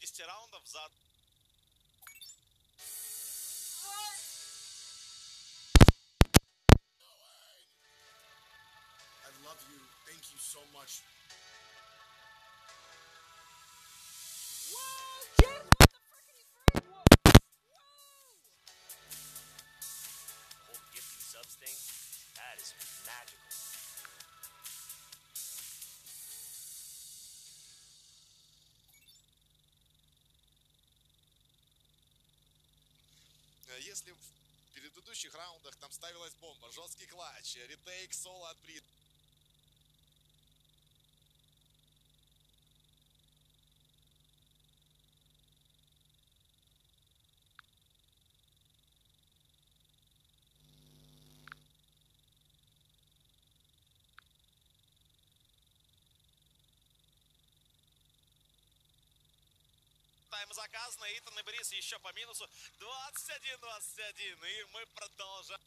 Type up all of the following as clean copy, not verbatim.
50 раундов за... I love you. Thank you so much. Whoa, James, what the frick are you afraid? The whole gifting subs thing, that is magical. Если в предыдущих раундах там ставилась бомба, жесткий клатч, ретейк, соло от Брит. Тайм заказано, Итан и Брис еще по минусу. 21-21, и мы продолжаем.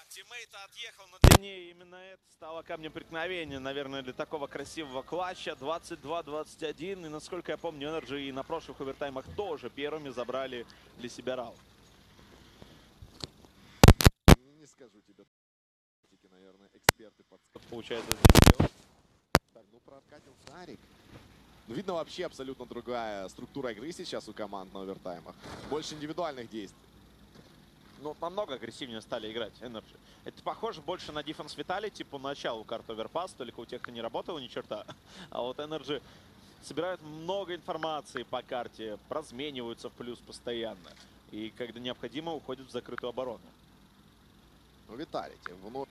Тиммейт отъехал на длине, и именно это стало камнем преткновения, наверное, для такого красивого клатча. 22-21, и насколько я помню, Energy и на прошлых овертаймах тоже первыми забрали для себя раунд. Не скажу тебе, наверное, эксперты подскажут. Получается здесь делать. Так, ну прокатил Сарик. Ну, видно, вообще абсолютно другая структура игры сейчас у команд на овертаймах. Больше индивидуальных действий. Ну, намного агрессивнее стали играть Energy. Это похоже больше на Defense Vitality по началу карты Overpass, только у тех, кто не работал, ни черта. А вот Energy собирают много информации по карте, размениваются в плюс постоянно. И когда необходимо, уходят в закрытую оборону. Ну, Vitality. Ну,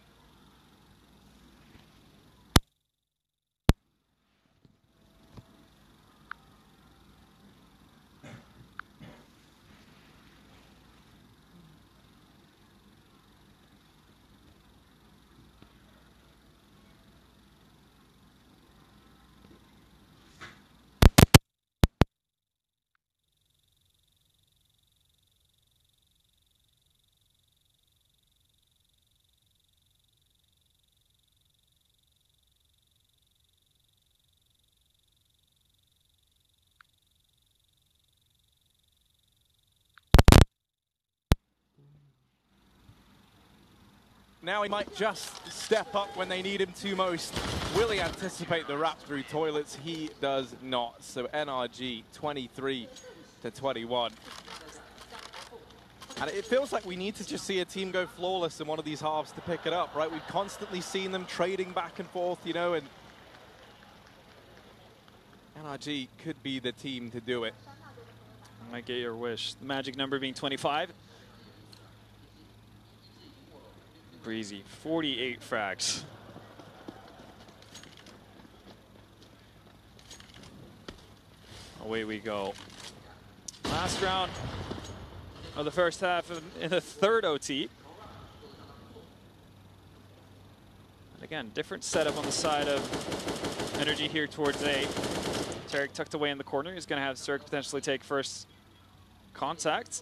Now he might just step up when they need him to most. Will he anticipate the wrap through toilets? He does not. So NRG 23-21. And it feels like we need to just see a team go flawless in one of these halves to pick it up, right? We've constantly seen them trading back and forth, you know, and NRG could be the team to do it. You might get your wish. The magic number being 25. Breezy, 48 frags. Away we go. Last round of the first half in the third OT. And again, different setup on the side of Energy here towards A. Tarek tucked away in the corner. He's going to have Zerg potentially take first contact.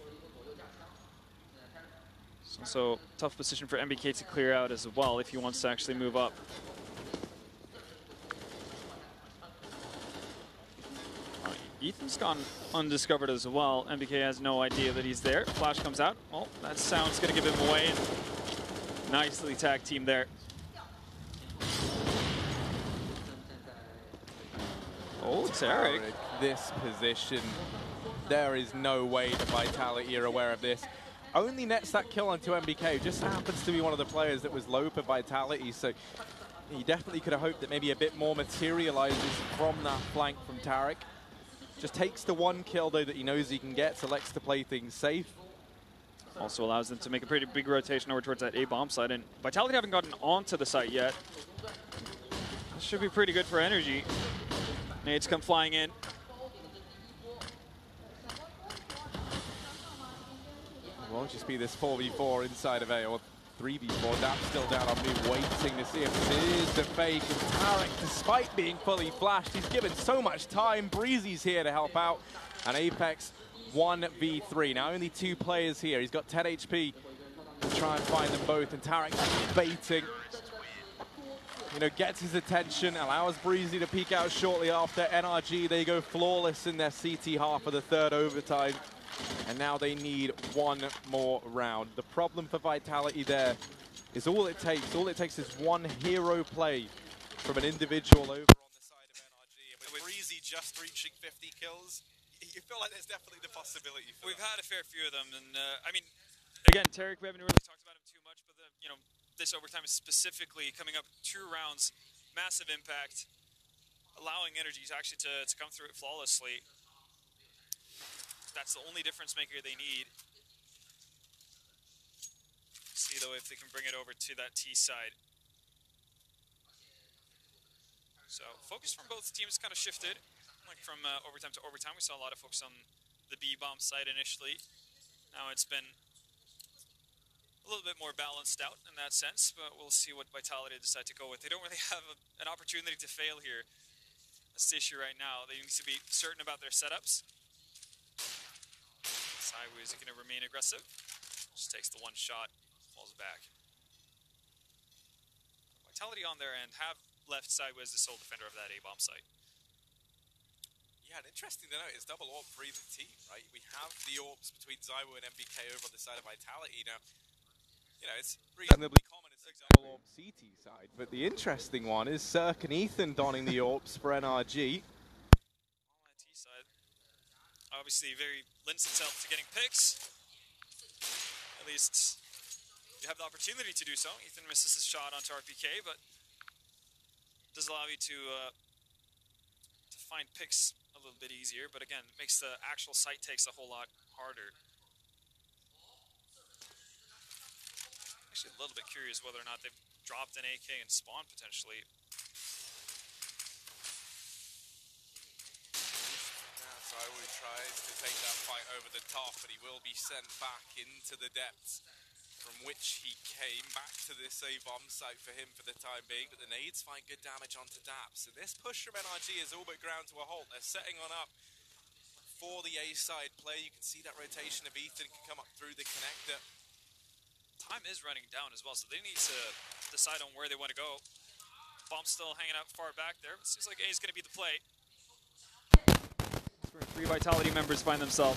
It's also a tough position for MBK to clear out as well if he wants to actually move up. Ethan's gone undiscovered as well. MBK has no idea that he's there. Flash comes out. Well, that sound's going to give him away. Nicely tag team there. Oh, Tarek. This position, there is no way the Vitality are aware of this. Only nets that kill onto MBK. Just happens to be one of the players that was low for Vitality, so he definitely could have hoped that maybe a bit more materializes from that flank from Tarek. Just takes the one kill, though, that he knows he can get, selects to play things safe. Also allows them to make a pretty big rotation over towards that A-bomb site, and Vitality haven't gotten onto the site yet. This should be pretty good for Energy. Nades come flying in. It won't just be this 4v4 inside of A, or 3v4. That's still down on move, waiting to see if this is the fake. And Tarek, despite being fully flashed, he's given so much time. Breezy's here to help out. And Apex 1v3. Now only 2 players here. He's got 10 HP to try and find them both. And Tarek baiting. You know, gets his attention, allows Breezy to peek out shortly after. NRG, they go flawless in their CT half of the third overtime. And now they need one more round. The problem for Vitality there is all it takes. All it takes is one hero play from an individual over on the side of NRG. And with Breezy just reaching 50 kills, you feel like there's definitely the possibility for We've had a fair few of them, and I mean, Again, Tarek, we haven't really talked about him too much, but this overtime is specifically coming up 2 rounds, massive impact, allowing Energy to actually to come through it flawlessly. That's the only difference maker they need. See though if they can bring it over to that T side. So focus from both teams kind of shifted, like from overtime to overtime. We saw a lot of focus on the B-bomb side initially. Now it's been a little bit more balanced out in that sense, but we'll see what Vitality decide to go with. They don't really have an opportunity to fail here. That's the issue right now. They need to be certain about their setups. Sideways are going to remain aggressive. Just takes the one shot, falls back. Vitality on their end have left Sideways the sole defender of that A-bomb site. Yeah, and interesting to note is double AWP for either team, right? We have the AWPs between Zywo and MBK over on the side of Vitality. Now, you know, it's reasonably common as Double AWP CT side, but the interesting one is Cirque and Ethan donning the AWPs for NRG. on that T side, obviously very lends itself to getting picks. At least you have the opportunity to do so. Ethan misses his shot onto RPK, but does allow you to find picks a little bit easier. But again, it makes the actual site takes a whole lot harder. Actually, a little bit curious whether or not they've dropped an AK and spawn potentially. Zywo tries to take that fight over the top, but he will be sent back into the depths from which he came. Back to this A-bomb site for him for the time being, but the nades find good damage onto Daps. And this push from NRG is all but ground to a halt. They're setting on up for the A-side play. You can see that rotation of Ethan can come up through the connector. Time is running down as well, so they need to decide on where they want to go. Bomb's still hanging out far back there, but it seems like A is going to be the play. 3 Vitality members find themselves.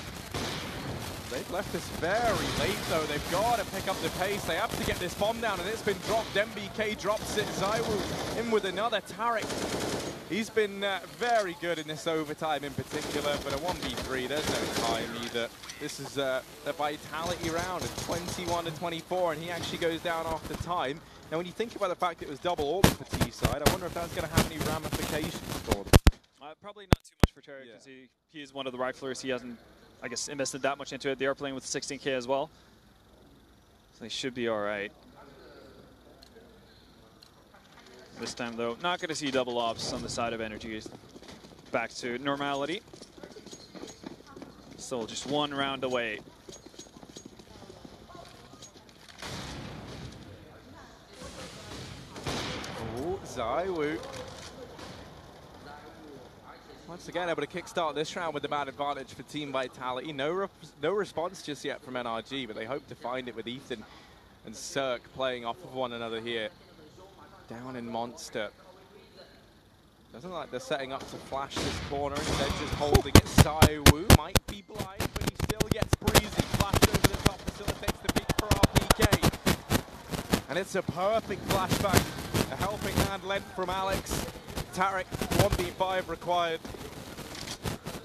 They've left this very late, though. They've got to pick up the pace. They have to get this bomb down, and it's been dropped. MBK drops it. Zywo in with another. Tarek, he's been very good in this overtime in particular, but a 1v3, there's no time either. This is a Vitality round of 21-24, and he actually goes down after time. Now, when you think about the fact it was double AWP for T-side, I wonder if that's going to have any ramifications for them. Probably not too much for Tarek, because he is one of the riflers. He hasn't, I guess, invested that much into it. They are playing with 16K as well, so they should be all right. This time, though, not going to see double ops on the side of Energy. Back to normality. Still just 1 round away. Oh, Zywo. Once again, able to kickstart this round with the man advantage for Team Vitality. No response just yet from NRG, but they hope to find it with Ethan and Cirque playing off of one another here. Down in Monster. Doesn't look like they're setting up to flash this corner, instead just holding it. Saiwu might be blind, but he still gets breezy. Flashed over the top, facilitates the peak for RPK. And it's a perfect flashback. A helping hand lent from Alex. Tarek, 1v5 required.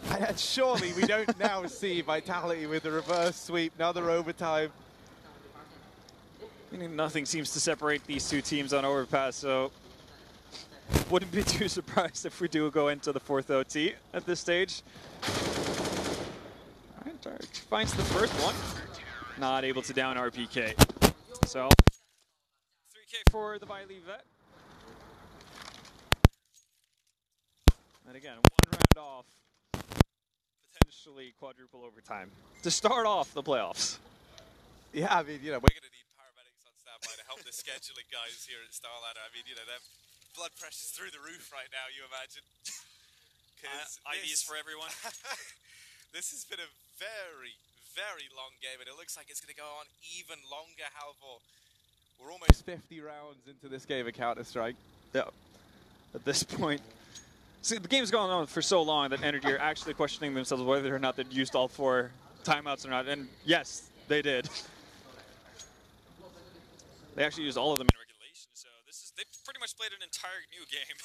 And surely we don't now see Vitality with the reverse sweep, another overtime. Nothing seems to separate these two teams on Overpass, so wouldn't be too surprised if we do go into the 4th OT at this stage. All right, Tarek finds the first one. Not able to down RPK. So 3K for the Viley vet. And again, one round off, potentially quadruple overtime to start off the playoffs. Yeah, I mean, you know, We're going to need paramedics on standby to help the scheduling guys here at Starladder. I mean, you know, their blood pressure's through the roof right now, you imagine. IVs for everyone. This has been a very, very long game, and it looks like it's going to go on even longer, Halvor. we're almost 50 rounds into this game of Counter-Strike. Yeah, at this point. See, the game's gone on for so long that Energy are actually questioning themselves whether or not they'd used all 4 timeouts or not. And yes, they did. They actually used all of them in regulation. So they pretty much played an entire new game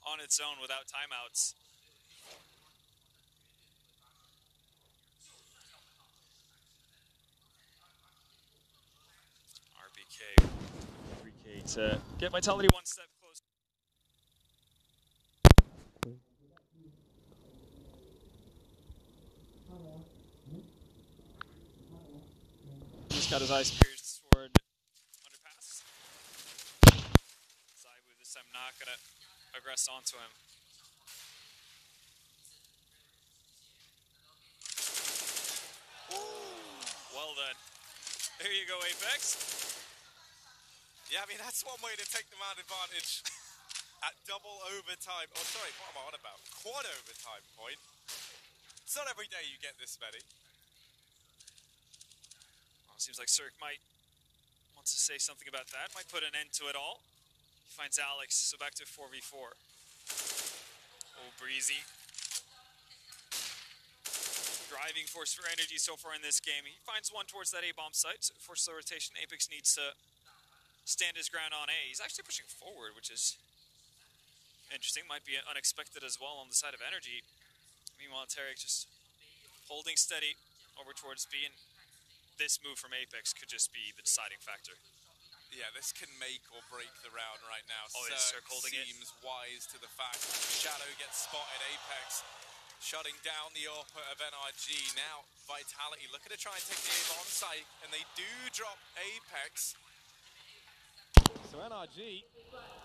on its own without timeouts. RPK, 3K to get Vitality one step closer. He's got his eyes pierced toward underpass. Saibu this time not gonna aggress onto him. Well done. There you go, Apex. Yeah, I mean, that's one way to take the man advantage at double overtime. Oh, sorry, what am I on about? Quad overtime point. It's not every day you get this many. Well, seems like Cirque might want to say something about that. Might put an end to it all. He finds Alex, so back to 4v4. Oh, breezy. Driving force for Energy so far in this game. He finds one towards that A-bomb site. So force the rotation. Apex needs to stand his ground on A. He's actually pushing forward, which is interesting. Might be unexpected as well on the side of Energy. Meanwhile, Tarek just holding steady over towards B. And this move from Apex could just be the deciding factor. Yeah, this can make or break the round right now. Oh, is Cirque holding it? Seems wise to the fact that Shadow gets spotted. Apex shutting down the output of NRG. Now, Vitality looking to try and take the A-bomb site, and they do drop Apex. So NRG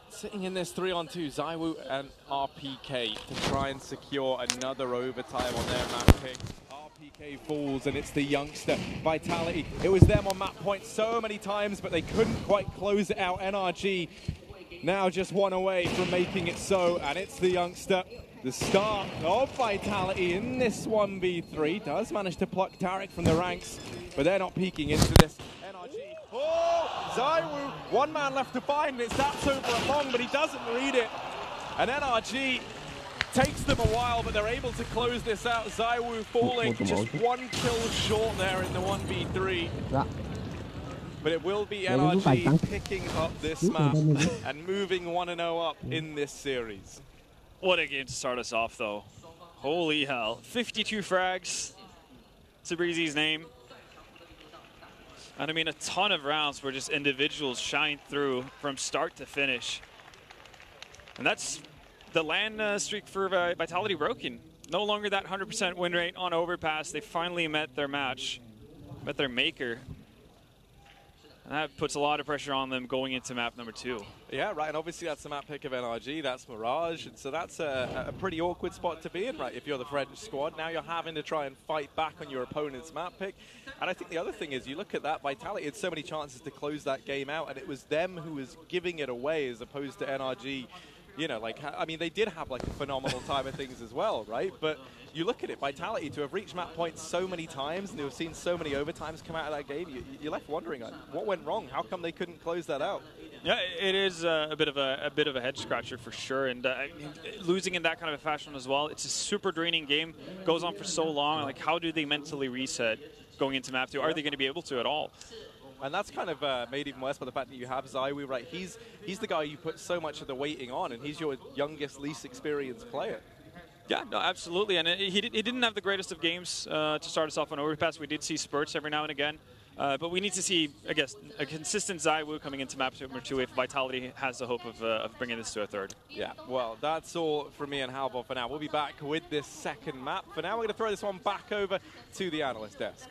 sitting in this 3-on-2, Zaiwu and RPK to try and secure another overtime on their map pick. RPK falls and it's the youngster Vitality. It was them on map point so many times, but they couldn't quite close it out. NRG now just one away from making it so, and it's the youngster. The start of Vitality in this 1v3 does manage to pluck Tarek from the ranks, but they're not peeking into this. NRG. Oh, Zaiwu, one man left to find, and it's that's over at long, but he doesn't read it. And NRG takes them a while, but they're able to close this out. Zaiwu falling just one kill short there in the 1v3. But it will be NRG picking up this map and moving 1-0 up in this series. What a game to start us off, though. Holy hell. 52 frags to Breezy's name. And I mean, a ton of rounds where just individuals shine through from start to finish. And that's the LAN streak for Vitality broken. No longer that 100% win rate on Overpass. They finally met their match, met their maker. And that puts a lot of pressure on them going into map number 2. Yeah, right, and obviously that's the map pick of NRG, that's Mirage, and so that's a pretty awkward spot to be in, right, if you're the French squad. Now you're having to try and fight back on your opponent's map pick. And I think the other thing is, you look at that, Vitality had so many chances to close that game out, and it was them who was giving it away as opposed to NRG, you know, like, I mean, they did have like a phenomenal time of things as well, right? But you look at it, Vitality, to have reached map points so many times and to have seen so many overtimes come out of that game, you're left wondering, like, what went wrong? How come they couldn't close that out? Yeah, it is a bit of a head scratcher for sure, and losing in that kind of a fashion as well. It's a super draining game, goes on for so long. Like, how do they mentally reset going into map 2? Are they going to be able to at all? And that's kind of made even worse by the fact that you have Zywoo, right? He's the guy you put so much of the waiting on, and he's your youngest, least experienced player. Yeah, no, absolutely, and he didn't have the greatest of games to start us off on Overpass. We did see spurts every now and again. But we need to see, I guess, a consistent Zywoo coming into map number 2 if Vitality has the hope of bringing this to a third. Yeah, well, that's all from me and Halvor for now. We'll be back with this second map. For now, we're going to throw this one back over to the analyst desk.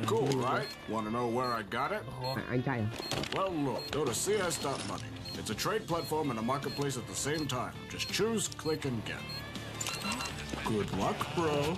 Cool, right? Want to know where I got it? Anh trai à? Well, look, go to CS.money. It's a trade platform and a marketplace at the same time. Just choose, click, and get. Good luck, bro.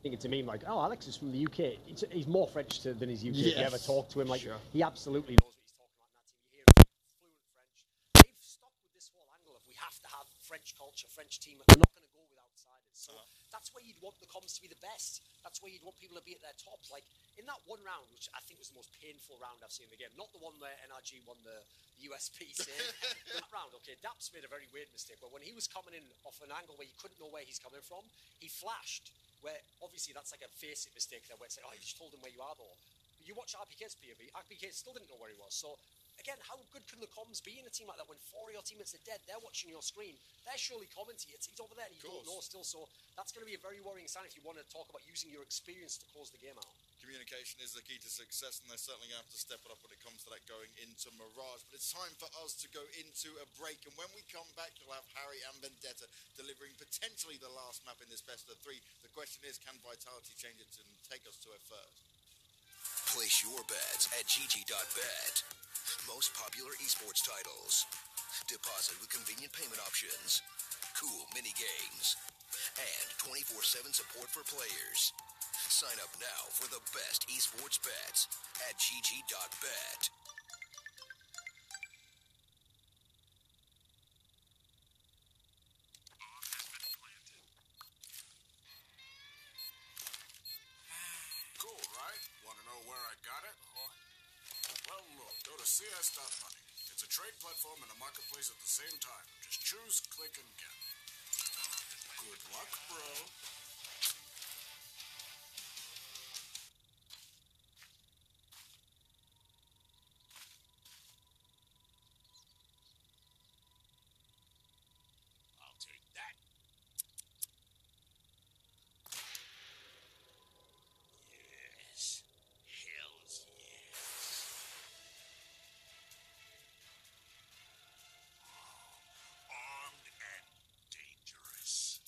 thinking to me, like, oh, Alex is from the UK. He's more French than he's UK. If you ever talk to him, like, he absolutely knows what he's talking about in that team. You hear him fluent French. They've stuck with this whole angle of we have to have French culture, French team. We're not going to go with outsiders. So that's where you'd want the comms to be the best. That's where you'd want people to be at their tops. Like, in that one round, which I think was the most painful round I've seen in the game, not the one where NRG won the USP save. That round, okay, Daps made a very weird mistake, where when he was coming in off an angle where you couldn't know where he's coming from, he flashed, where obviously that's like a face it mistake there, where it's like, oh, you just told him where you are though. But you watch RPK's POV, RPK still didn't know where he was. So again, how good can the comms be in a team like that when 4 of your teammates are dead? They're watching your screen. They're surely commenting. He's over there and you don't know still. So that's going to be a very worrying sign if you want to talk about using your experience to close the game out. Communication is the key to success, and they're certainly going to have to step it up when it comes to that going into Mirage. But it's time for us to go into a break, and when we come back, you'll have Harry and Vendetta delivering potentially the last map in this best of 3. The question is, can Vitality change it and take us to a first? Place your bets at GG.bet. Most popular esports titles. Deposit with convenient payment options. Cool mini games. And 24/7 support for players. Sign up now for the best esports bets at GG.bet. Cool, right? Want to know where I got it? Well, look, go to CS.money. It's a trade platform and a marketplace at the same time. Just choose, click, and get. Good luck, bro. I'll take that. Yes. Hells yes. Armed and dangerous.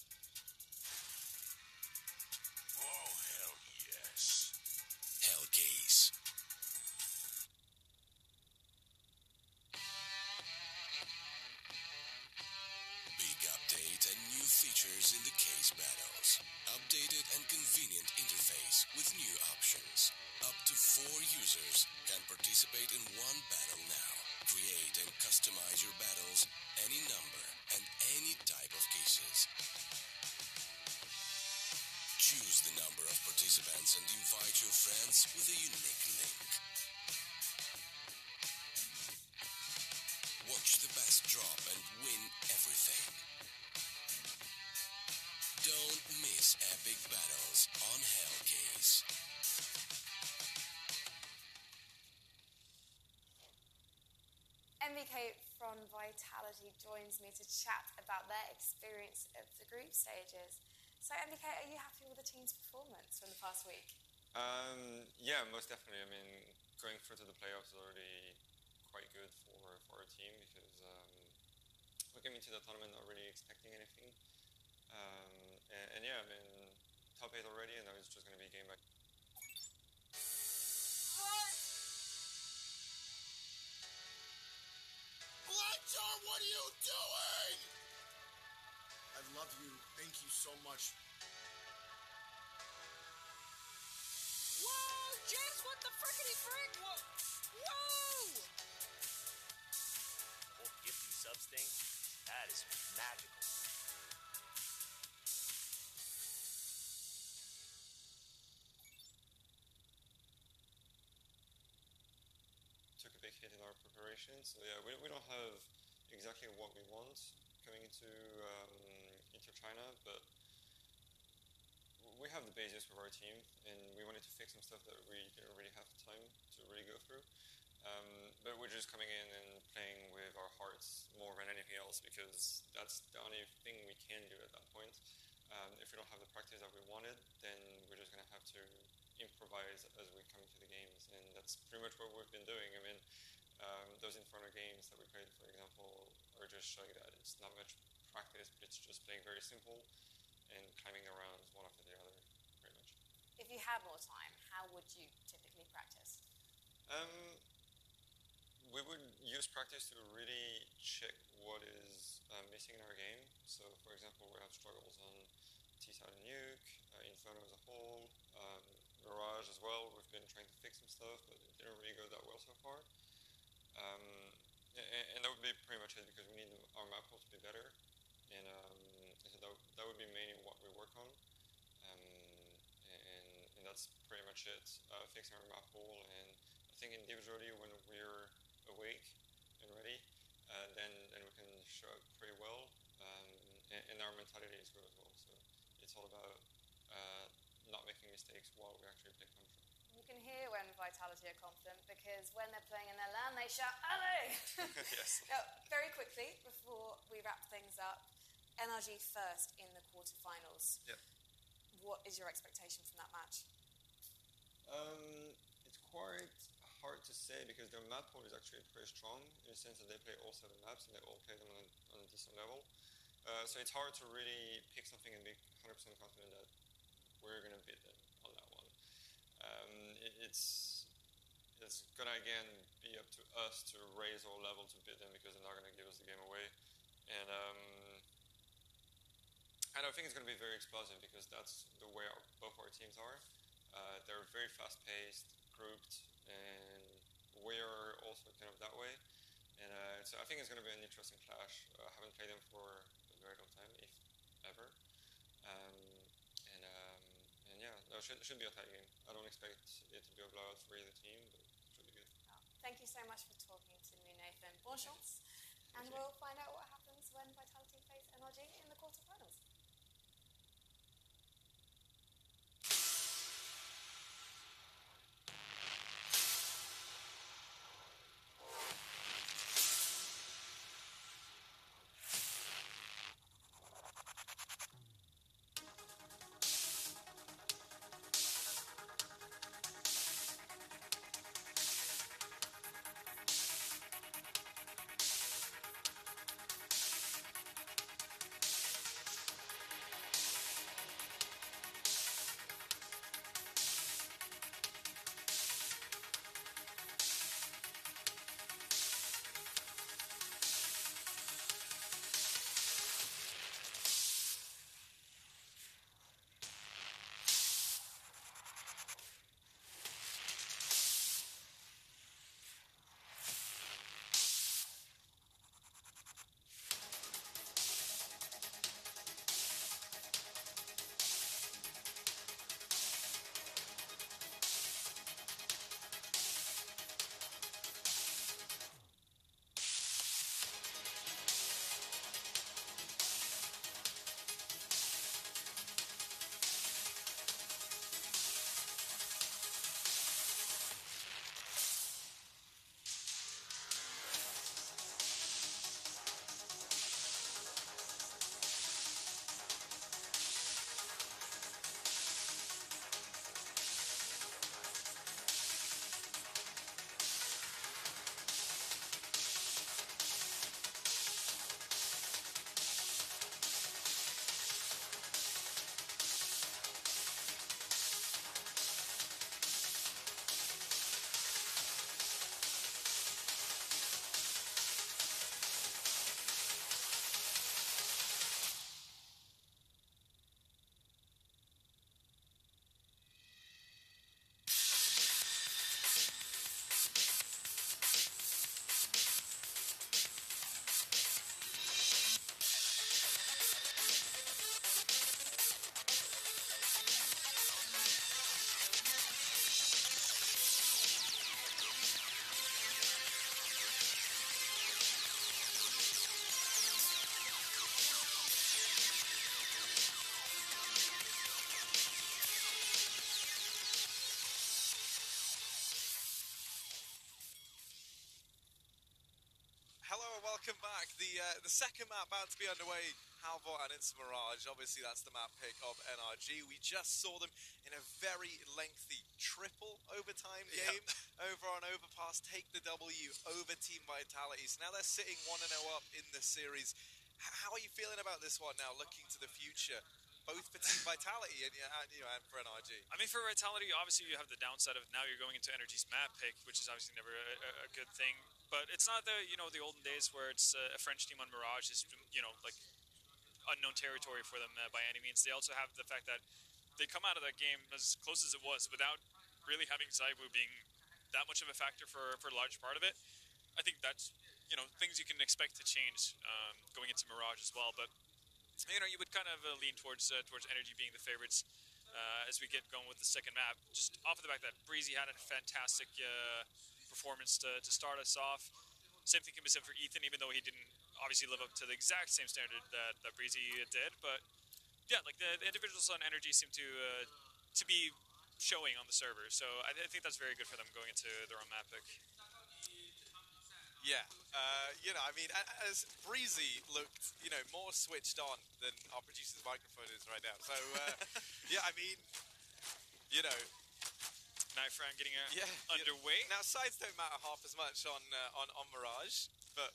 Oh, hell yes. Hellcase. Big update and new features in the case battles. Updated and convenient interface with new options. Up to 4 users can participate in one battle now. Create and customize your battles, any number and any type of cases. Choose the number of participants and invite your friends with a unique link. Watch the best drop and win everything. Don't miss epic battles on Hellcase. MBK from Vitality joins me to chat about their experience of the group stages. So MBK, are you happy with the team's performance from the past week? Yeah, most definitely. I mean, going through to the playoffs is already quite good for our team because we came into the tournament not really expecting anything. And yeah, I mean, top 8 already, and now it's just going to be game by game. Blackjar, what are you doing? I love you. Thank you so much. Whoa, James, what the frickety frick? Whoa! The whole gifting subs thing, that is magical. Took a big hit in our preparation, so yeah, we don't have exactly what we want coming into China, but we have the basis for our team, and we wanted to fix some stuff that we didn't really have time to really go through. But we're just coming in and playing with our hearts more than anything else, because that's the only thing we can do at that point. If we don't have the practice that we wanted, then we're just going to have to improvise as we come into the games, and that's pretty much what we've been doing. I mean, those Inferno games that we played, for example, are just showing that it's not much practice, but it's just playing very simple and climbing around one after the other, pretty much. If you had more time, how would you typically practice? We would use practice to really check what is missing in our game. So, for example, we have struggles on T-side and nuke. Inferno as a whole, Mirage as well. We've been trying to fix some stuff, but it didn't really go that well so far. And that would be pretty much it, because we need our map pool to be better, and so that would be mainly what we work on, and that's pretty much it. Fixing our map pool, and I think individually when we're awake and ready, then we can show up pretty well, and our mentality is good as well. So it's all about not making mistakes while we actually play Contra. You can hear when Vitality are confident, because when they're playing in their LAN, they shout, "Alley!" Yes. Now, very quickly, before we wrap things up, NRG first in the quarterfinals. Yep. What is your expectation from that match? It's quite hard to say, because their map pool is actually pretty strong, in the sense that they play all 7 maps and they all play them on a decent level. So it's hard to really pick something and be 100% confident that we're going to beat them on that one. It's gonna again be up to us to raise our level to beat them, because they're not gonna give us the game away, and I think it's gonna be very explosive, because that's the way both our teams are. They're very fast-paced, grouped, and we're also kind of that way, and so I think it's gonna be an interesting clash. I haven't played them for a very long time, if ever, and yeah, it should be a tight game. I don't expect it to be a blowout for either team, but it should be good. Thank you so much for talking to me, Nathan. Bon chance. And we'll find out what happens when Vitality face NRG in the quarterfinals. Hello and welcome back. The second map about to be underway, Halvor and It's Mirage. Obviously that's the map pick of NRG. We just saw them in a very lengthy triple overtime game over on Overpass, take the W over Team Vitality. So now they're sitting 1-0 up in the series. How are you feeling about this one now, looking to the future? Both for Team Vitality and for NRG. I mean, for Vitality, obviously you have the downside of now you're going into NRG's map pick, which is obviously never a good thing. But it's not the the olden days where it's a French team on Mirage is like unknown territory for them by any means. They also have the fact that they come out of that game as close as it was without really having Zaiwu being that much of a factor for a large part of it. I think that's, you know, things you can expect to change going into Mirage as well. But, you know, you would kind of lean towards Energy being the favorites as we get going with the second map. Just off of the back that Breezy had a fantastic performance to start us off. Same thing can be said for Ethan, even though he didn't obviously live up to the exact same standard that Breezy did. But yeah, like the individuals on Energy seem to be showing on the server, so I think that's very good for them going into their own map pick. Yeah, you know, I mean, as Breezy looked, you know, more switched on than our producer's microphone is right now. So, yeah, I mean, you know, Knife round getting underway. Now, sides don't matter half as much on Mirage, but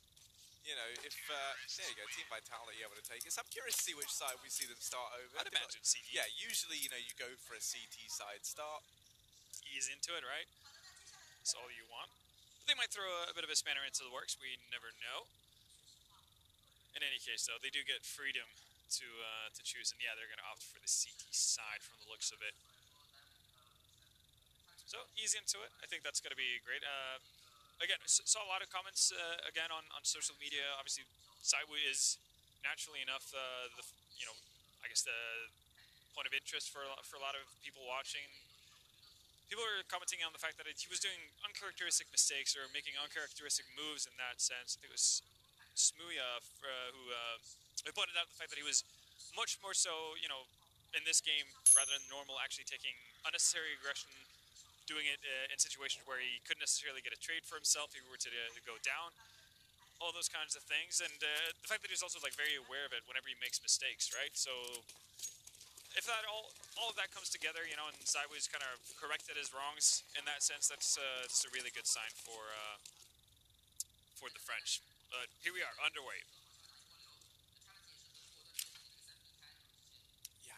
you know, if there you go, Team Vitality able to take it. So I'm curious to see which side we see them start over. I'd imagine CT. Yeah, usually, you know, you go for a CT side start. Ease into it, right? That's all you want. But they might throw a bit of a spanner into the works. We never know. In any case, though, they do get freedom to choose, and yeah, they're going to opt for the CT side from the looks of it. So ease into it. I think that's going to be great. Again, saw a lot of comments again on social media. Obviously, Zaiwu is naturally enough you know, I guess the point of interest for a lot of people watching. People are commenting on the fact that he was doing uncharacteristic mistakes or making uncharacteristic moves in that sense. I think it was Smuya who pointed out the fact that he was much more so, you know, in this game rather than normal, actually taking unnecessary aggression, doing it in situations where he couldn't necessarily get a trade for himself if he were to go down, all those kinds of things. And the fact that he's also like very aware of it whenever he makes mistakes, right? So if that all of that comes together, you know, and Zaiwu's kind of corrected his wrongs in that sense, that's just a really good sign for the French. But here we are, underway.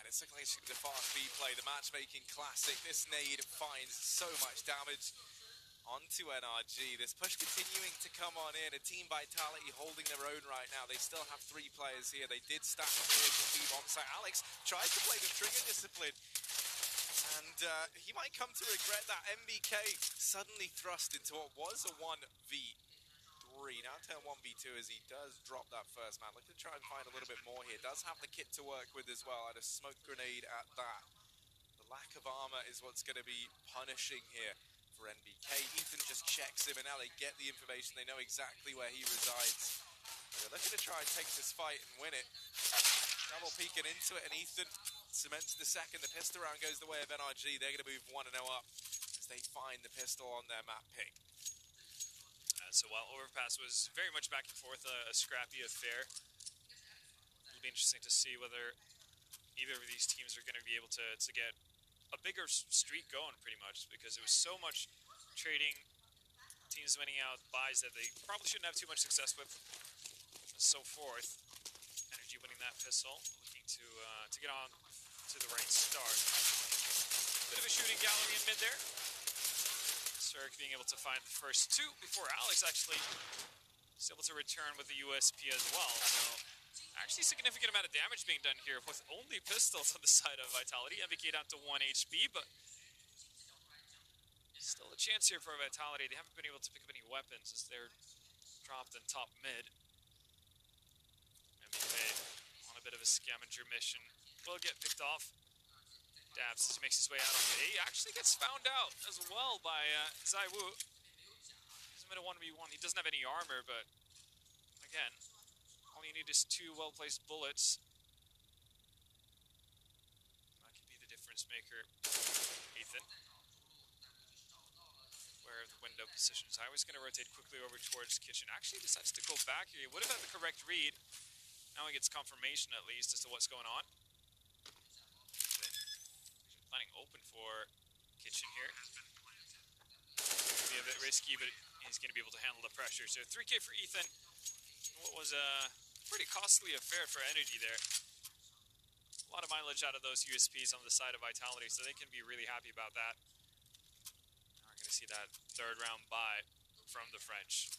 It's looking like the fast speed play, the matchmaking classic. This nade finds so much damage onto NRG. This push continuing to come on in. A Team Vitality holding their own right now. They still have 3 players here. They did stack clear to be on site. Alex tries to play the trigger discipline, and he might come to regret that. MBK suddenly thrust into what was a 1v3. Now turn 1v2 as he does drop that first man. Looking to try and find a little bit more here. Does have the kit to work with as well, and a smoke grenade at that. The lack of armor is what's going to be punishing here for NBK. Ethan just checks him, and now they get the information. They know exactly where he resides. They're looking to try and take this fight and win it. Double peeking into it, and Ethan cements the second. The pistol round goes the way of NRG. They're going to move 1-0 up as they find the pistol on their map pick. So while Overpass was very much back and forth, a scrappy affair, it'll be interesting to see whether either of these teams are going to be able to get a bigger streak going, pretty much, because it was so much trading, teams winning out buys that they probably shouldn't have too much success with, and so forth. Energy winning that pistol, looking to get on to the right start. Bit of a shooting gallery in mid there. Zerg being able to find the first 2 before Alex actually is able to return with the USP as well. So actually significant amount of damage being done here with only pistols on the side of Vitality. MVK down to 1 HP, but still a chance here for Vitality. They haven't been able to pick up any weapons as they're dropped in top mid. MVK on a bit of a scavenger mission. Will get picked off. Dabs as he makes his way out on it. He actually gets found out as well by Zaiwu. He's in a 1v1. He doesn't have any armor, but again, all you need is 2 well-placed bullets. That could be the difference maker. Ethan. Where the window positions. I was going to rotate quickly over towards Kitchen. Actually decides to go back here. He would have had the correct read. Now he gets confirmation at least as to what's going on. Planning open for Kitchen here. Be a bit risky, but he's going to be able to handle the pressure. So 3K for Ethan. What was a pretty costly affair for Energy there. A lot of mileage out of those USPs on the side of Vitality, so they can be really happy about that. Now we're going to see that 3rd round buy from the French.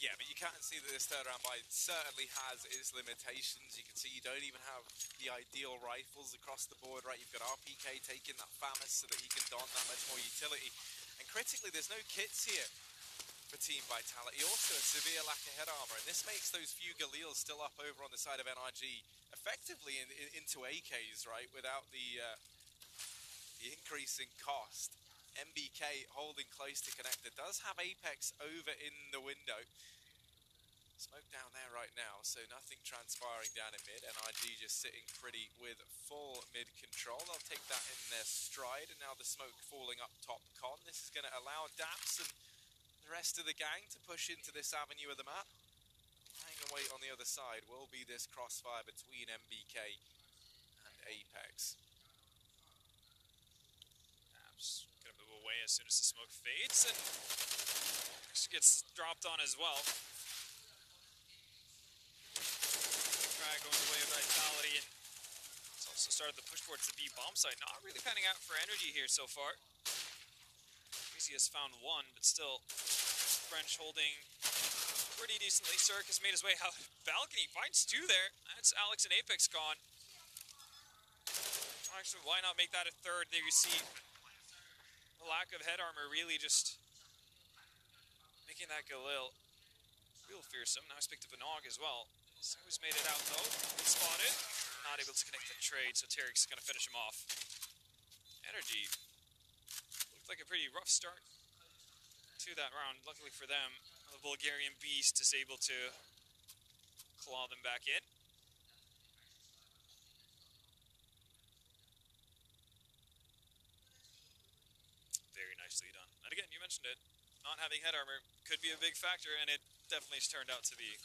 Yeah, but you can't see see that this third round buy certainly has its limitations. You can see you don't even have the ideal rifles across the board, right? You've got RPK taking that FAMAS so that he can don that much more utility. And critically, there's no kits here for Team Vitality. Also, a severe lack of head armor, and this makes those few Galils still up over on the side of NRG effectively into AKs, right? Without the increase in cost. MBK holding close to connector. Does have Apex over in the window. Smoke down there right now, so nothing transpiring down in mid. NRG just sitting pretty with full mid control. They'll take that in their stride, and now the smoke falling up top con. This is going to allow Daps and the rest of the gang to push into this avenue of the map. Lying in wait on the other side will be this crossfire between MBK and Apex. Daps gonna move away as soon as the smoke fades, and gets dropped on as well. Frag going the way of Vitality, and it's also started the push towards the B bomb site. Not really panning out for Energy here so far. Easy has found one, but still French holding pretty decently. Cirque has made his way out. Balcony finds two there. That's Alex and Apex gone. Actually, why not make that a third? There you see the lack of head armor really just making that Galil real fearsome. Now he's picked up a Nog as well. So who's made it out though? Spotted. Not able to connect the trade, so Tarek's gonna finish him off. Energy looked like a pretty rough start to that round. Luckily for them, the Bulgarian Beast is able to claw them back in. Very nicely done. And again, you mentioned it. Not having head armor could be a big factor, and it definitely has turned out to be.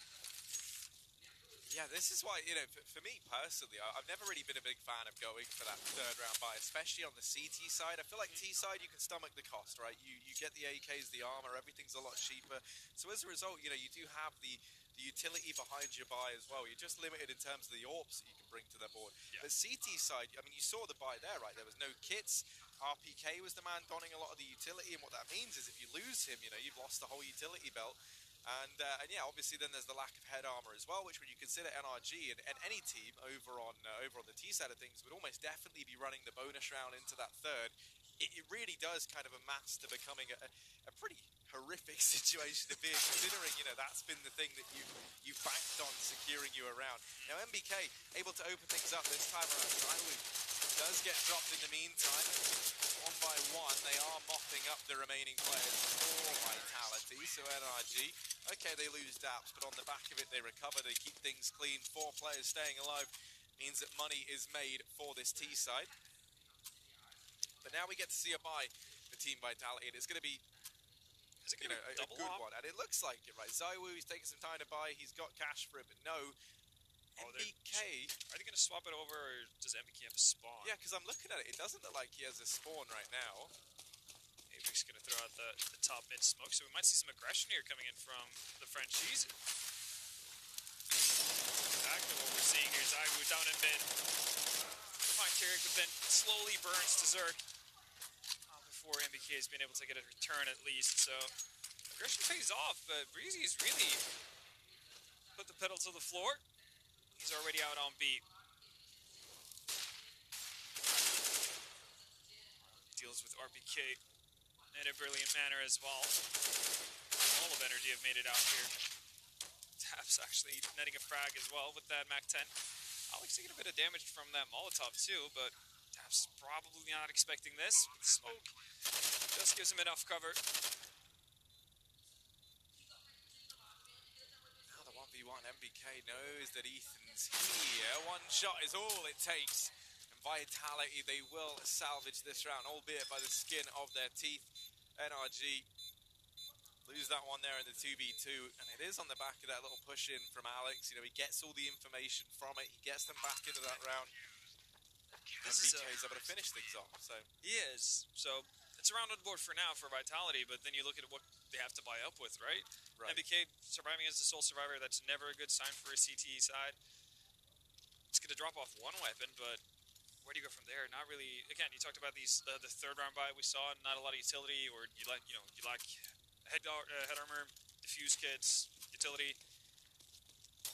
Yeah, this is why, for me personally, I've never really been a big fan of going for that third round buy, especially on the CT side. I feel like T side, you can stomach the cost, right? You get the AKs, the armor, everything's a lot cheaper. So as a result, you do have the utility behind your buy as well. You're just limited in terms of the AWPs that you can bring to the board. Yeah. The CT side, I mean, you saw the buy there, right? There was no kits. RPK was the man donning a lot of the utility, and what that means is if you lose him, you've lost the whole utility belt. And yeah, obviously then there's the lack of head armor as well, which when you consider NRG and any team over on the T side of things would almost definitely be running the bonus round into that third. It really does kind of amass to becoming a pretty horrific situation to be in, considering that's been the thing that you banked on securing you around. Now MBK able to open things up this time around. Taiwu does get dropped in the meantime. One by one, they are mopping up the remaining players for Vitality. So NRG, okay, they lose Daps, but on the back of it, they recover. They keep things clean. 4 players staying alive means that money is made for this T side. But now we get to see a buy for Team Vitality, and it's going to be a good one. And it looks like it, right? Zaiwu, he's taking some time to buy. He's got cash for it, but no. MBK, are they going to swap it over, or does MBK have a spawn? Yeah, because I'm looking at it. It doesn't look like he has a spawn right now. Apex going to throw out the top mid smoke, so we might see some aggression here coming in from the Frenchies. Exactly what we're seeing here. Zaiwu down in mid. Find Tarek, but then slowly burns to Zerk before MBK has been able to get a return at least. So aggression pays off, but Breezy's really put the pedal to the floor. He's already out on beat. Deals with RPK in a brilliant manner as well. All of Energy have made it out here. Taps actually netting a frag as well with that MAC-10. Alex taking a bit of damage from that Molotov too, but Taps probably not expecting this. Smoke just gives him enough cover. 1v1, MBK knows that Ethan's here. One shot is all it takes. And Vitality, they will salvage this round, albeit by the skin of their teeth. NRG lose that one there in the 2v2, and it is on the back of that little push in from Alex. He gets all the information from it. He gets them back into that round. MBK's able to finish things off. So he is. So it's a round on the board for now for Vitality, but then you look at what they have to buy up with, right? MBK surviving as the sole survivor, that's never a good sign for a CTE side. It's going to drop off one weapon, but where do you go from there? Not really. Again, you talked about these the third round buy we saw, not a lot of utility, or you like head armor, diffuse kits, utility.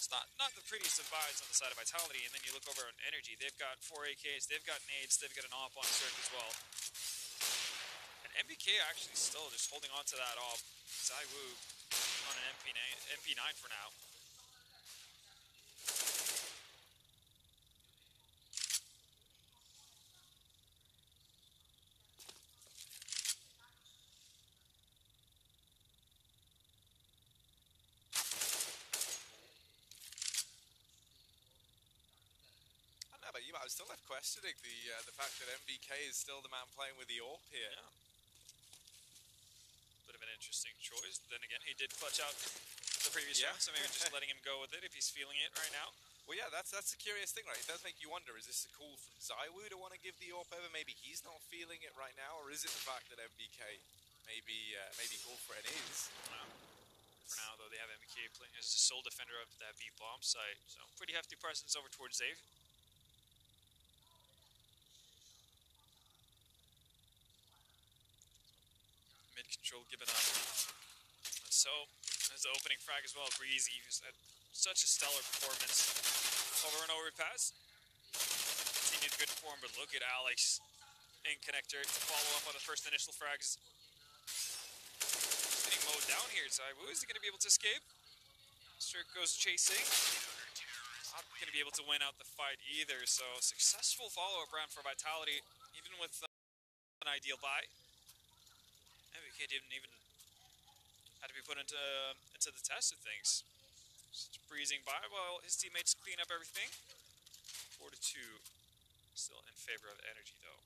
It's not the prettiest of buys on the side of Vitality, and then you look over on Energy. They've got 4 AKs, they've got nades, they've got an AWP on Cirque as well. And MBK actually still just holding on to that AWP. Zaiwu on an MP9 for now. I don't know about you, but I'm still left questioning the fact that MBK is still the man playing with the AWP here. Yeah. Bit of an interesting choice. Then again, he did clutch out the previous round, so maybe just letting him go with it if he's feeling it right now. Well, yeah, that's the curious thing, right? It does make you wonder, is this a call from Zaiwu to want to give the AWP over? Maybe he's not feeling it right now, or is it the fact that MBK maybe called for it and is? For now, though, they have MBK playing as the sole defender of that B bomb site, so pretty hefty presence over towards Zave. Mid control given up. So, as the opening frag as well, Breezy, who's had such a stellar performance over and over pass. Continued good form, but look at Alex in connector to follow up on the first initial frags. Getting mowed down here. Zaiwu, is he going to be able to escape? Cirque goes chasing. Not going to be able to win out the fight either, so successful follow-up round for Vitality, even with an ideal buy. MBK didn't even have to be put into the test of things. Just breezing by while his teammates clean up everything. 4-2, still in favor of Energy though.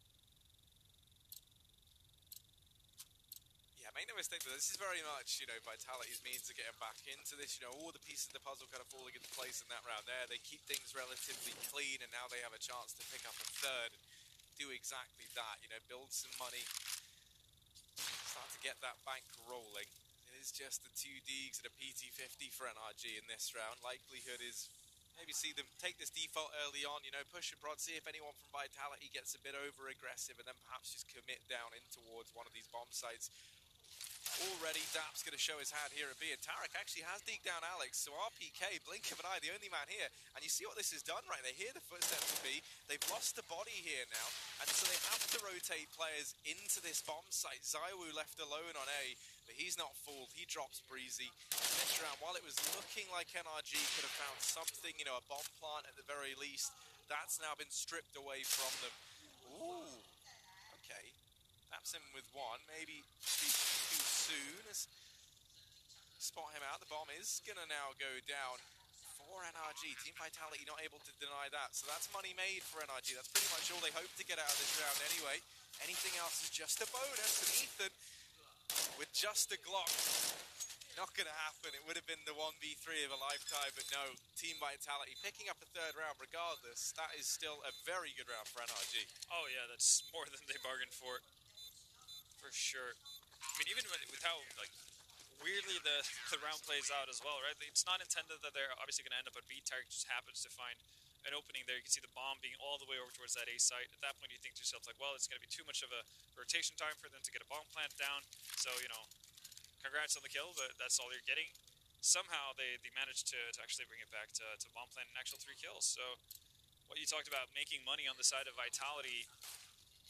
Yeah, make no mistake, but this is very much, Vitality's means of getting back into this. All the pieces of the puzzle kind of falling into place in that round there. They keep things relatively clean, and now they have a chance to pick up a third and do exactly that. Build some money, start to get that bank rolling. It is just the 2 Deegs and a PT50 for NRG in this round. Likelihood is maybe see them take this default early on, push and prod, see if anyone from Vitality gets a bit over aggressive, and then perhaps just commit down in towards one of these bomb sites. Already Dap's going to show his hand here at B, and Tarek actually has deeked down Alex, so RPK, blink of an eye, the only man here. And you see what this has done, right? They hear the footsteps of B, they've lost the body here now, and so they have to rotate players into this bomb site. Zaiwu left alone on A, but he's not fooled. He drops Breezy. And this round, while it was looking like NRG could have found something, a bomb plant at the very least, that's now been stripped away from them. Ooh, okay. Taps him with one, maybe too soon. Spot him out. The bomb is going to now go down for NRG. Team Vitality not able to deny that. So that's money made for NRG. That's pretty much all they hope to get out of this round anyway. Anything else is just a bonus. And Ethan, with just a Glock, not going to happen. It would have been the 1v3 of a lifetime, but no. Team Vitality picking up a third round regardless. That is still a very good round for NRG. Oh yeah, that's more than they bargained for sure. I mean, even with how weirdly the round plays out as well, right? It's not intended that they're obviously going to end up at B. Tarek just happens to find an opening there. You can see the bomb being all the way over towards that A site. At that point, you think to yourself, well, it's going to be too much of a rotation time for them to get a bomb plant down. So, congrats on the kill, but that's all you're getting. Somehow, they managed to actually bring it back to bomb plant an actual 3 kills. So, what you talked about, making money on the side of Vitality,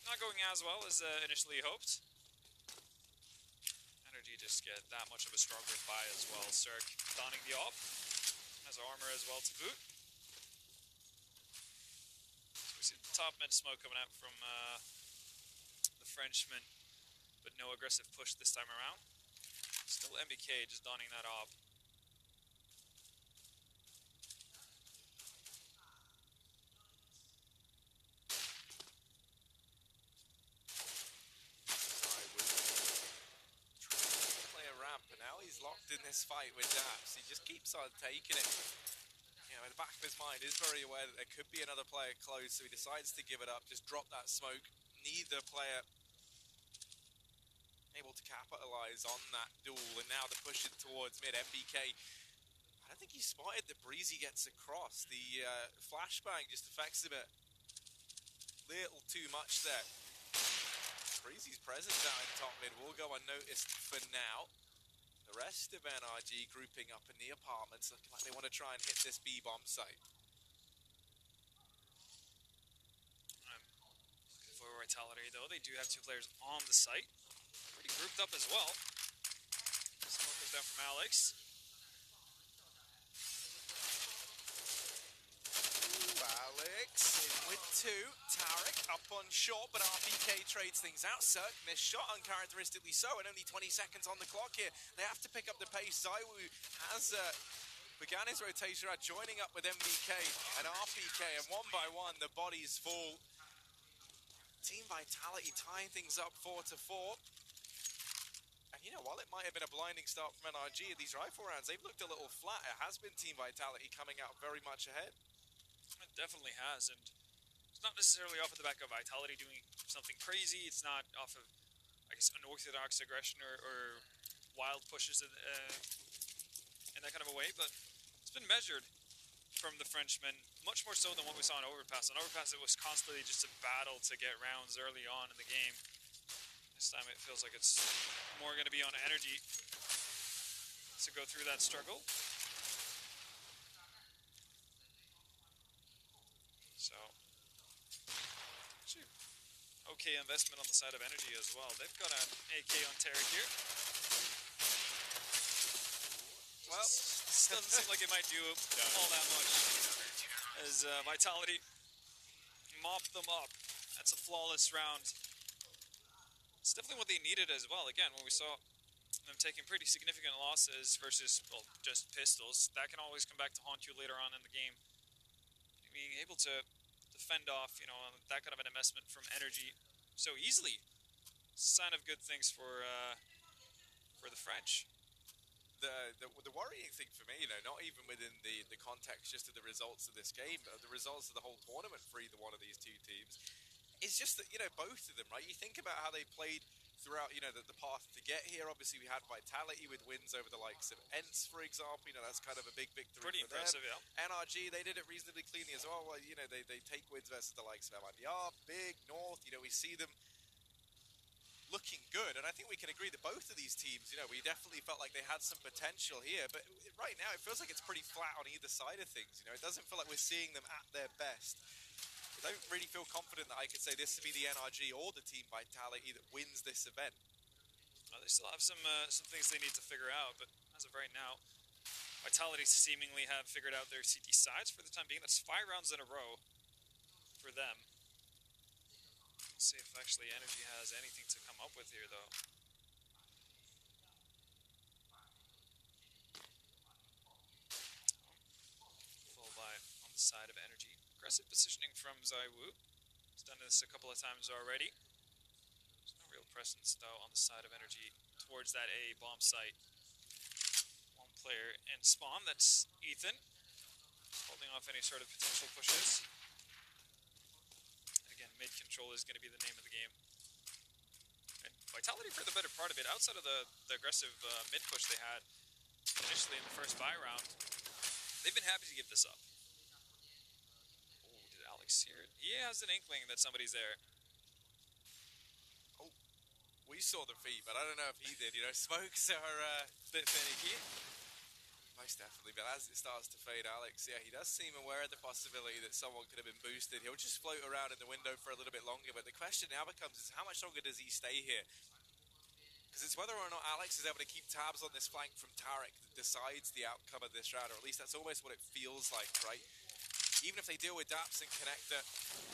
not going as well as initially hoped. Energy just get that much of a stronger buy as well. Cirque donning the AWP, has armor as well to boot. So we see the top mid smoke coming out from the Frenchman, but no aggressive push this time around. Still MBK just donning that AWP. Locked in this fight with Daps. He just keeps on taking it. In the back of his mind is very aware that there could be another player close, so he decides to give it up, just drop that smoke. Neither player able to capitalize on that duel, and now they're pushing towards mid. MBK, I don't think he spotted that Breezy gets across. The flashbang just affects him a little too much there. Breezy's presence out in top mid will go unnoticed for now. The rest of NRG grouping up in the apartments, looking like they want to try and hit this B-bomb site. For Vitality, though, they do have 2 players on the site. Pretty grouped up as well. Smoke goes down from Alex. Alex in with 2. Tarek up on short, but RPK trades things out. Cirque missed shot, uncharacteristically so, and only 20 seconds on the clock here. They have to pick up the pace. Zaiwu has began his rotation out, joining up with MVK and RPK, and one by one the bodies fall. Team Vitality tying things up 4-4. And you know, while it might have been a blinding start from NRG, these rifle rounds, they've looked a little flat. It has been Team Vitality coming out very much ahead. It definitely has, and it's not necessarily off of the back of Vitality doing something crazy. It's not off of, I guess, unorthodox aggression or wild pushes in that kind of a way, but it's been measured from the Frenchmen, much more so than what we saw in Overpass. On Overpass, it was constantly just a battle to get rounds early on in the game. This time it feels like it's more going to be on energy to go through that struggle. So, actually, okay investment on the side of energy as well. They've got an AK on Tarek here. Well, this doesn't seem like it might do all that much as Vitality mop them up. That's a flawless round. It's definitely what they needed as well. Again, when we saw them taking pretty significant losses versus, well, just pistols, that can always come back to haunt you later on in the game. Being able to fend off, you know, that kind of an investment from energy so easily, sign of good things for the French. The worrying thing for me, you know, not even within the context just of the results of this game, but the results of the whole tournament for either one of these two teams, is just that, you know, both of them, right? You think about how they played throughout, you know, the path to get here. Obviously, we had Vitality with wins over the likes of ENCE, for example. You know, that's kind of a big victory Pretty for impressive, them. yeah. NRG, they did it reasonably cleanly as well. Well, you know, they take wins versus the likes of MIBR, Big, North. You know, we see them looking good, and I think we can agree that both of these teams, you know, we definitely felt like they had some potential here, but right now it feels like it's pretty flat on either side of things. You know, it doesn't feel like we're seeing them at their best. I don't really feel confident that I could say this to be the NRG or the Team Vitality that wins this event. They still have some things they need to figure out, but as of right now, Vitality seemingly have figured out their CT sides for the time being. That's 5 rounds in a row for them. Let's see if actually Energy has anything to come up with here, though. Full buy on the side of Energy. Aggressive positioning from Zaiwu. He's done this a couple of times already. There's no real presence, though, on the side of Energy towards that A bomb site. One player in spawn, that's Ethan. Holding off any sort of potential pushes. Again, mid control is going to be the name of the game. And Vitality, for the better part of it, outside of the aggressive mid push they had initially in the first buy round, they've been happy to give this up. Oh, did Alex hear it? He has an inkling that somebody's there. Oh, we saw the feed, but I don't know if he did. You know, smokes are a bit finicky. Most definitely, but as it starts to fade, Alex, yeah, he does seem aware of the possibility that someone could have been boosted. He'll just float around in the window for a little bit longer, but the question now becomes is how much longer does he stay here? Because it's whether or not Alex is able to keep tabs on this flank from Tarek that decides the outcome of this round, or at least that's almost what it feels like, right? Even if they deal with Daps and Connector,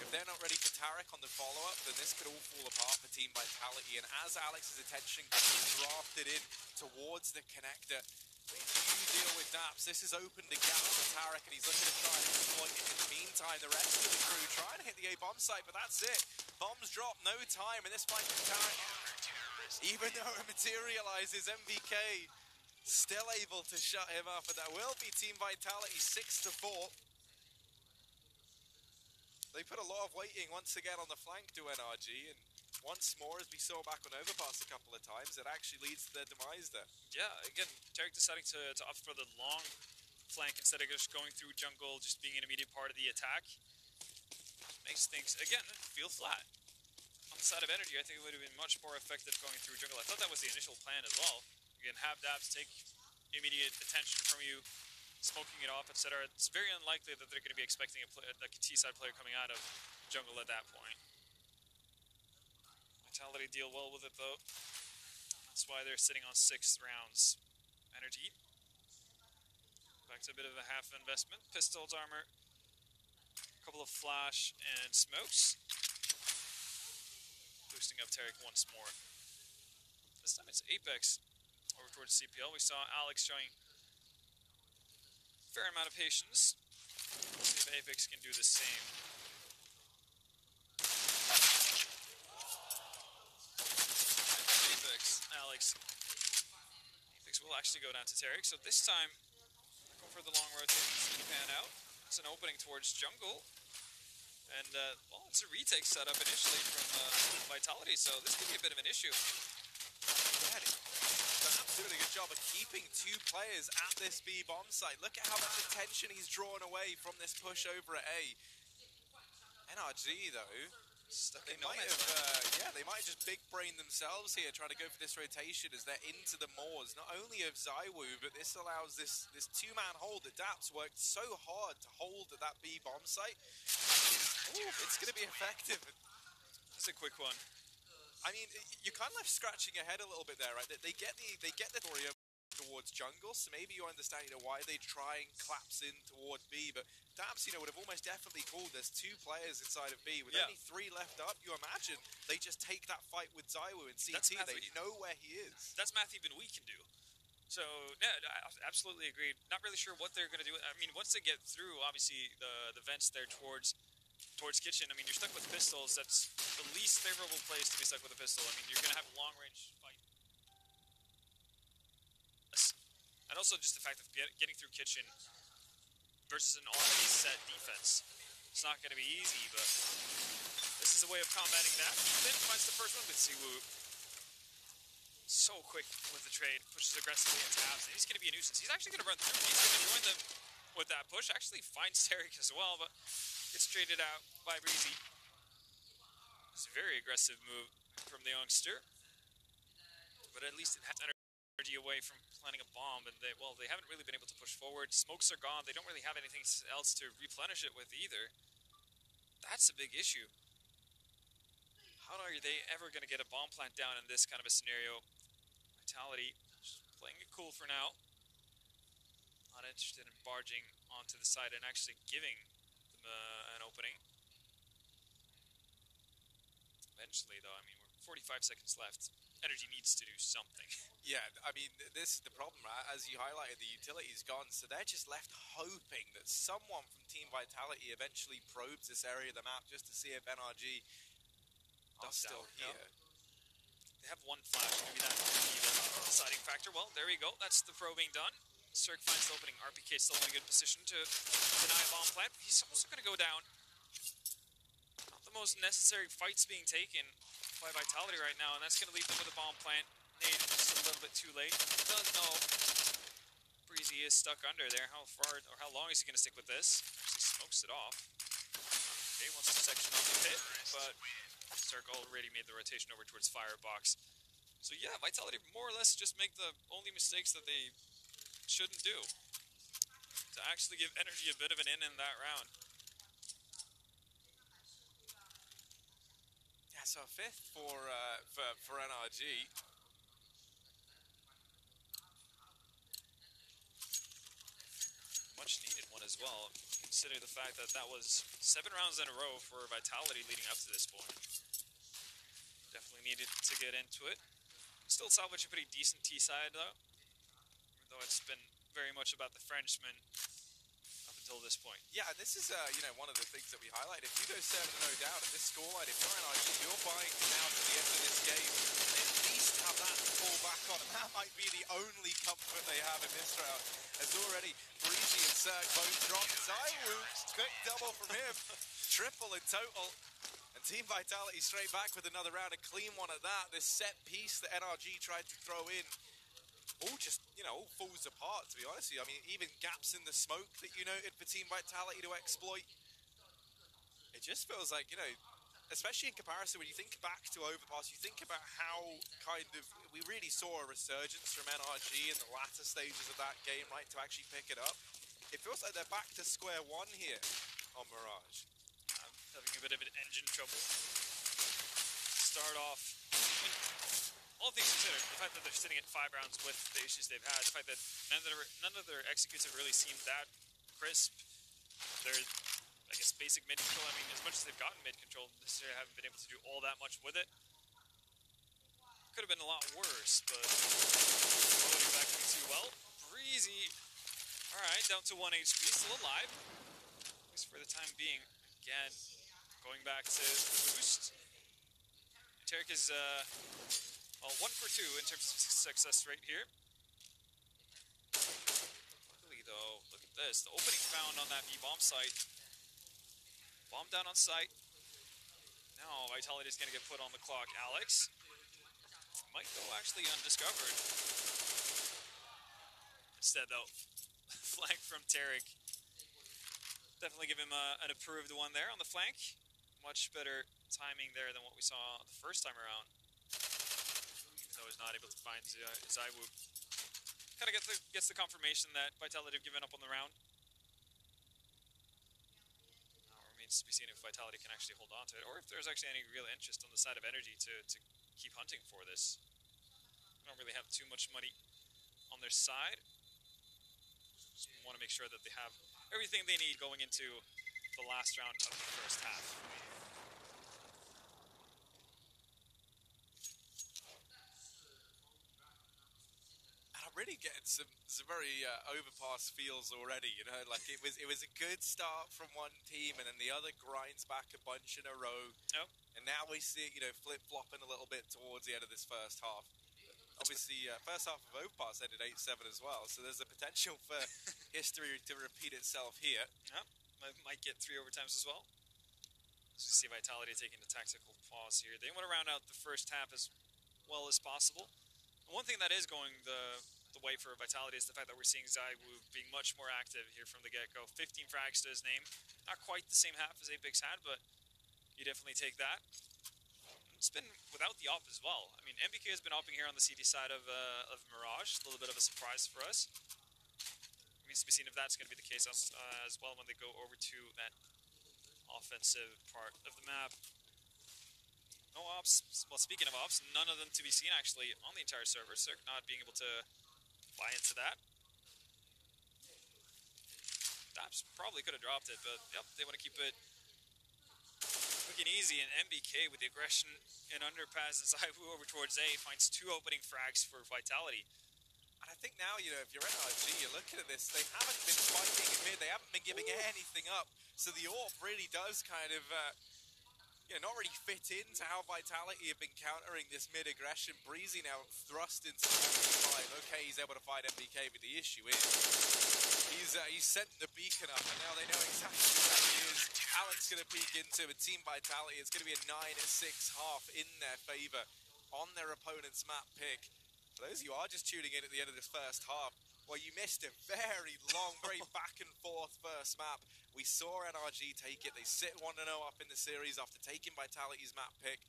if they're not ready for Tarek on the follow-up, then this could all fall apart for Team Vitality. And as Alex's attention gets drafted in towards the Connector, if you deal with Daps, this has opened a gap for Tarek, and he's looking to try and exploit it. In the meantime, the rest of the crew trying to hit the A-bomb site, but that's it. Bombs drop, no time, and this fight from Tarek, even though it materializes, MVK still able to shut him up, and that will be Team Vitality 6-4. They put a lot of weighting once again on the flank to NRG, and once more, as we saw back on Overpass a couple of times, it actually leads to their demise there. Yeah, again, Tarek deciding to opt for the long flank instead of just going through jungle, just being an immediate part of the attack. Makes things, again, feel flat. On the side of Energy, I think it would have been much more effective going through jungle. I thought that was the initial plan as well. again, have Daps take immediate attention from you, smoking it off, etc. It's very unlikely that they're going to be expecting like a T-side player coming out of jungle at that point. Vitality deal well with it, though. That's why they're sitting on 6 rounds. Energy. Back to a bit of a half investment. Pistols, armor. A couple of flash and smokes. Boosting up Taric once more. This time it's Apex over towards CPL. We saw Alex showing a fair amount of patience. Let's see if Apex can do the same. Apex will actually go down to Taric, so this time go for the long rotation, pan out. It's an opening towards jungle. And, well, it's a retake setup initially from Vitality, so this could be a bit of an issue. Yeah, done a really good job of keeping 2 players at this B bomb site. Look at how much attention he's drawn away from this push over at A. NRG, though, they might have, they might just big brain themselves here, trying to go for this rotation as they're into the Moors. Not only of Zywoo, but this allows this 2-man hold that Daps worked so hard to hold at that B bomb site. Ooh, it's going to be effective. That's a quick one. I mean, you're kind of left scratching your head a little bit there, right? They get the story towards jungle, so maybe you understand, why they try and collapse in towards B, but Daps, would have almost definitely called there's 2 players inside of B. With only 3 left up, you imagine they just take that fight with Zywoo and CT. They know where he is. That's math even we can do. So, yeah, I absolutely agree. Not really sure what they're going to do. I mean, once they get through, obviously, the vents there towards kitchen, I mean, you're stuck with pistols. That's the least favorable place to be stuck with a pistol. I mean, you're going to have a long-range fight. And also just the fact of getting through kitchen versus an already set defense. It's not going to be easy, but this is a way of combating that. Then finds the first one with Zywoo. So quick with the trade, pushes aggressively into Abs, and he's going to be a nuisance. He's actually going to run through. He's going to join them with that push. Actually finds Taric as well, but gets traded out by Breezy. It's a very aggressive move from the youngster, but at least it has energy away from planting a bomb, and they haven't really been able to push forward. Smokes are gone. They don't really have anything else to replenish it with either. That's a big issue. How are they ever going to get a bomb plant down in this kind of a scenario? Vitality just playing it cool for now. Not interested in barging onto the side and actually giving them an opening. Eventually, though, I mean, we're 45 seconds left. Energy needs to do something. Yeah, I mean, this is the problem, right? As you highlighted, the utility's gone, so they're just left hoping that someone from Team Vitality eventually probes this area of the map just to see if NRG are still here. They have one flash, maybe that could be the deciding factor. Well, there we go. That's the probing done. Cirque finds the opening. RPK still in a good position to deny a bomb plant. He's also going to go down. Not the most necessary fights being taken by Vitality right now, and that's going to leave them with a bomb plant. Nade just a little bit too late. Does know Breezy is stuck under there. How far or how long is he going to stick with this? Actually smokes it off. Okay, wants to section on the pit, but Cirque already made the rotation over towards Firebox. So yeah, Vitality more or less just make the only mistakes that they shouldn't do to actually give Energy a bit of an in that round. Yeah, so a 5th for NRG. Much needed one as well. Consider the fact that that was 7 rounds in a row for Vitality leading up to this point. Definitely needed to get into it. Still salvage a pretty decent T-side though. Even though it's been very much about the Frenchman up until this point. Yeah, this is one of the things that we highlight. If you go 7-0 down at this scoreline, if you're NRG, you're buying now to the end of this game. They at least have that to fall back on, and that might be the only comfort they have in this round. As already Breezy and Cirque both dropped. Zywoo, quick double from him, triple in total. And Team Vitality straight back with another round, a clean one at that. This set piece that NRG tried to throw in, all just, all falls apart, to be honest with you. I mean, even gaps in the smoke that you noted for Team Vitality to exploit. It just feels like, especially in comparison when you think back to Overpass, you think about how kind of we really saw a resurgence from NRG in the latter stages of that game, right, to actually pick it up. It feels like they're back to square one here on Mirage. Having a bit of an engine trouble. Start off, I mean, all things considered, the fact that they're sitting at 5 rounds with the issues they've had, the fact that none of their executes have really seemed that crisp. They're, I guess, basic mid control. I mean, as much as they've gotten mid control, necessarily haven't been able to do all that much with it. Could have been a lot worse, but loading back too well. Breezy, all right, down to 1 HP, still alive, at least for the time being. Again, going back to the boost. Tarek is 1 for 2 in terms of success rate here. Luckily, though, look at this. The opening found on that B-bomb site. Bomb down on site. Now Vitality is going to get put on the clock. Alex might go actually undiscovered. Instead, though, flank from Tarek. Definitely give him an approved one there on the flank. Much better timing there than what we saw the first time around. Even though he's not able to find Zywoo. Kind of gets the confirmation that Vitality have given up on the round. Now remains to be seen if Vitality can actually hold on to it, or if there's actually any real interest on the side of Energy to keep hunting for this. They don't really have too much money on their side. Just want to make sure that they have everything they need going into the last round of the first half. Really getting some very Overpass feels already, you know, like it was a good start from one team and then the other grinds back a bunch in a row. Yep. And now we see it, you know, flip-flopping a little bit towards the end of this first half. Obviously, first half of Overpass ended 8-7 as well, so there's a potential for history to repeat itself here. Yep. Might get 3 overtimes as well. As we see Vitality taking the tactical pause here. They want to round out the first half as well as possible. And one thing that is going the way for Vitality is the fact that we're seeing Zywoo being much more active here from the get-go. 15 frags to his name. Not quite the same half as Apex had, but you definitely take that. It's been without the op as well. I mean, MBK has been opping here on the CD side of Mirage. A little bit of a surprise for us. It needs to be seen if that's going to be the case as well when they go over to that offensive part of the map. No ops. Well, speaking of ops, none of them to be seen actually on the entire server. Cirque not being able to buy into that. Daps probably could have dropped it, but yep, they want to keep it quick and easy. And MBK with the aggression and underpass as Zywoo over towards A finds 2 opening frags for Vitality. And I think now, you know, if you're NRG, you're looking at this, they haven't been fighting in mid, they haven't been giving anything up. So the AWP really does kind of, not really fit into how Vitality have been countering this mid-aggression. Breezy now thrust into the 45. Okay, he's able to fight MBK, but the issue is he's sent the beacon up, and now they know exactly who that is. Alex going to peek into a Team Vitality. It's going to be a 9-6 half in their favor on their opponent's map pick. For those of you who are just tuning in at the end of this first half, well, you missed a very long, very back-and-forth first map. We saw NRG take it. They sit 1-0 up in the series after taking Vitality's map pick.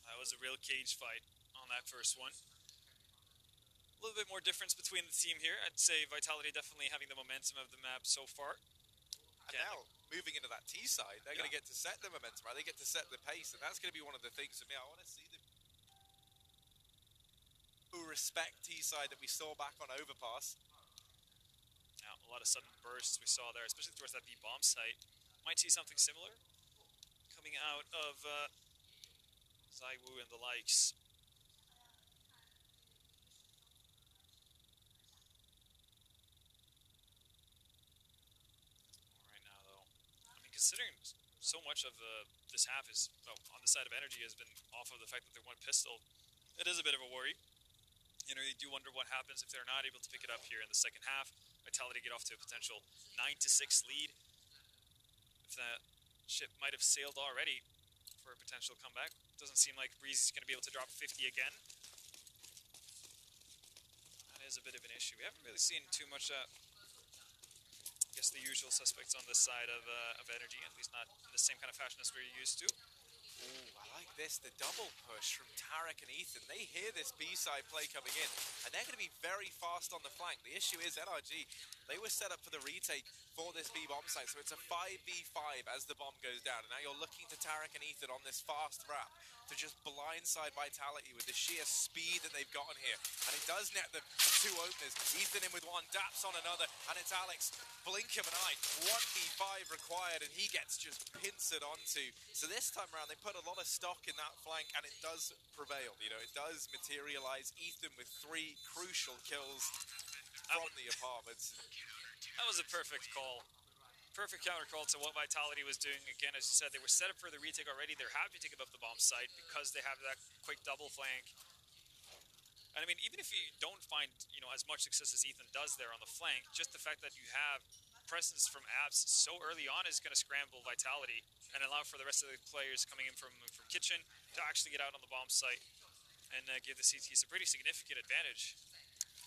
That was a real cage fight on that first one. A little bit more difference between the team here. I'd say Vitality definitely having the momentum of the map so far. And now, moving into that T side, they're going to get to set the momentum, right? They get to set the pace, and that's going to be one of the things for me. I want to see them who respect T side that we saw back on Overpass. Now, a lot of sudden bursts we saw there, especially towards that B-bomb site. Might see something similar coming out of Zywoo and the likes. Right now, though, I mean, considering so much of this half is, on the side of Energy has been off of the fact that they're 1 pistol, it is a bit of a worry. You know, you do wonder what happens if they're not able to pick it up here in the second half. Vitality get off to a potential 9-6 lead. If that ship might have sailed already for a potential comeback. Doesn't seem like Breeze is going to be able to drop 50 again. That is a bit of an issue. We haven't really seen too much, I guess, just the usual suspects on this side of Energy, at least not in the same kind of fashion as we're used to. Ooh, I like this, the double push from Tarek and Ethan. They hear this B-side play coming in, and they're going to be very fast on the flank. The issue is NRG, they were set up for the retake for this B-bomb site, so it's a 5v5 as the bomb goes down. And now you're looking to Tarek and Ethan on this fast wrap to just blindside Vitality with the sheer speed that they've gotten here. And it does net them 2 openers. Ethan in with one, Daps on another, and it's Alex. Blink of an eye, 1v5 required, and he gets just pincered onto. So this time around, they put a lot of stock in that flank, and it does prevail. You know, it does materialize. Ethan with 3 crucial kills from the apartments. That was a perfect call. Perfect counter call to what Vitality was doing. Again, as you said, they were set up for the retake already. They're happy to give up the bomb site because they have that quick double flank. And I mean, even if you don't find, you know, as much success as Ethan does there on the flank, just the fact that you have presence from Abs so early on is going to scramble Vitality and allow for the rest of the players coming in from Kitchen to actually get out on the bomb site and give the CTs a pretty significant advantage.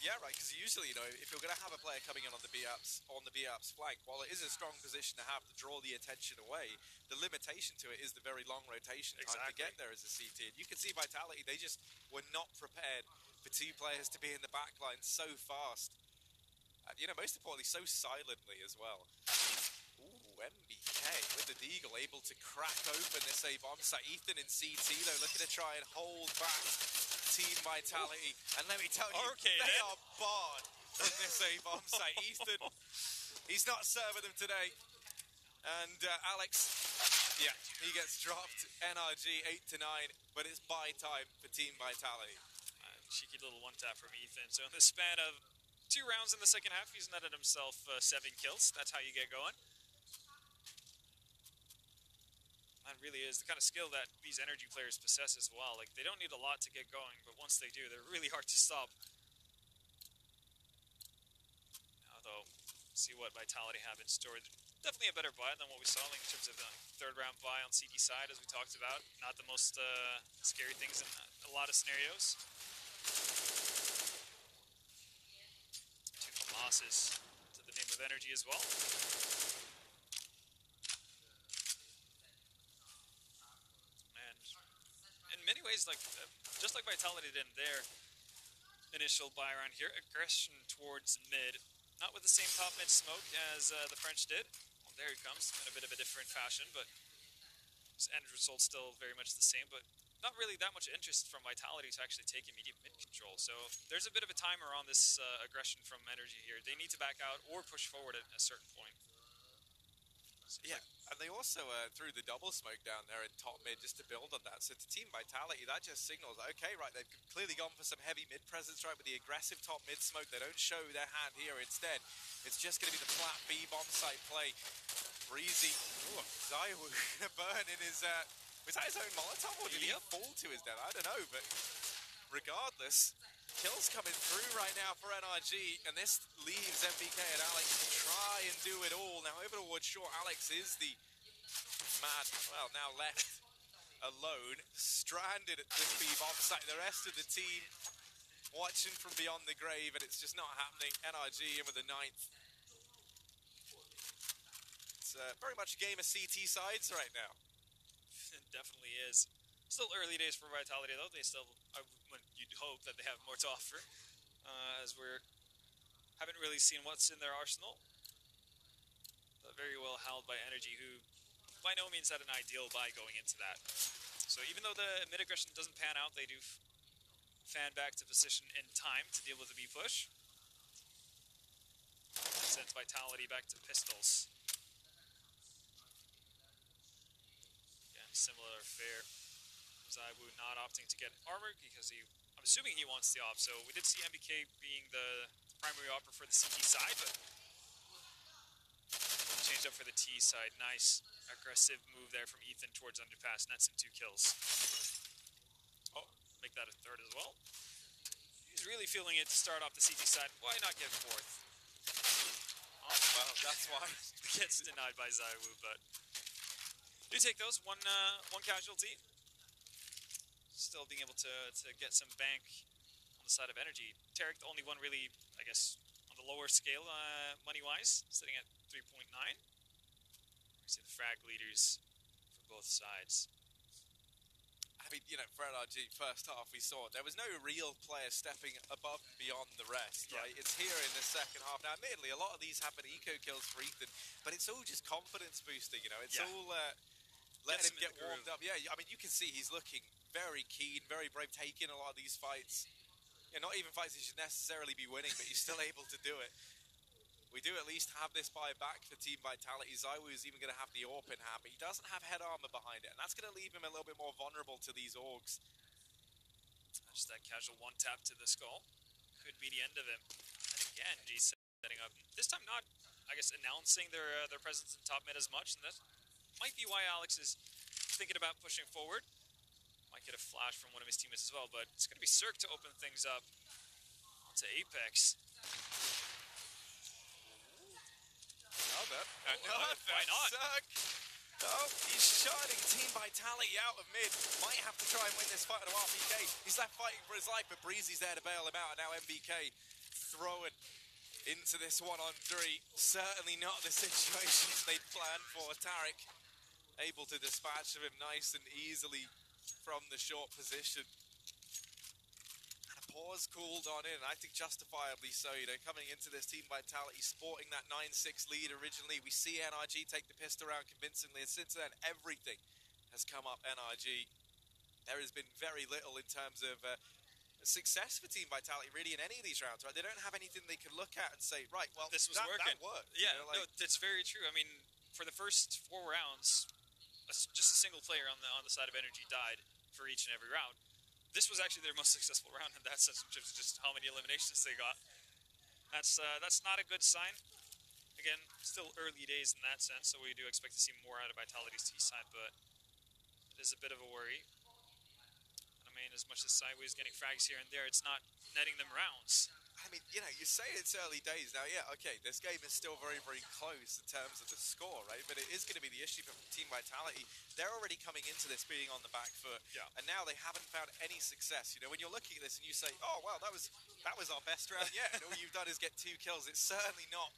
Yeah, right, because usually, you know, if you're going to have a player coming in on the B-Apps flank, while it is a strong position to have to draw the attention away, the limitation to it is the very long rotation time to get there as a CT. And you can see Vitality, they just were not prepared for 2 players to be in the backline so fast. And, you know, most importantly, so silently as well. Ooh, MBK with the Deagle able to crack open this A-bomb site. Ethan in CT, though, looking to try and hold back Team Vitality. And let me tell you, they are barred from this A-bomb site. Ethan, he's not serving them today. And Alex, yeah, he gets dropped. NRG 8-9, but it's buy time for Team Vitality. Cheeky little one-tap from Ethan. So in the span of 2 rounds in the second half, he's netted himself 7 kills. That's how you get going. That really is the kind of skill that these Energy players possess as well. Like, they don't need a lot to get going, but once they do, they're really hard to stop. Now, though, see what Vitality have in store. Definitely a better buy than what we saw in terms of the 3rd round buy on CT side, as we talked about. Not the most scary things in a lot of scenarios. 2 losses to the name of Energy as well. In many ways, like just like Vitality did in their initial buy around here, aggression towards mid, not with the same top mid smoke as the French did. Well, there he comes in a bit of a different fashion, but his end result still very much the same. But not really that much interest from Vitality to actually take immediate mid control. So there's a bit of a timer on this aggression from Energy here. They need to back out or push forward at a certain point. Yeah, and they also threw the double smoke down there in top mid just to build on that. So to Team Vitality, that just signals, okay, right, they've clearly gone for some heavy mid presence, right, with the aggressive top mid smoke. They don't show their hand here. Instead, it's just going to be the flat B bomb site play. Breezy. Ooh, Zayu gonna burn in his, was that his own Molotov, or did he fall to his death? I don't know, but regardless, kills coming through right now for NRG, and this leaves MBK and Alex to try and do it all. Now, overall, sure, Alex is the man, well, now left alone, stranded at this B-bomb site. The rest of the team watching from beyond the grave, and it's just not happening. NRG in with the 9th. It's very much a game of CT sides right now. It definitely is. Still early days for Vitality, though. They still, you'd hope that they have more to offer, as we haven't really seen what's in their arsenal. But very well held by Energy, who by no means had an ideal buy going into that. So even though the mid aggression doesn't pan out, they do fan back to position in time to deal with the B push. And sends Vitality back to pistols. Again, similar affair. Zayu not opting to get armor because I'm assuming he wants the op. So we did see MBK being the primary opper for the CT side, but change up for the T side. Nice aggressive move there from Ethan towards underpass. Nets him 2 kills. Oh, make that a 3rd as well. He's really feeling it to start off the CT side. Why not get 4th? Oh, well, that's why. Gets denied by Zayu, but do take those. One casualty. Still being able to get some bank on the side of Energy. Tarek, the only one really, I guess, on the lower scale money-wise, sitting at 3.9. We see the frag leaders for both sides. I mean, you know, for NRG, first half we saw there was no real player stepping above and beyond the rest, right? It's here in the second half. Now, admittedly, a lot of these happen eco kills for Ethan, but it's all just confidence boosting, you know? It's all letting him get warmed up. Yeah, I mean, you can see he's looking very keen, very brave, taking a lot of these fights. Yeah, not even fights he should necessarily be winning, but he's still able to do it. We do at least have this buy back for Team Vitality. Zywoo is even going to have the AWP in hand, but he doesn't have head armor behind it, and that's going to leave him a little bit more vulnerable to these Orgs. Just that casual one tap to the skull could be the end of him. And again, G setting up. This time not, I guess, announcing their presence in top mid as much, and that might be why Alex is thinking about pushing forward. Might get a flash from one of his teammates as well, but it's going to be Cirque to open things up onto Apex. Another, why not? Cirque. Oh, he's shutting Team Vitality out of mid. Might have to try and win this fight on RPK. He's left fighting for his life, but Breezy's there to bail him out. And now MBK throwing into this 1-on-3. Certainly not the situation they'd planned for. Tarek able to dispatch of him nice and easily from the short position. Pause called on in, and I think justifiably so, you know, coming into this Team Vitality, sporting that 9-6 lead originally. We see NRG take the pistol round convincingly, and since then, everything has come up NRG. There has been very little in terms of success for Team Vitality, really, in any of these rounds, right? They don't have anything they can look at and say, right, well, this was working. That worked. Yeah, you know, no, that's very true. I mean, for the first 4 rounds, just a single player on the side of Energy died for each and every round. This was actually their most successful round in that sense, in terms of just how many eliminations they got. That's not a good sign. Again, still early days in that sense, so we do expect to see more out of Vitality's T side, but it is a bit of a worry. And I mean, as much as Zywoo is getting frags here and there, it's not netting them rounds. I mean, you know, you say it's early days now. Yeah, okay, this game is still very, very close in terms of the score, right? But it is going to be the issue for Team Vitality. They're already coming into this being on the back foot, and now they haven't found any success. You know, when you're looking at this and you say, "Oh, well, that was our best round yet," and all you've done is get 2 kills. It's certainly not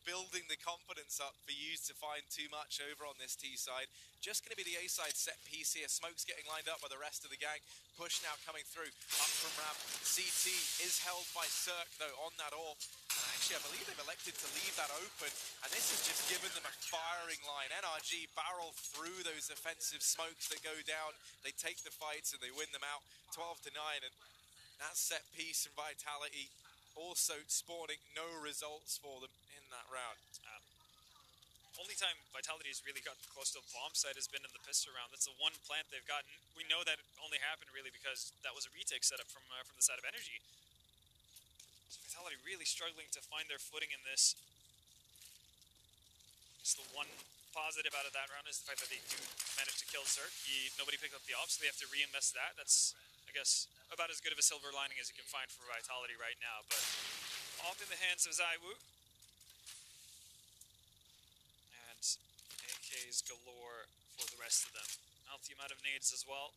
building the confidence up for you to find too much over on this T side. Just going to be the A side set piece here. Smoke's getting lined up by the rest of the gang. Push now coming through. Up from ramp. CT is held by Cirque though on that AWP. And actually, I believe they've elected to leave that open. And this has just given them a firing line. NRG barrel through those offensive smokes that go down. They take the fights and they win them out 12-9. And that set piece and Vitality also spawning no results for them in that round. Only time Vitality has really gotten close to a bomb site has been in the pistol round. That's the one plant they've gotten. We know that it only happened really because that was a retake setup from the side of Energy. So Vitality really struggling to find their footing in this. It's the one positive out of that round is the fact that they do manage to kill Zerk. Nobody picked up the ops, so they have to reinvest that. That's, I guess, about as good of a silver lining as you can find for Vitality right now. But off in the hands of Zywoo. And AKs galore for the rest of them. Healthy amount of nades as well.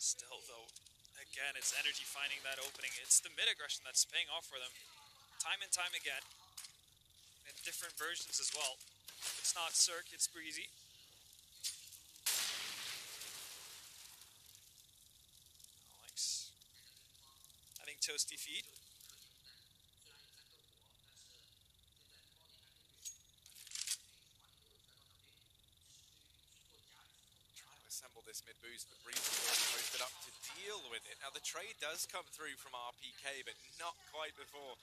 Still, though, again, it's Energy finding that opening. It's the mid aggression that's paying off for them time and time again. In different versions as well. It's not Cirque, it's Breezy. Alex having toasty feet. Trying to assemble this mid boost, but Breezy already posted up to deal with it. Now the trade does come through from RPK, but not quite before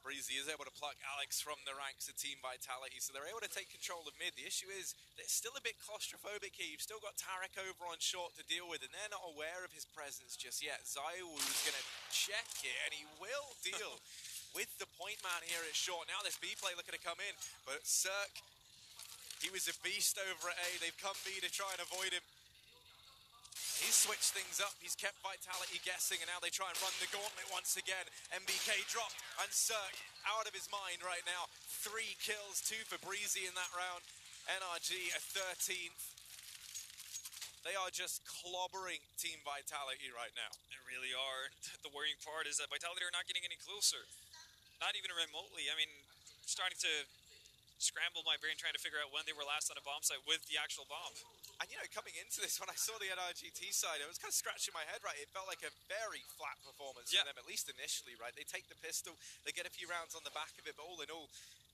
Breezy is able to pluck Alex from the ranks of Team Vitality, so they're able to take control of mid. The issue is they're still a bit claustrophobic here. You've still got Tarek over on short to deal with, and they're not aware of his presence just yet. Zywoo's going to check it, and he will deal with the point man here at short. Now this B play looking to come in, but Cirque, he was a beast over at A. They've come B to try and avoid him. He's switched things up, he's kept Vitality guessing, and now they try and run the gauntlet once again. MBK dropped, and Cirque out of his mind right now. 3 kills, 2 for Breezy in that round. NRG a 13th. They are just clobbering Team Vitality right now. They really are. The worrying part is that Vitality are not getting any closer. not even remotely. I mean, starting to scramble my brain trying to figure out when they were last on a bomb site with the actual bomb. And you know, coming into this, when I saw the NRGT side, I was kind of scratching my head, right? It felt like a very flat performance from them, at least initially, right? They take the pistol, they get a few rounds on the back of it, but all in all,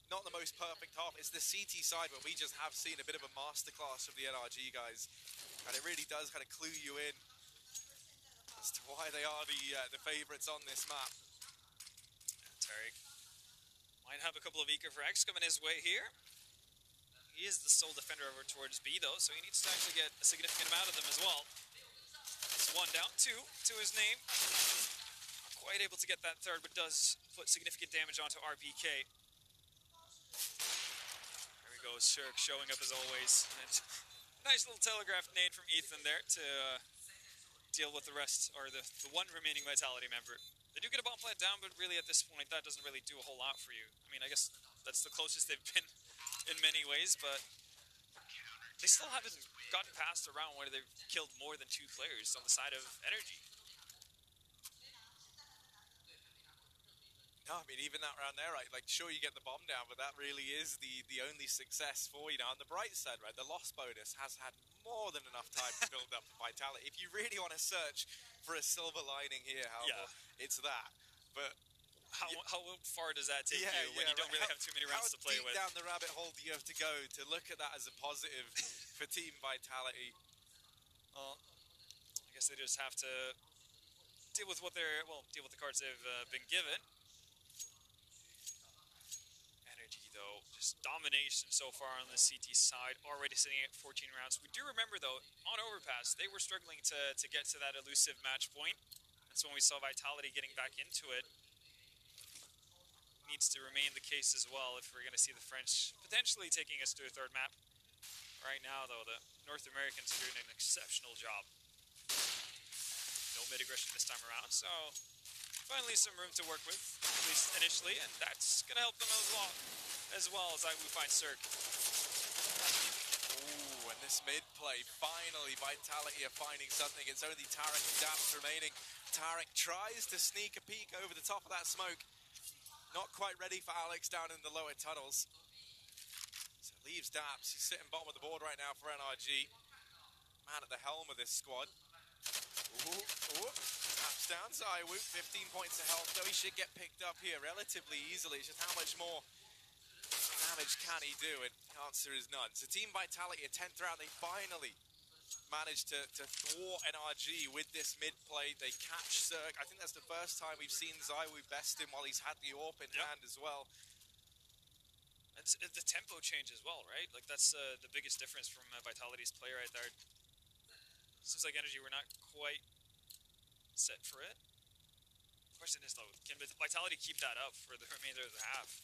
not the most perfect half. It's the CT side where we just have seen a bit of a masterclass from the NRG guys. And it really does kind of clue you in as to why they are the favourites on this map. Tariq might have a couple of Eco frags coming his way here. He is the sole defender over towards B, though, so he needs to actually get a significant amount of them as well. It's 1 down, 2 to his name. Not quite able to get that third, but does put significant damage onto RPK. There we go, Shirk showing up as always. And nice little telegraph nade from Ethan there to deal with the rest, or the one remaining Vitality member. They do get a bomb plant down, but really at this point, that doesn't really do a whole lot for you. I mean, I guess that's the closest they've been in many ways, but they still haven't gotten past a round where they've killed more than 2 players on the side of Energy. No, I mean, even that round there, right, like, sure, you get the bomb down, but that really is the only success for you. Now, on the bright side, right, the loss bonus has had more than enough time to build up the Vitality. If you really want to search for a silver lining here, however, it's that. But how far does that take you when you don't really have too many rounds to play with? How deep down the rabbit hole do you have to go to look at that as a positive for Team Vitality? Well, I guess they just have to deal with what deal with the cards they've been given. Energy, though, just domination so far on the CT side, already sitting at 14 rounds. We do remember, though, on Overpass, they were struggling to get to that elusive match point. That's when we saw Vitality getting back into it. Needs to remain the case as well if we're going to see the French potentially taking us to a third map. Right now, though, the North Americans are doing an exceptional job. No mid-aggression this time around, so finally some room to work with, at least initially, and that's going to help them as well as we find Cirque. Ooh, and this mid-play, finally, Vitality are finding something. It's only Tarek and Daps remaining. Tarek tries to sneak a peek over the top of that smoke. Not quite ready for Alex down in the lower tunnels. So leaves Daps. He's sitting bottom of the board right now for NRG. Man at the helm of this squad. Ooh. Daps down. Zywoo, 15 points of health, though he should get picked up here relatively easily. It's just how much more damage can he do? And the answer is none. So Team Vitality, a 10th round, they finally managed to thwart NRG with this mid-play. They catch Cirque. I think that's the first time we've seen Zywoo best him while he's had the AWP in hand as well. It's the tempo change as well, right? Like, that's the biggest difference from Vitality's play right there. Seems like Energy were not quite set for it. Question is, though, can Vitality keep that up for the remainder of the half?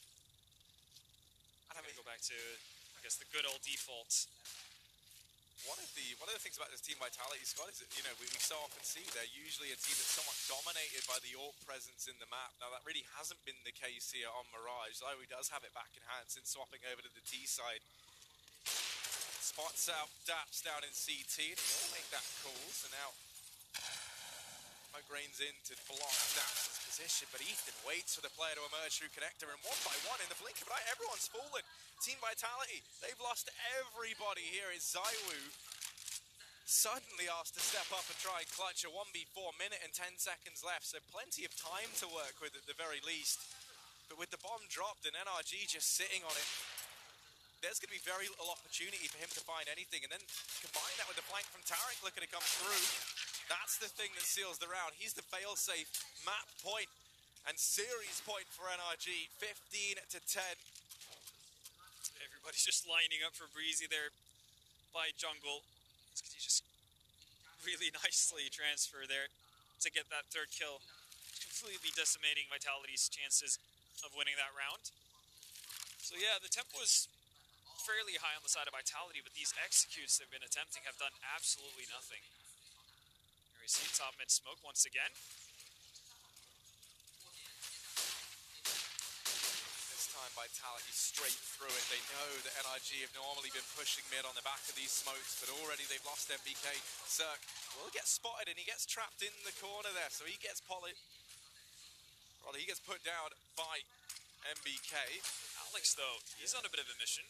I'm going to go back to, I guess, the good old default. One of the things about this Team Vitality squad is that, you know, we so often see they're usually a team that's somewhat dominated by the AWP presence in the map. Now, that really hasn't been the case here on Mirage, though he does have it back in hand since swapping over to the T side. Spots out Daps down in CT, and he'll make that call, so now smoke rains in to block Daps' position, but Ethan waits for the player to emerge through connector, and 1 by 1 in the blink of an eye, everyone's fallen. Team Vitality, they've lost everybody here. Is Zywoo suddenly asked to step up and try and clutch a 1v4, minute and 10 seconds left, so plenty of time to work with at the very least. But with the bomb dropped and NRG just sitting on it, there's going to be very little opportunity for him to find anything. And then combine that with the flank from Tarek looking to come through. That's the thing that seals the round. He's the fail-safe map point and series point for NRG, 15 to 10. Everybody's just lining up for Breezy there by Jungle. He just really nicely transfer there to get that third kill, completely decimating Vitality's chances of winning that round. So yeah, the tempo is fairly high on the side of Vitality, but these executes they've been attempting have done absolutely nothing. Here we see top mid smoke once again. Vitality straight through it. They know that NRG have normally been pushing mid on the back of these smokes, but already they've lost MBK. Cirque will get spotted and he gets trapped in the corner there, so he gets he gets put down by MBK. Alex, though, he's on a bit of a mission.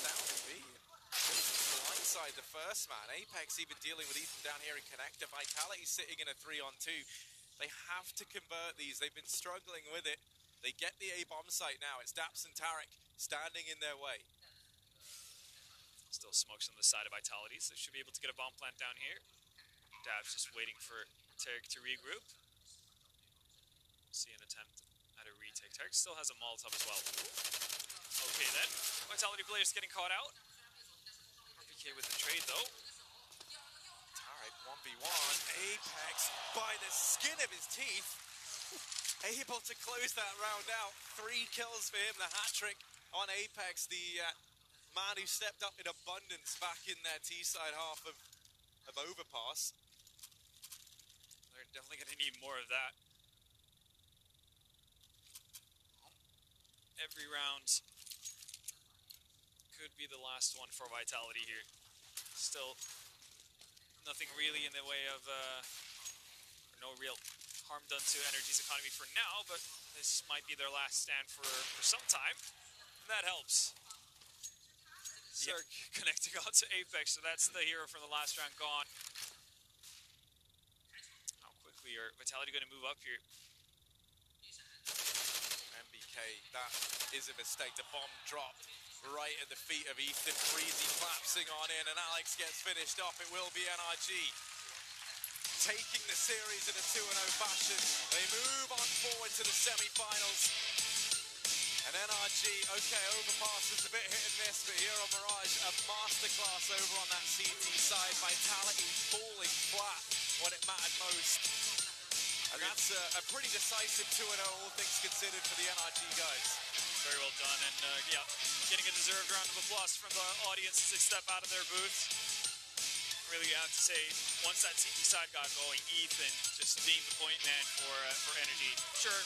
Down B. Blindside the first man. Apex even dealing with Ethan down here in connector. Vitality sitting in a 3-on-2. They have to convert these. They've been struggling with it. They get the A bomb site now. It's Daps and Tarek standing in their way. Still smokes on the side of Vitality, so should be able to get a bomb plant down here. Dab's just waiting for Tarek to regroup. See an attempt at a retake. Tarek still has a Molotov as well. Okay then, Vitality players getting caught out. RPK with the trade though. Tarek 1v1. Apex by the skin of his teeth. Able to close that round out. 3 kills for him, the hat trick on Apex. The man who stepped up in abundance back in their T-side half of Overpass. They're definitely going to need more of that. Every round could be the last one for Vitality here. Still nothing really in the way of, or no real harm done to Energy's economy for now, but this might be their last stand for some time. And that helps. Zerk connecting on to Apex, so that's the hero from the last round gone. How quickly are Vitality going to move up here? MBK, that is a mistake. The bomb dropped right at the feet of Ethan. Breezy collapsing on in, and Alex gets finished off. It will be NRG taking the series in a 2-0 fashion. They move on forward to the semi-finals. And NRG, okay, Overpass is a bit hit and miss, but here on Mirage, a masterclass over on that CT side. Vitality falling flat when it mattered most. And that's a pretty decisive 2-0, all things considered, for the NRG guys. Very well done, and yeah, getting a deserved round of applause from the audience as they step out of their booth. Really have to say, once that CT side got going, Ethan just being the point man for Energy. Sure,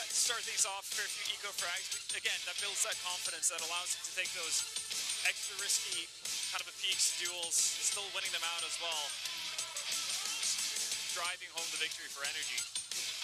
start things off, fair few eco frags, but again, that builds that confidence that allows him to take those extra risky kind of a peaks duels, still winning them out as well. Driving home the victory for Energy.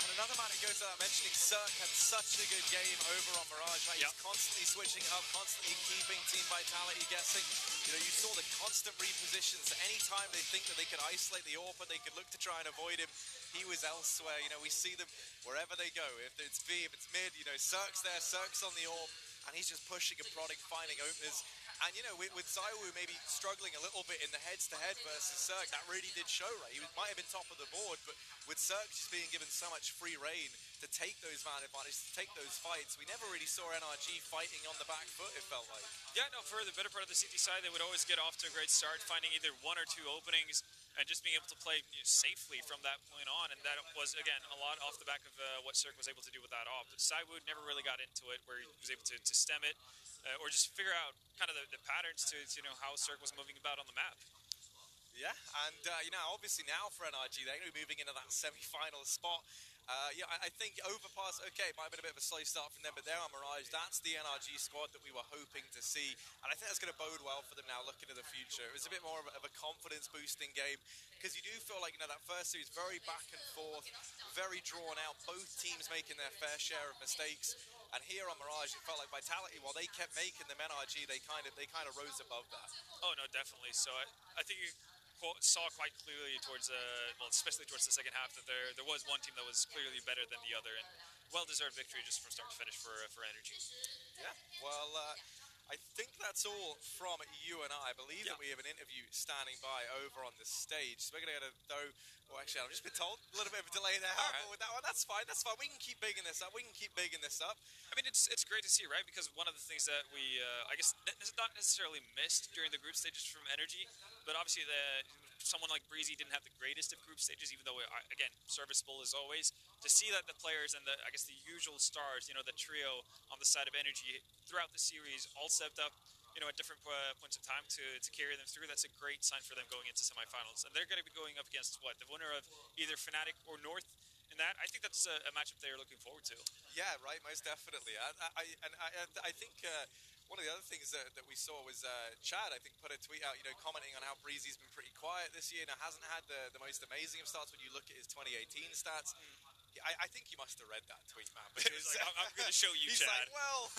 And another man who goes without mentioning, Cirque had such a good game over on Mirage, right? He's constantly switching up, constantly keeping Team Vitality guessing. You know, you saw the constant repositions. Anytime they think that they could isolate the AWP, they could look to try and avoid him. He was elsewhere. You know, we see them wherever they go. If it's B, if it's mid, you know, Cirque's there, Cirque's on the AWP, and he's just pushing and prodding, finding openers. And, you know, with ZywOo maybe struggling a little bit in the heads-to-head versus Cirque, that really did show, right? He might have been top of the board, but with Cirque just being given so much free reign to take those man advantages, to take those fights, we never really saw NRG fighting on the back foot, it felt like. Yeah, no, for the better part of the CT side, they would always get off to a great start, finding either 1 or 2 openings, and just being able to play safely from that point on. And that was, again, a lot off the back of what Cirque was able to do with that off. But ZywOo never really got into it, where he was able to stem it, or just figure out kind of the patterns to you know, how Cirque was moving about on the map. Yeah, and you know, obviously now for NRG, they're going to be moving into that semi-final spot. Yeah, I think Overpass, okay, might have been a bit of a slow start from them, but they're on Mirage. That's the NRG squad that we were hoping to see, and I think that's going to bode well for them now looking to the future. It was a bit more of a confidence-boosting game, because you do feel like, you know, that first series, very back and forth, very drawn out, both teams making their fair share of mistakes. And here on Mirage, it felt like Vitality, while they kept making them NRG, they kind of rose above that. Oh, no, definitely. So I think you saw quite clearly towards, well, especially towards the second half, that there was one team that was clearly better than the other, and well-deserved victory just from start to finish for Energy. Yeah, well, I think that's all from you and I. I believe that we have an interview standing by over on the stage. So we're going to go, well, actually, I've just been told a little bit of a delay there. But with that one, that's fine. We can keep bigging this up. I mean, it's great to see, right? Because one of the things that we, I guess, not necessarily missed during the group stages from Energy, but obviously someone like Breezy didn't have the greatest of group stages, even though, again, serviceable as always. To see that the players and I guess the usual stars, you know, the trio on the side of Energy throughout the series all stepped up, you know, at different points in time to carry them through. That's a great sign for them going into semifinals. And they're going to be going up against, what, the winner of either Fnatic or North in that? I think that's a matchup they're looking forward to. Yeah, right, most definitely. I think one of the other things that we saw was Chad, I think, put a tweet out, you know, commenting on how Breezy's been pretty quiet this year. Now, hasn't had the most amazing of starts when you look at his 2018 stats. I think he must have read that tweet, man. Because He's like, I'm going to show you, he's Chad. like, well,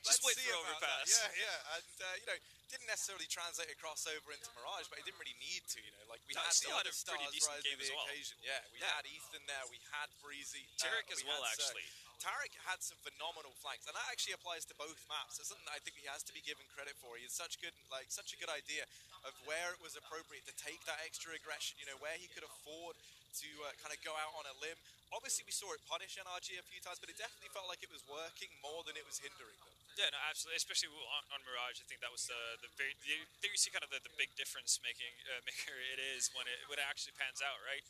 Just let's wait see for about overpass. that. Yeah, and you know, didn't necessarily translate across over into Mirage, but it didn't really need to. You know, like we No, had still the had other a pretty stars decent rising game to as the well. occasion. Yeah, we had Ethan there, we had Breezy, Tarek as we well, had actually. Tarek had some phenomenal flanks, and that actually applies to both maps. It's something I think he has to be given credit for. He had such a good idea of where it was appropriate to take that extra aggression. You know, where he could afford to kind of go out on a limb. Obviously, we saw it punish NRG a few times, but it definitely felt like it was working more than it was hindering them. Yeah, no, absolutely. Especially on Mirage, I think that was there you see kind of the big difference maker it is when it actually pans out, right?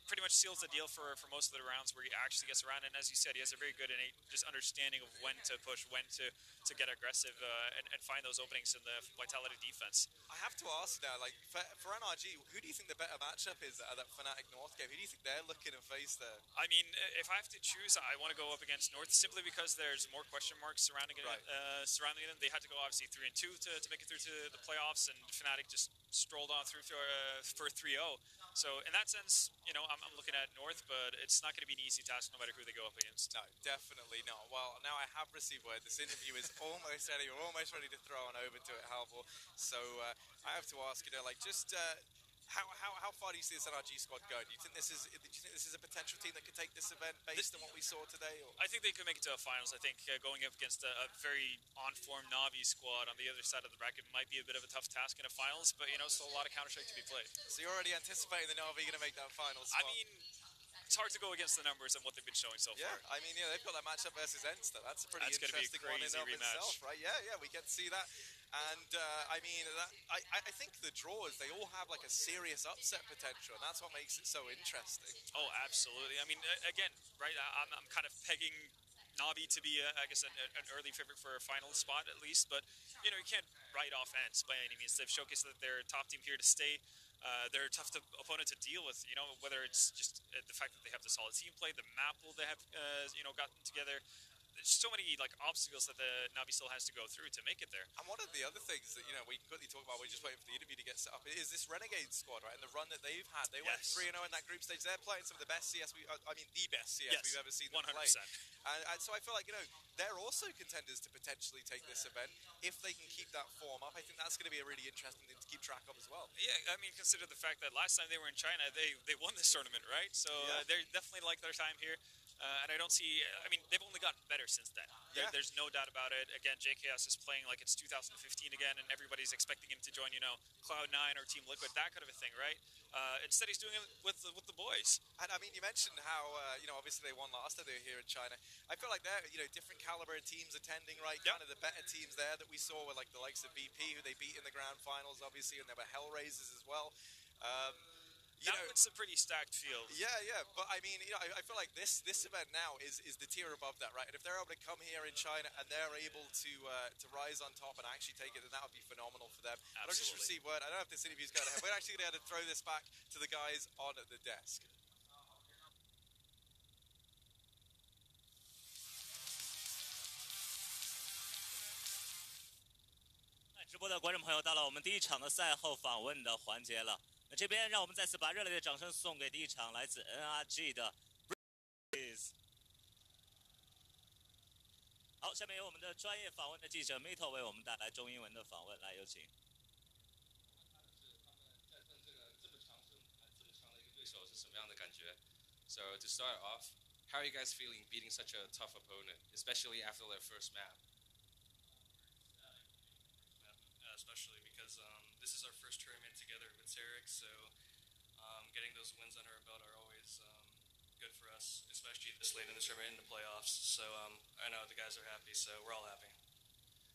Pretty much seals the deal for most of the rounds where he actually gets around. And as you said, he has a very good innate just understanding of when to push, when to get aggressive, and find those openings in the Vitality defense. I have to ask now, like for NRG, who do you think the better matchup is at that Fnatic North game? Who do you think they're looking to face there? I mean, if I have to choose, I want to go up against North simply because there's more question marks surrounding them. They had to go obviously 3-2 to make it through to the playoffs, and Fnatic just strolled on through for 3-0. So in that sense, you know, I'm looking at North, but it's not going to be an easy task no matter who they go up against. No, definitely not. Well, now I have received word. This interview is almost ready. We're almost ready to throw on over to it, Halvor. So I have to ask, you know, like just how far do you see this NRG squad going? Do you think this is a potential team that could take this event based on what we saw today? Or? I think they could make it to a finals. I think going up against a very on-form Na'Vi squad on the other side of the bracket might be a bit of a tough task in a finals, but you know, still a lot of Counter-Strike to be played. So you're already anticipating the Na'Vi going to make that finals spot? I mean, it's hard to go against the numbers and what they've been showing so far. Yeah, I mean, yeah, they've got that matchup versus Enster. That's a pretty interesting one in of rematch. itself, right? Yeah, we get to see that. And I mean, I think the draws, they all have like a serious upset potential, and that's what makes it so interesting. Oh, absolutely. I mean, again, right, I'm kind of pegging Na'Vi to be, I guess, an early favorite for a final spot at least, but, you know, you can't write off Ents by any means. They've showcased that they're a top team here to stay. They're a tough opponent to deal with, you know, whether it's just the fact that they have the solid team play, the map will they have, you know, gotten together. There's so many like obstacles that the Na'Vi still has to go through to make it there. And one of the other things that, you know, we can quickly talk about, we're just waiting for the interview to get set up, is this Renegade squad, right? And the run that they've had. They went 3-0 in that group stage. They're playing some of the best CS, the best CS we've ever seen them 100%. play. And so I feel like, you know, they're also contenders to potentially take this event if they can keep that form up. I think that's going to be a really interesting thing to keep track of as well. Yeah, I mean, consider the fact that last time they were in China, they won this tournament, right? So they're definitely like their time here. And I don't see, I mean, they've only gotten better since then. There's no doubt about it. Again, JKS is playing like it's 2015 again, and everybody's expecting him to join, you know, Cloud9 or Team Liquid, that kind of a thing, right? Instead, he's doing it with the boys. And I mean, you mentioned how, you know, obviously they won last time they were here in China. I feel like they're, you know, different caliber teams attending, right? Kind of the better teams there that we saw were like the likes of VP, who they beat in the grand finals, obviously, and there were Hellraisers as well. It's a pretty stacked field. Yeah, but I mean, you know, I feel like this event now is the tier above that, right? And if they're able to come here in China and they're able to rise on top and actually take it, then that would be phenomenal for them. But I've just received word, I don't know if this interview's going ahead, we're actually going to throw this back to the guys on the desk. 直播的观众朋友，到了我们第一场的赛后访问的环节了。那这边让我们再次把热烈的掌声送给第一场来自 NRG 的 Breeze。好，下面由我们的专业访问的记者 Mito 为我们带来中英文的访问，来有请。So to start off, how are you guys feeling beating such a tough opponent, especially after their first map? Especially because this is our first tournament together with Sarek, so getting those wins under our belt are always good for us, especially this late in the tournament in the playoffs. So I know the guys are happy, so we're all happy.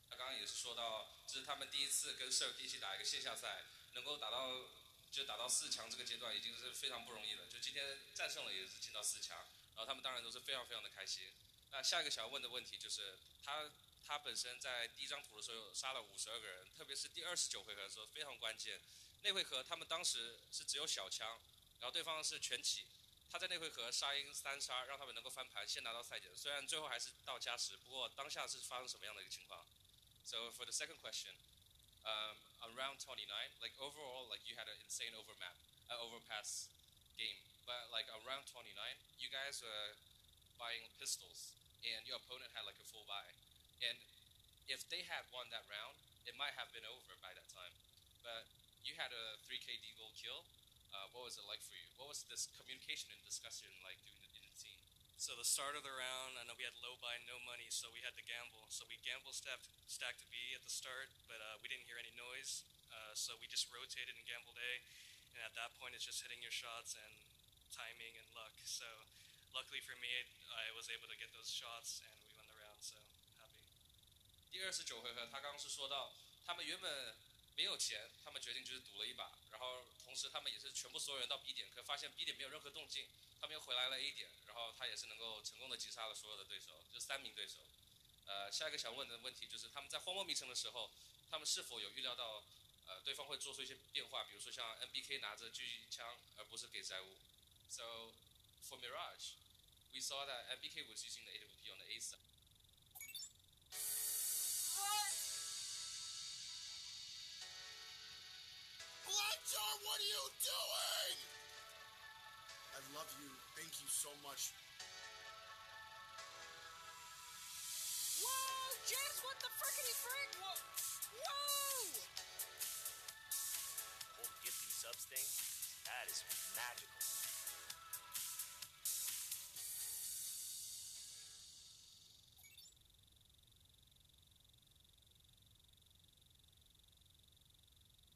他刚刚也是说到，这是他们第一次跟 Cirque 一起打一个线下赛，能够打到4强这个阶段，已经是非常不容易了。就今天战胜了，也是进到4强，然后他们当然都是非常非常的开心。那下一个想要问的问题就是，他本身在第一张图的时候杀了52个人，特别是第29回合的时候非常关键。那回合他们当时是只有小枪，然后对方是全起，他在那回合杀赢3杀，让他们能够翻盘，先拿到赛点。虽然最后还是到加时，不过当下是发生什么样的一个情况 ？So for the second question, on round 29, like overall, like you had an insane overpass game, But like around 29, you guys were buying pistols, and your opponent had like a full buy. And if they had won that round, it might have been over by that time. But you had a 3KD gold kill. What was it like for you? What was this communication and discussion like in the team? So the start of the round, I know we had low buy, no money, so we had to gamble. So we gamble stacked B at the start, but we didn't hear any noise. So we just rotated and gambled A. And at that point, it's just hitting your shots and timing and luck. So luckily for me, I was able to get those shots, and we won the round. So happy. 第29回合，他刚刚是说到，他们原本没有钱，他们决定就是赌了一把，然后同时他们也是全部所有人到 B 点，可发现 B 点没有任何动静，他们又回来了 A 点，然后他也是能够成功的击杀了所有的对手，就3名对手。下一个想问的问题就是他们在荒漠迷城的时候，他们是否有预料到对方会做出一些变化，比如说像 NBK 拿着狙击枪而不是给债务。So for Mirage, we saw that NBK was using the AWP on the A side. Blackjar, what are you doing? I love you. Thank you so much. Whoa, James, what the frickety frick? Whoa! The whole gifting subs thing, that is magical.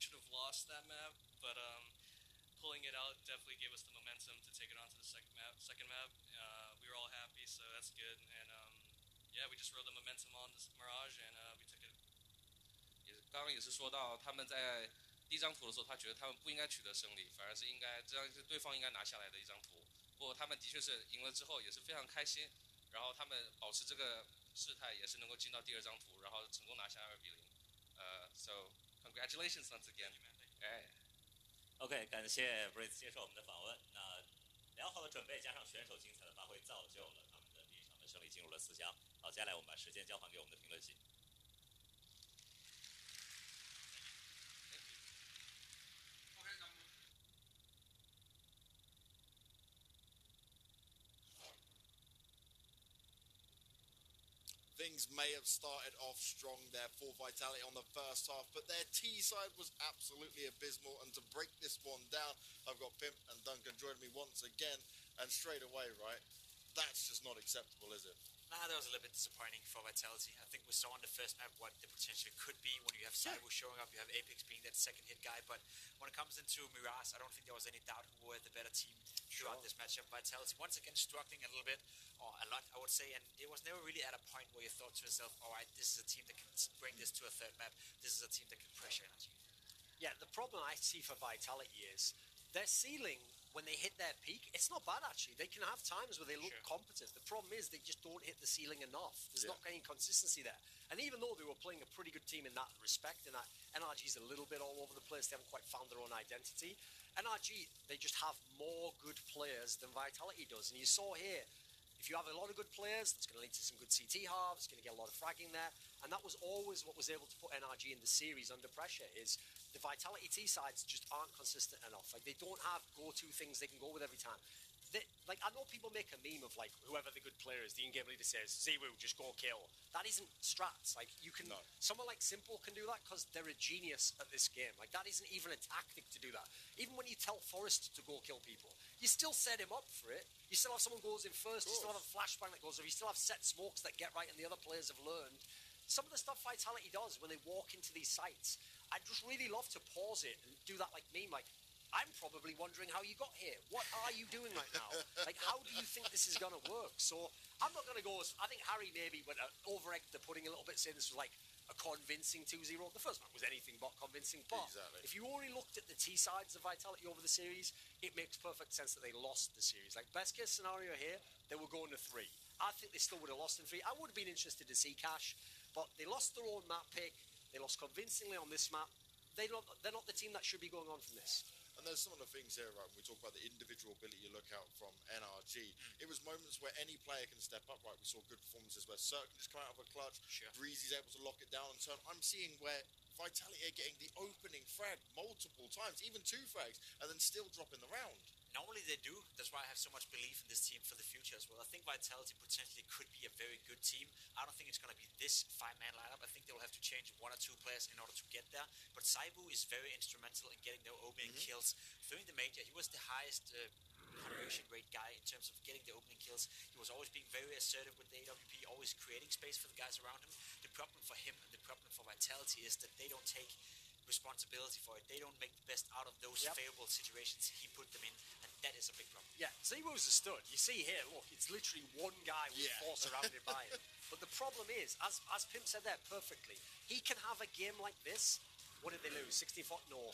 Should have lost that map, but pulling it out definitely gave us the momentum to take it on to the second map. We were all happy, so that's good. And yeah, we just rode the momentum on this Mirage, and we took it. 刚刚也是说到他们在第一张图的时候，他觉得他们不应该取得胜利，反而是应该这样是对方应该拿下来的一张图。不过他们的确是赢了之后也是非常开心，然后他们保持这个事态也是能够进到第2张图，然后成功拿下2比0。So congratulations once again. OK， 感谢 Breeze 接受我们的访问。那良好的准备加上选手精彩的发挥，造就了他们的第1场的胜利，进入了4强。好，接下来我们把时间交还给我们的评论席。Things may have started off strong there for Vitality on the first half, but their T side was absolutely abysmal. And to break this one down, I've got Pimp and Duncan joining me once again. And straight away, right, that's just not acceptable, is it? That was a little bit disappointing for Vitality. I think we saw on the first map what the potential could be when you have Cyber showing up, you have Apex being that second hit guy. But when it comes into Mirage, I don't think there was any doubt who were the better team throughout this matchup. Vitality once again struggling a little bit, or a lot, I would say. And it was never really at a point where you thought to yourself, all right, this is a team that can bring this to a third map. This is a team that can pressure energy. Yeah, the problem I see for Vitality is their ceiling, when they hit their peak, it's not bad actually. They can have times where they look competent. The problem is they just don't hit the ceiling enough. There's not any consistency there. And even though they were playing a pretty good team in that respect, and that NRG's a little bit all over the place, they haven't quite found their own identity. NRG, they just have more good players than Vitality does. And you saw here, if you have a lot of good players, that's going to lead to some good CT halves, going to get a lot of fragging there. And that was always what was able to put NRG in the series under pressure, is the Vitality T sides just aren't consistent enough. Like, they don't have go-to things they can go with every time. Like, I know people make a meme of, like, whoever the good player is, the in-game leader says, Ziwu, just go kill. That isn't strats. Like, you can... Someone like Simple can do that because they're a genius at this game. Like, that isn't even a tactic to do that. Even when you tell Forrest to go kill people, you still set him up for it. You still have someone goes in first, you still have a flashbang that goes over, you still have set smokes that get right and the other players have learned. Some of the stuff Vitality does when they walk into these sites, I'd just really love to pause it and do that like meme, like, I'm probably wondering how you got here. What are you doing right now? Like, how do you think this is going to work? So I'm not going to go as... I think Harry maybe went over-egged the pudding a little bit, saying this was like a convincing 2-0. The first map was anything but convincing. But if you only looked at the T sides of Vitality over the series, it makes perfect sense that they lost the series. Like, best case scenario here, they were going to 3. I think they still would have lost in 3. I would have been interested to see Cash, but they lost their own map pick. They lost convincingly on this map. They're not the team that should be going on from this. And there's some of the things here, right, when we talk about the individual ability you look out from NRG. It was moments where any player can step up, right? We saw good performances where Cirque can just come out of a clutch, Breezy's able to lock it down and turn. I'm seeing where Vitality are getting the opening frag multiple times, even 2 frags, and then still dropping the round. Normally they do. That's why I have so much belief in this team for the future as well. I think Vitality potentially could be a very good team. I don't think it's going to be this 5-man lineup. I think they will have to change 1 or 2 players in order to get there. But Saibu is very instrumental in getting their opening kills. During the major, he was the highest conversion rate guy in terms of getting the opening kills. He was always being very assertive with the AWP, always creating space for the guys around him. The problem for him and the problem for Vitality is that they don't take responsibility for it. They don't make the best out of those favorable situations he put them in, and that is a big problem. Yeah, Zero's a stud. You see here, look, it's literally one guy with 4 surrounded by him. But the problem is, as Pimp said there perfectly, he can have a game like this. What did they lose? 60 foot? No.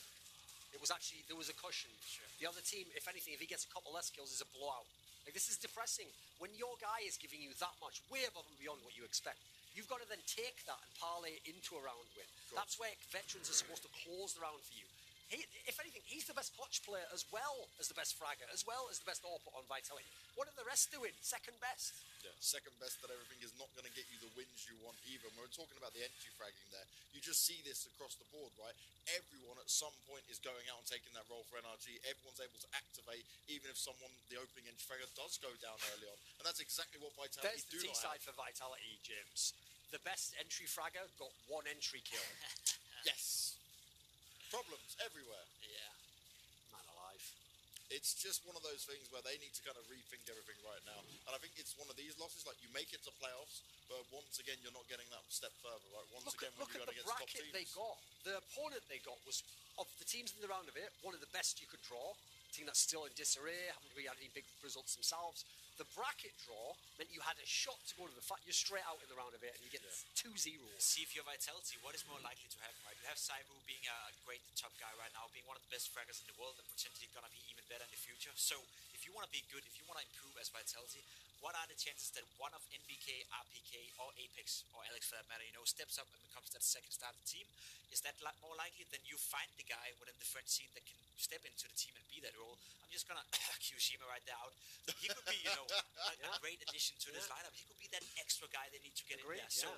It was actually, there was a cushion. Sure. The other team, if anything, if he gets a couple less kills, is a blowout. Like, this is depressing. When your guy is giving you that much, way above and beyond what you expect, you've got to then take that and parlay it into a round win. That's where veterans are supposed to close the round for you. If anything, he's the best clutch player as well as the best fragger, as well as the best AWP on Vitality. What are the rest doing? Second best. Yeah, second best at everything is not going to get you the wins you want either. When we're talking about the entry fragging there, you just see this across the board, right? Everyone at some point is going out and taking that role for NRG. Everyone's able to activate, even if someone, the opening entry fragger, does go down early on. And that's exactly what Vitality do. There's the T-side for Vitality, James. The best entry fragger got 1 entry kill. Yes. Problems everywhere. Yeah. Man alive. It's just one of those things where they need to kind of rethink everything right now. And I think it's one of these losses, like you make it to playoffs, but once again, you're not getting that step further, right? Once again, when you're going against top teams. Look at the bracket they got. The opponent they got was, of the teams in the round of it, one of the best you could draw. A team that's still in disarray, haven't really had any big results themselves. The bracket draw meant you had a shot to go to the fight. You're straight out in the round of it, and you get 2-0. See if you're Vitality, what is more likely to happen, right? You have Saibu being a great top guy right now, being one of the best fraggers in the world, and potentially going to be even better in the future. So if you want to be good, if you want to improve as Vitality, what are the chances that one of NBK, RPK, or Apex, or Alex for that matter, steps up and becomes that second star of the team? Is that more likely than you find the guy within the French scene that can step into the team and be that role? I'm just gonna cue Shima right there out. He could be, a great addition to this lineup. He could be that extra guy they need to get in there. So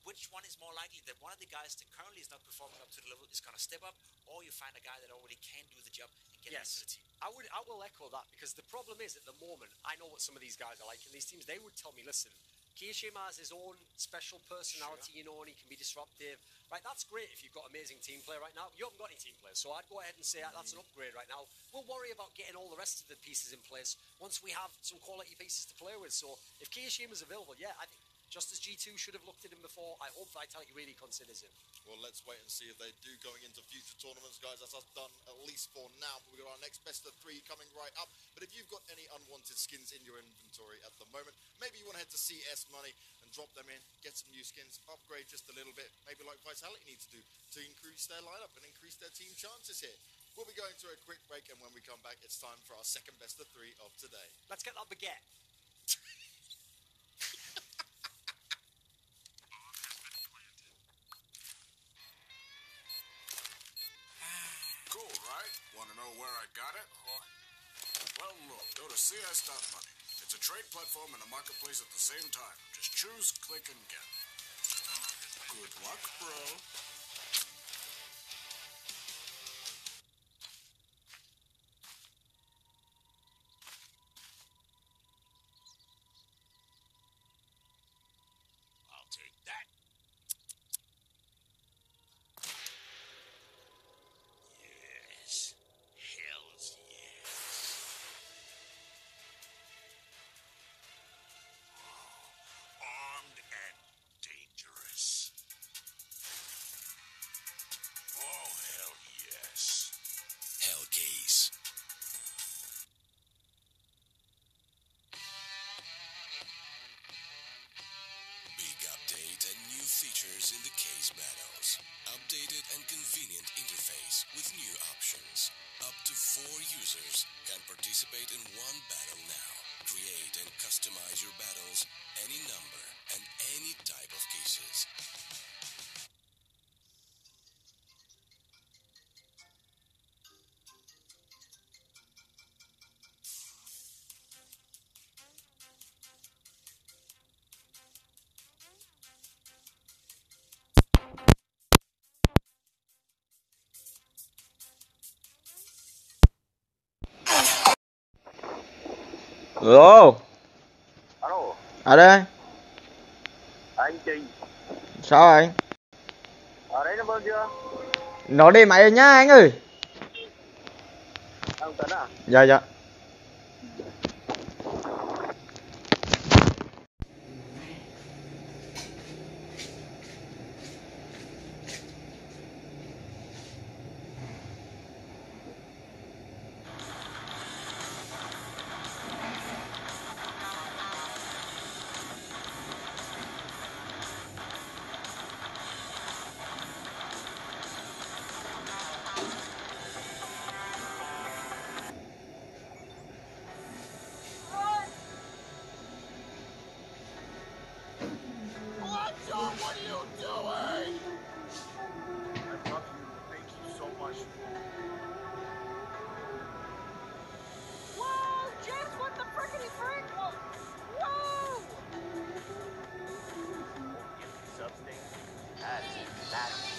which one is more likely that one of the guys that currently is not performing up to the level is going to step up, or you find a guy that already can do the job and get into the team? I will echo that, because the problem is, at the moment, I know what some of these guys are like in these teams. They would tell me, listen, Kiyashima has his own special personality, and he can be disruptive. Right, that's great if you've got amazing team play right now. You haven't got any team players, so I'd go ahead and say that's an upgrade right now. We'll worry about getting all the rest of the pieces in place once we have some quality pieces to play with. So if Kiyashima's available, I think just as G2 should have looked at him before, I hope Vitality really considers him. Well, let's wait and see if they do going into future tournaments, guys. That's us done, at least for now. But we've got our next best of 3 coming right up. But if you've got any unwanted skins in your inventory at the moment, maybe you want to head to CS Money and drop them in, get some new skins, upgrade just a little bit, maybe like Vitality needs to do, to increase their lineup and increase their team chances here. We'll be going to a quick break, and when we come back, it's time for our second best of 3 of today. Let's get that baguette. Cool, right? Want to know where I got it? Well, look, go to CS.money. It's a trade platform and a marketplace at the same time. Just choose, click, and get. Good luck, bro. I'll take that. Yes. Hells yes. Armed and dangerous. Oh, hell yes. Hellcase. Big update and new features in the case battles. Updated and convenient interface with new options. Up to 4 users can participate in one battle now. Create and customize your battles, any number and any type of cases. Alo. Alo. Ở đây. Anh Trình. Sao anh? Ở đấy nó vâng chưa? Nó đi máy rồi nhá anh ơi. Ông Tấn à? Dạ dạ. What are you doing? I love you. Thank you so much. Whoa, James, what the frickety frick? Whoa! That is nasty.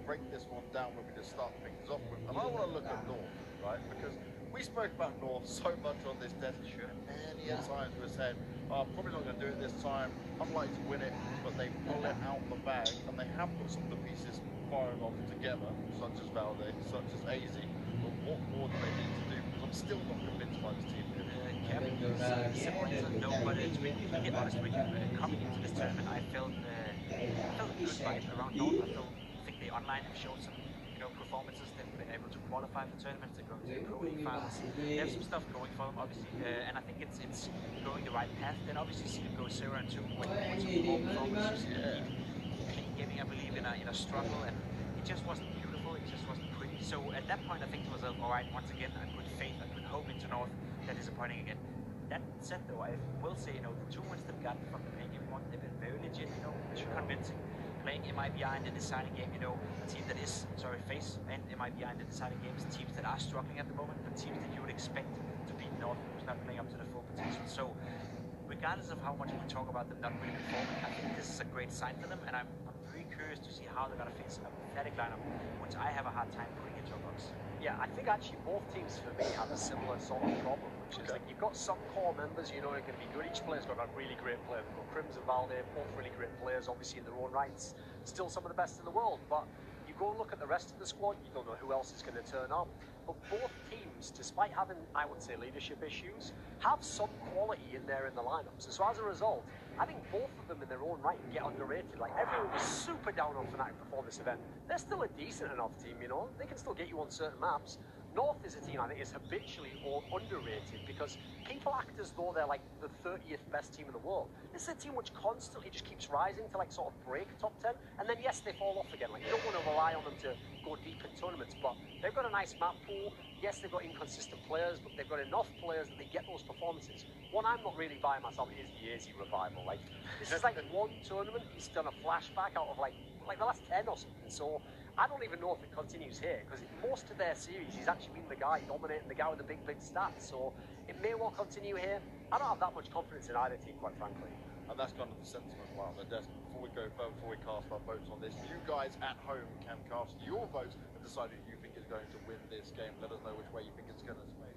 break this one down when we just start things off with. And I want to look at North, right? Because we spoke about North so much on this desk. Many a times we said, oh, probably not going to do it this time. Unlikely to win it, but they pull it out the bag and they have got some of the pieces firing off together, such as Valde, such as AZ. But what more do they need to do? Because I'm still not convinced by this team. Kevin, simple answer, no, but to be completely honest with you, coming into this tournament, I felt a good vibe around North. I think they online have showed some performances. They've been able to qualify for tournaments. They're going to the Pro League finals. They have some stuff going for them, obviously, and I think it's going the right path. Then obviously see them go 0-2 with some poor performances. Clean gaming, I believe, in a struggle, and it just wasn't beautiful. It just wasn't pretty. So at that point, I think it was all right. Once again, a good faith, a good hope into North. They're disappointing again. That said, though, I will say, the 2 wins they've gotten from the pay game one, they've been very legit, too convincing. Playing MIBI in the deciding game, a team that is, face and MIBI in the deciding games, teams that are struggling at the moment, but teams that you would expect to beat North, who's not playing up to the full potential. So, regardless of how much we talk about them not really performing, I think this is a great sign for them, and I'm very curious to see how they're going to face a pathetic lineup, which I have a hard time putting into a box. Yeah, I think actually both teams for me have a similar sort of problem, which is like you've got some core members, are going to be good. Each player's got a really great player. We've got Crims and Valde, both really great players, obviously in their own rights. Still some of the best in the world, but you go and look at the rest of the squad, you don't know who else is going to turn up. But both teams, despite having, I would say, leadership issues, have some quality in there in the lineups. And so as a result, I think both of them in their own right get underrated. Like, everyone was super down on Fnatic before this event. They're still a decent enough team, They can still get you on certain maps. North is a team I think is habitually underrated because people act as though they're like the 30th best team in the world. This is a team which constantly just keeps rising to sort of break top 10, and then yes, they fall off again. Like, you don't want to rely on them to go deep in tournaments, but they've got a nice map pool. Yes, they've got inconsistent players, but they've got enough players that they get those performances. One I'm not really buying myself is the AZ revival. Like, this is like one tournament he's done a flashback out of like the last 10 or something. So I don't even know if it continues here, because most of their series, he's actually been the guy dominating, the guy with the big stats. So it may well continue here. I don't have that much confidence in either team, quite frankly. And that's kind of the sentiment right on the desk. Before we go further, before we cast our votes on this, you guys at home can cast your votes and decide who you think is going to win this game. Let us know which way you think it's going to sway.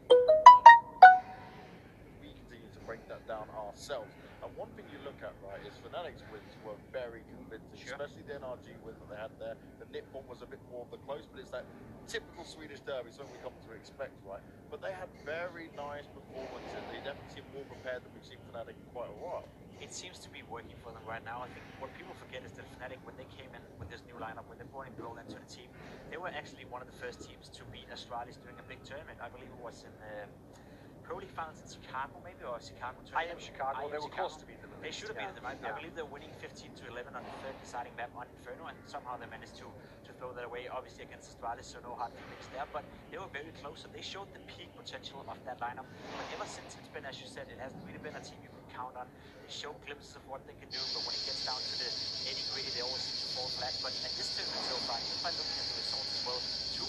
We continue to break that down ourselves. And one thing you look at, right, is Fnatic's wins were very convincing, especially the NRG win that they had there. The Nip one was a bit more of the close, but it's that typical Swedish derby, something we come to expect, right? But they had very nice performances. They definitely seem more prepared than we've seen Fnatic in quite a while. It seems to be working for them right now. I think what people forget is that Fnatic, when they came in with this new lineup, when they brought in Bill into the team, they were actually one of the first teams to beat Astralis during a big tournament. I believe it was in Pro League finals in Chicago, maybe, or Chicago tournament. I am Chicago. They were close to beat them. They should have beaten them. I believe they were winning 15-11 on the third deciding map on Inferno, and somehow they managed to throw that away, obviously against Astralis, so no hard feelings there, but they were very close, and they showed the peak potential of that lineup. But ever since it's been, as you said, it hasn't really been a team you can count on. They show glimpses of what they can do, but when it gets down to the nitty-gritty, they always seem to fall flat. But at this tournament so far, just by looking at the results as well,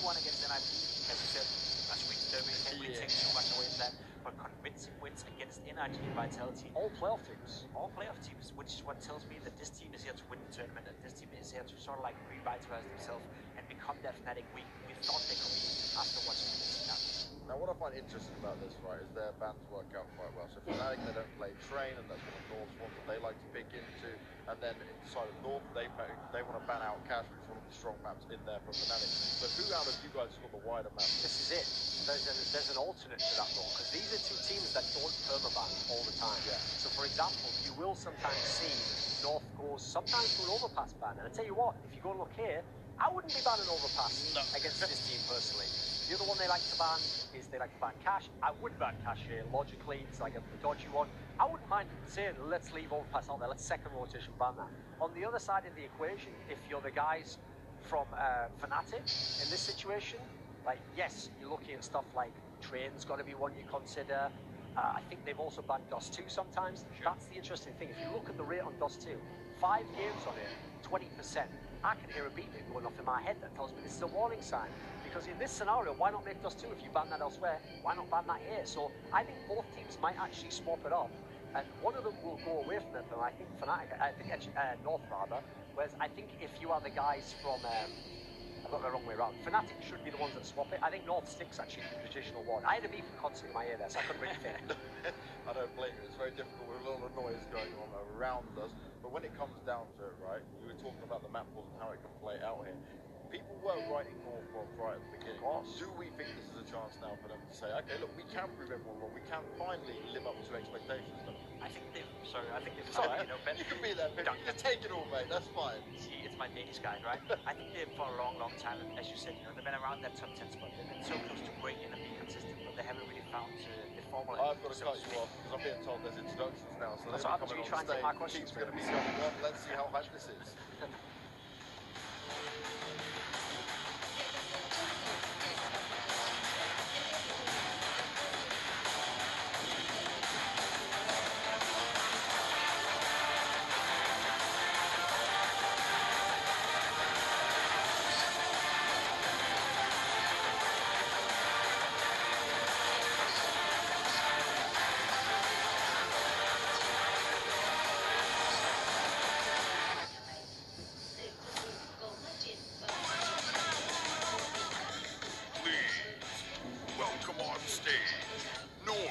2-1 against NIP, as you said, last week's derby, can't really take too much away from that, but convincing wins against NRG and Vitality. All playoff teams. All playoff teams, which is what tells me that this team is here to win the tournament, and this team is here to sort of like revitalize themselves and become that Fnatic we thought they could be after watching the team now. Now, what I find interesting about this, right, is their bans work out quite well. So Fnatic, they don't play Train, and that's one of North's ones that they like to pick into. And then inside of North, they want to ban out Cash, which is one of the strong maps in there for Fnatic. But who out of you guys has got the wider map? This is it. There's an alternate to that though, because these are two teams that don't permaban all the time. Yeah. So for example, you will sometimes see North goes sometimes to an overpass ban. And I tell you what, if you go and look here, I wouldn't be banning overpass against this team personally. The other one they like to ban is they like to ban Cash. I would ban Cash here. Logically, it's like a dodgy one. I wouldn't mind saying, let's leave overpass out there. Let's second rotation ban that. On the other side of the equation, if you're the guys from Fnatic in this situation, like, yes, you're looking at stuff like Train's got to be one you consider. I think they've also banned Dust 2 sometimes. That's the interesting thing. If you look at the rate on Dust 2, 5 games on it, 20%. I can hear a beep going off in my head that tells me this is a warning sign. Because in this scenario, why not make Dust 2 if you ban that elsewhere? Why not ban that here? So I think both teams might actually swap it up. And one of them will go away from it, and I think North rather. Whereas I think if you are the guys from I've got the wrong way around. Fnatic should be the ones that swap it. I think North sticks actually the traditional one. I had a beef constantly in my ear there, so I couldn't really fit it. I don't blame you. It's very difficult with a lot of noise going on around us. But when it comes down to it, right, you were talking about the map pools and how it can play out here. People were writing North bombs right at the beginning. Do we think this is a chance now for them to say, okay, look, we can prove everyone wrong. We can finally live up to expectations. I think they've. Sorry, I think they've. Sorry, you can be there, Pip. You just take it all, mate. That's fine. See, it's my Danish guy, right? I think they've for a long, long time, as you said, they've been around that top 10 spot. They've been so close to breaking and being consistent, but they haven't really found the formula. I've got to cut you off because I'm being told there's introductions now. So that's what happens when you try and take my questions. Keith's going to be going on. Let's see how hype this is. Welcome on stage, North.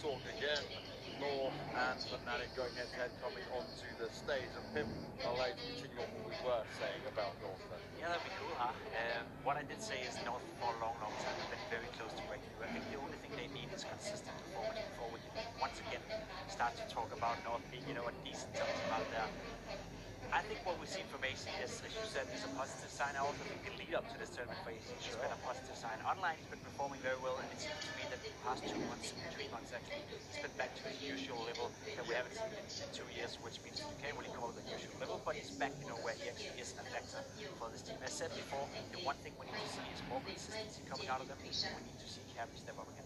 Talk again. North and Fnatic going head-to-head coming onto the stage. And Pim, I'll let you continue on what we were saying about North then. Yeah, that'd be cool, huh? What I did say is North for a long, long time has been very close to breaking through. I think the only thing they need is consistent performance before we can once again start to talk about North being, a decent top team out there. I think what we've seen from AC is, as you said, is a positive sign. I also think the lead up to this tournament for AC has been a positive sign. Online has been performing very well, and it seems to me that the past 2 months, 3 months actually, it's been back to his usual level that we haven't seen in 2 years, which means you can't really call it the usual level, but he's back, where he actually is a factor for this team. As said before, the one thing we need to see is more consistency coming out of them. We need to see Carry step up again.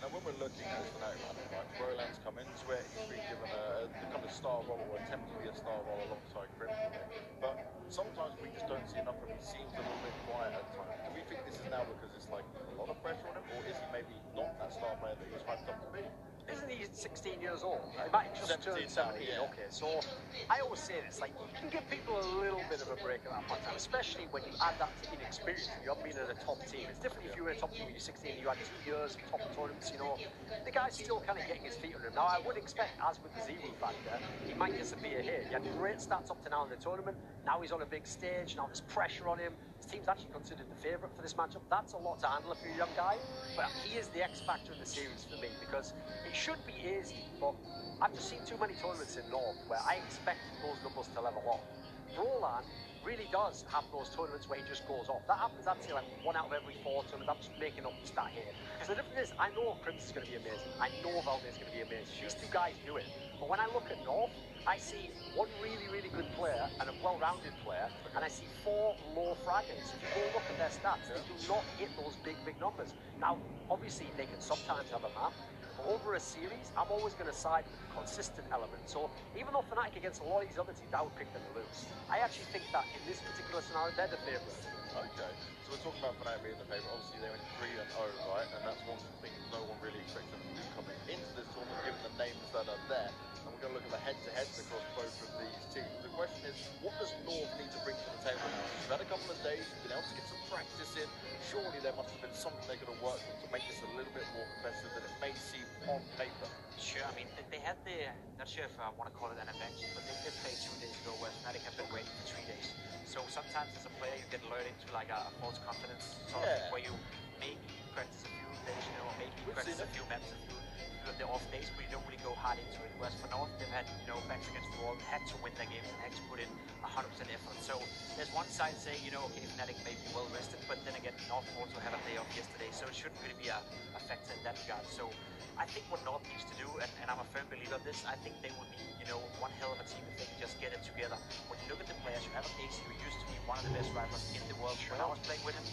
Now, when we're looking at this Fnatic lineup, right, Roland's come into it, he's been given a kind of star role, or attempt to be a star role alongside Crimson. But sometimes we just don't see enough of him. He seems a little bit quiet at times. Do we think this is now because it's like a lot of pressure on him, or is he maybe not that star player that he was hyped up to be? Isn't he 16 years old? He might just turn 17. Yeah. Okay, so I always say this, like, you can give people a little bit of a break at that point in time, especially when you add that to inexperience. You haven't been at a top team. It's different if you were in a top team when you're 16 and you had 2 years of top tournaments, The guy's still kind of getting his feet under him. Now, I would expect, as with the Zero factor, he might disappear here. He had great stats up to now in the tournament. Now he's on a big stage. Now there's pressure on him. His team's actually considered the favourite for this matchup. That's a lot to handle if you're a young guy. But he is the X factor in the series for me, because it should be easy, but I've just seen too many tournaments in North where I expect those numbers to level off. Roland really does have those tournaments where he just goes off. That happens, I'd say, like 1 out of every 4 tournaments. I'm just making up the stat here. Because the difference is, I know Crimson is going to be amazing. I know Valdez is going to be amazing. These 2 guys do it. But when I look at North, I see 1 really, really good player and a well-rounded player, and I see 4 low fragments. If you go look at their stats, they do not hit those big, big numbers. Now, obviously, they can sometimes have a map, but over a series, I'm always going to side with the consistent element. So even though Fnatic against a lot of these other teams, I would pick them to lose. I actually think that in this particular scenario, they're the favourite. Okay, so we're talking about Fnatic being the favourite. Obviously, they went 3-0, right? And that's one thing no one really expects them to do coming into this tournament, given the names that are there. And we're going to look at the head-to-heads across both of these teams. The question is, what does North need to bring to the table now? You've had a couple of days, you've been able to get some practice in. Surely there must have been something they could have worked on to make this a little bit more competitive than it may seem on paper. Sure, I mean, they had not sure if I want to call it an advantage, but they did play 2 days ago, where Fnatic have been waiting for 3 days. So sometimes as a player, you get lured into like a false confidence sort of thing, where you maybe practice a few days, maybe practice a few maps, a few of the off days, but you don't really go high hard into it. Whereas for North, they've had, you know, backs against the wall, had to win their games and had to put in 100% effort. So there's one side saying, you know, okay, Fnatic may be well rested, but then again, North also had a day off yesterday, so it shouldn't really be a factor in that regard. So I think what North needs to do, and I'm a firm believer of this, I think they would be, you know, one hell of a team if they can just get it together. When you look at the players, you have a Casey who used to be one of the best rifles in the world. When I was playing with him,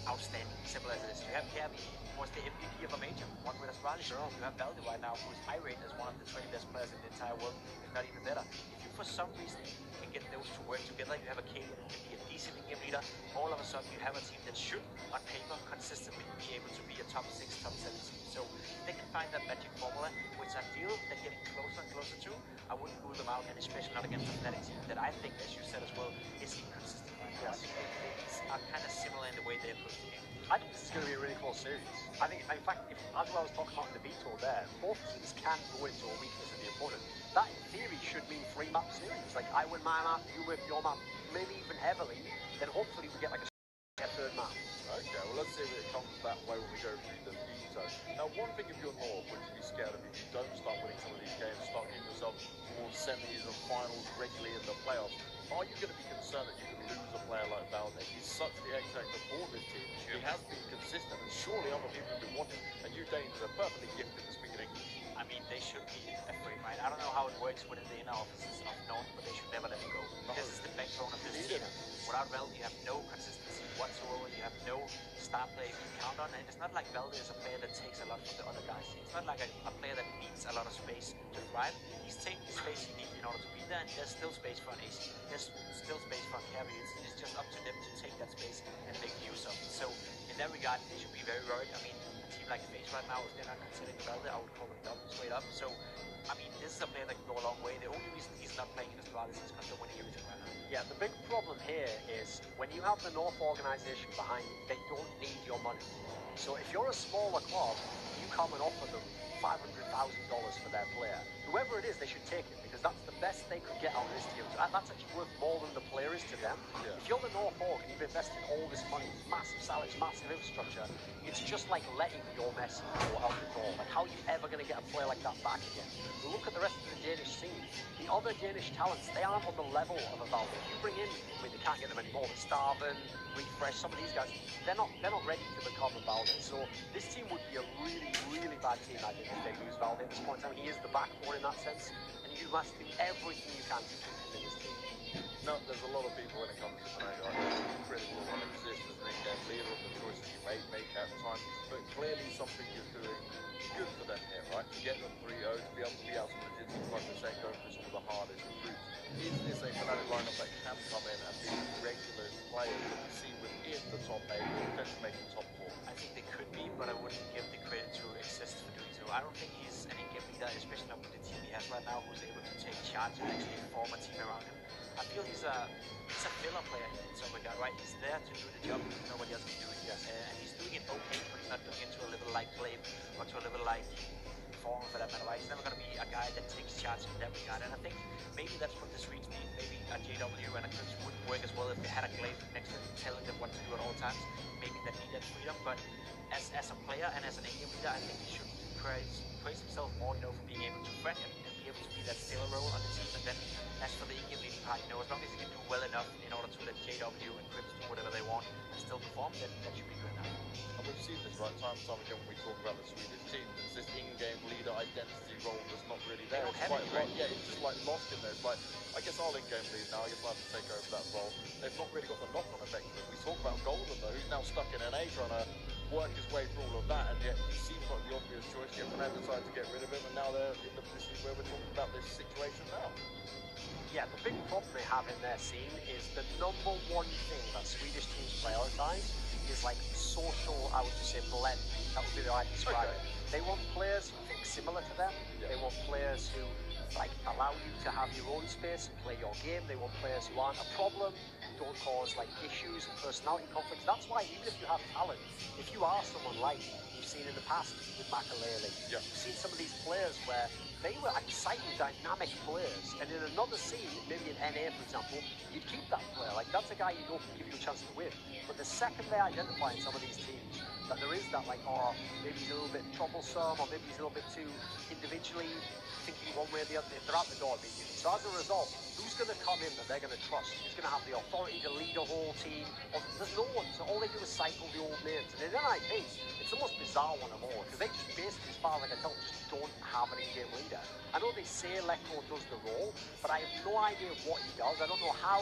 outstanding, simple as it is. You have Kirby, who was the MVP of a major, one with Astralis. You have Valde right now, who is high rated as one of the 20 best players in the entire world, if not even better. If you, for some reason, can get those to work together, you have a Katie that can be a decent in-game leader, all of a sudden you have a team that should, on paper, consistently be able to be a top 6, top 7 team. So if they can find that magic formula, which I feel they're getting closer and closer to, I wouldn't rule them out, and especially not against a Fnatic team that I think, as you said as well, is inconsistent right now. I think they are kind of similar in the way they approach the game. I think this is going to be a really close series. I think, in fact, as I was talking about in the veto there, both teams can go into a weakness of the opponent. That, in theory, should mean 3-map series. Like, I win my map, you win your map, maybe even heavily, then hopefully we get like a third map. Okay, well, let's see if it comes that way when we go through the veto. Now, one thing if you're North, which you be scared of, if you don't start winning some of these games, start getting yourself towards semis and finals regularly in the playoffs, are you going to be concerned that you could lose a player like Valde? He's such the X-factor for this team. He has been consistent, and surely other people have been wanting. And you Danes are perfectly gifted to speak in English. I mean, they should be afraid, right? I don't know how it works within the inner offices of North, but they should never let it go. This is the backbone of this team. Without Valde, you have no consistency whatsoever. You have no star player you can count on, and it's not like Valde is a player that takes a lot from the other guys. It's not like a player that needs a lot of space to thrive. He's taking the space he needs in order to be there, and there's still space for an AC. There's still space for a carry. It's just up to them to take that space and make use of it. So in that regard, they should be very worried. I mean, a team like FaZe right now, if they're not considering Valde, I would call them dumb straight up. So, I mean, this is a player that can go a long way. The only reason he's not playing in Astralis is because they're winning everything right now. Yeah, the big problem here is when you have the North organization behind you, they don't need your money. So if you're a smaller club, you come and offer them $500,000 for their player. Whoever it is, they should take it because that's the best they could get out of this deal. That's actually worth more than the player is to them. Yeah. If you're the North Org and you've invested all this money, massive salaries, massive infrastructure, it's just like letting your Messi go out the door. Like, how are you ever going to get a player like that back again? Look at the rest of the Danish team. The other Danish talents, they aren't on the level of a Valde. If you bring in, I mean, they can't get them anymore, but Starvin, Refresh, some of these guys, they're not ready to become a Valde. So this team would be a really, really bad team, I think, if they lose Valde at this point in time. He is the backbone in that sense, and you must do everything you can to keep him in this team. No, there's a lot of people when it comes to Fnatic, I think it's critical of exist as an in-game leader of the choices you may make at the time, but clearly something you're doing good for them here, right? To get them 3-0, to be able to be out some of the Jitsi, like we're saying, going through some of the hardest groups. Is this a Fnatic lineup that can come in and be regular players that we see within the top 8, potentially making top 4? I think they could be, but I wouldn't give the credit to Exist for doing so. I don't think he's an in-game leader, especially not with the team he has right now, who's able to take charge and actually form a team around him. I feel he's a filler player in some regard, right? He's there to do the job nobody else can do it. And he's doing it okay, but he's not doing it to a level like Blade or to a level like Form for that matter, right? He's never going to be a guy that takes charge in that regard. And I think maybe that's what the Swedes need. Maybe a JW and a Chris would work as well if they had a Glaive next to them telling them what to do at all times. Maybe they need that freedom, but as a player and as an in-game leader, I think he should praise himself more, for being able to threat and be able to be that sailor role on the team. And then as for the in-game leading part, as long as he can do well enough in order to let JW and Crips do whatever they want and still perform, then that should be good enough. And we've seen this, right, time and time again when we talk about the Swedish team. It's this in-game leader identity role that's not really there. It's quite it's just like lost in there. It's like, I guess I'll in-game lead now, I guess I have to take over that role. They've not really got the knock-on effect of it. We talk about Golden though, who's now stuck in NA trying to work his way through all of that, and yet he seems like the obvious choice. Yet Fnatic decided to get rid of him, and now they're in the position where we're talking about this situation now. Yeah, the big problem they have in their scene is the number one thing that Swedish teams prioritize is like social, I would just say blend. That would be the way I describe it. They want players who think similar to them. They want players who allow you to have your own space and play your game. They want players who aren't a problem, don't cause issues and personality conflicts. That's why even if you have talent, if you are someone like you've seen in the past with Makalele, you've seen some of these players where they were exciting, dynamic players, and in another scene, maybe in NA for example, you'd keep that player. That's a guy you know can give you a chance to win. But the second they identify in some of these teams that there is that maybe he's a little bit troublesome, or maybe he's a little bit too individually thinking one way or the other. They're out the door immediately. So as a result, who's going to come in that they're going to trust? Who's going to have the authority to lead a whole team? Or, there's no one. So all they do is cycle the old names. And in NIP, it's the most bizarre one of all, because they just basically, as far as I can tell, just don't have an in-game leader. I know they say Lecco does the role, but I have no idea what he does. I don't know how.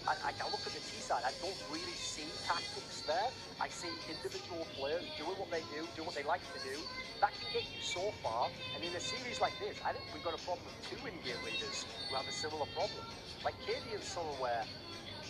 I look at the T side, I don't really see tactics there. I see individual players doing what they do, doing what they like to do. That can get you so far, and in a series like this, I think we've got a problem with two in-game leaders who have a similar problem. Like KD and someone where,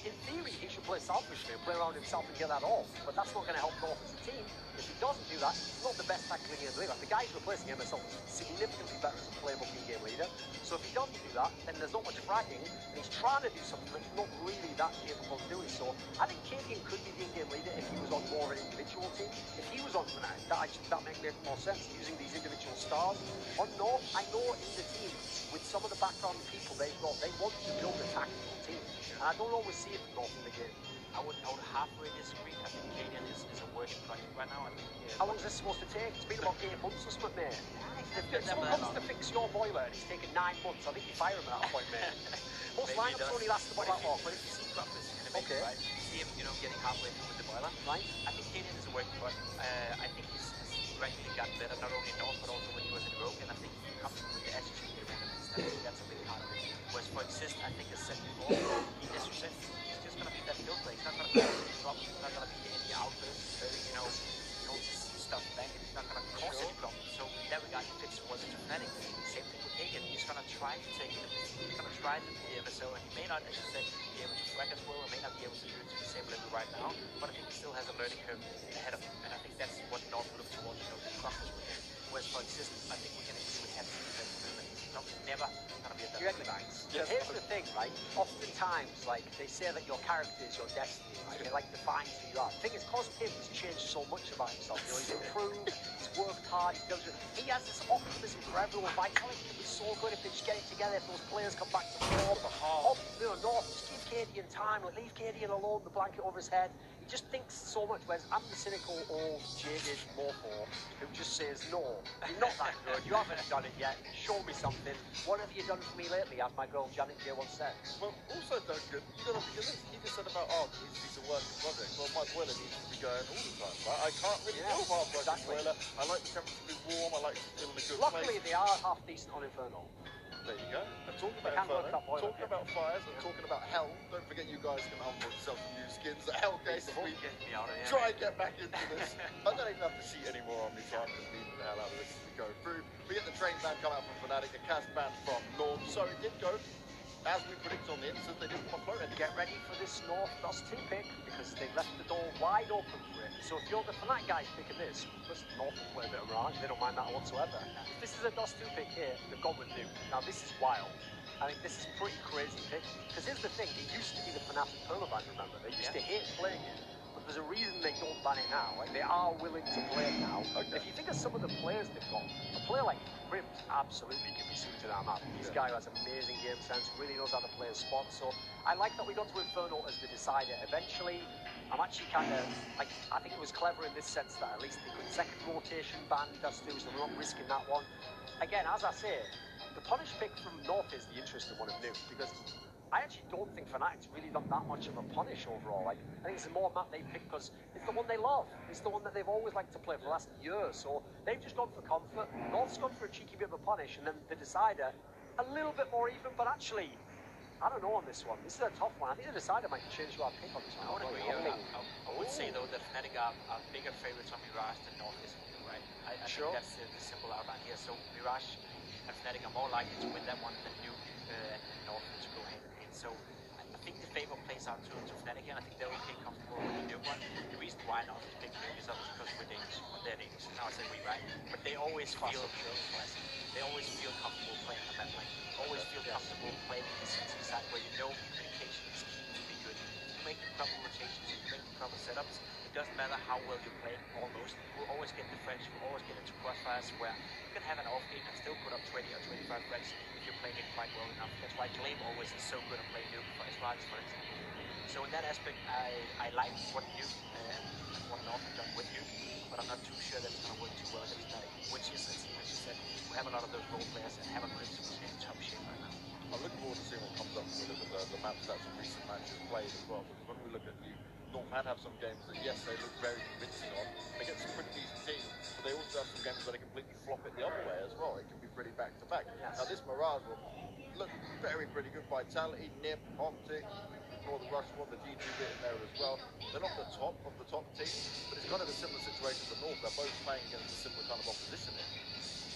in theory, he should play selfishly and play around himself and get that off, but that's not going to help North as a team. If he doesn't do that, he's not the best tackling game leader. The guy who's replacing him is significantly better as a playable in-game leader. So if he doesn't do that, then there's not much fragging, and he's trying to do something that's not really that capable of doing. So I think KD could be the in-game leader if he was on more of an individual team. If he was on Fnatic, that makes more sense, using these individual stars. On North, I know in the team, with some of the background people they've got, they want to build a tactical team. And I don't always see it from North in the game. I would halfway disagree. I think Canadian is a work in project right now. I think, how long is this supposed to take? It's been about 8 months or something, mate. If someone comes to fix your boiler and it's taken 9 months, I think you fire him at that point, mate. Most lineups only last about that long. But if you see Crumpless in a minute, right? See him, getting halfway through with the boiler, right? I think Canadian is a work in project. I think he's gradually gotten better, not only in North, but also when he was in Rogue, and I think he comes with the SG that's a big part of it. Whereas for Exist, I think as said before, as you said, he's just going to be that field play. He's not going to cause any problems. He's not going to be any outbursts, stuff back, and he's not going to cause any problems. So in that regard, he fits well into Fnatic. Same thing with Kagan. He's going to try to take it. He's going to try to be able to, and he may not, as you said, be able to frag as well, or may not be able to do it to the same level right now, but I think he still has a learning curve ahead of him. And I think that's what North look towards, the Crumpless with him. Whereas for Exist, I think we can agree with him. Never gonna be a Yes. Here's the thing, right? Oftentimes, like, they say that your character is your destiny, right? It, like, defines who you are. The thing is, cause him has changed so much about himself. He's improved, he's worked hard, he has this optimism for everyone. Vitality can be so good if they just get it together, if those players come back to form. North, just give KD time, like, leave KD alone, the blanket over his head. He just thinks so much, whereas I'm the cynical, old, jaded mofo who just says, no, you're not that good, you haven't done it yet, show me something. What have you done for me lately, as my girl Janet J once said? Well, also, Duncan, you got to think of this. He just said about, he's a working project. Well, my boiler needs to be going all the time, right? I can't really deal with our project boiler. I like the temperature to be warm, I like to feel in a good place. Luckily, they are half decent on Inferno. There you go. And talking about Inferno, talking about fires, and talking about Hell, don't forget you guys can unlock yourself some new skins at Hell Case. We try and get back into this. I don't even have to cheat anymore on me, so I'm just leaving the hell out of this as we go through. We get the train ban come out from Fnatic, a cast ban from North, so it did go as we predicted on the instant. They didn't want to float it. Get ready for this North Dust 2 pick, because they've left the door wide open for it. So if you're the Fnatic guys picking this, listen, North will play a bit of Mirage, they don't mind that whatsoever. If this is a Dust 2 pick here, they've gone with Nuke. Now this is wild. I think this is a pretty crazy pick, because here's the thing, it used to be the Fnatic Permaban, remember? They used to hate playing it, but there's a reason they don't ban it now. Like, they are willing to play it now. Okay. If you think of some of the players they've got, a player like Prims absolutely can be suited to our map. This guy who has amazing game sense, really knows how to play a spot, so I like that we got to Inferno as the decider. Eventually, I'm actually kind of, like, I think it was clever in this sense that at least they could second rotation ban Dust 2, so we're not risking that one. Again, as I say, the punish pick from North is the interesting one of Nuke, because I actually don't think Fnatic's really done that much of a punish overall. Like, I think it's the more map they pick because it's the one they love. It's the one that they've always liked to play for the last year. So they've just gone for comfort. North's gone for a cheeky bit of a punish, and then the decider a little bit more even. But actually, I don't know on this one. This is a tough one. I think the decider might change our pick on this one. I would agree. I would say though that Fnatic are bigger favorites on Mirage than North is, right? I think that's the simple outline here. So Mirage and Fnatic are more likely to win that one than Nuke and North to go hand in hand. So I think the favor plays out to Fnatic here, and I think they're okay comfortable with the Nuke one. The reason why North is big Nuke is obviously because we're Danish. They're Danish. Now I say we, right? But they always feel comfortable playing on that lane. Always feel comfortable playing in the CT side where you know communication is key to be good. You make the proper rotations, you make the proper setups. It doesn't matter how well you play, almost. You'll always get the frags, you'll always get into crossfires where you can have an off game and still put up 20 or 25 frags if you're playing it quite well enough. That's why Glaive always is so good at playing Nuke for Israelis, for example. So in that aspect, I like what Nuke and what North have done with Nuke, but I'm not too sure that it's going to work too well against Fnatic, which is, as you said, we have a lot of those role players and have a grip to can have some games that, yes, they look very convincing on. They get some pretty decent teams, but they also have some games where they completely flop it the other way as well. It can be pretty back-to-back. Now, this Mirage will look pretty good. Vitality, Nip, Optic, or the Rush one, the G2 bit in there as well. They're not the top of the top teams, but it's kind of a similar situation to North. They're both playing against a similar kind of opposition here.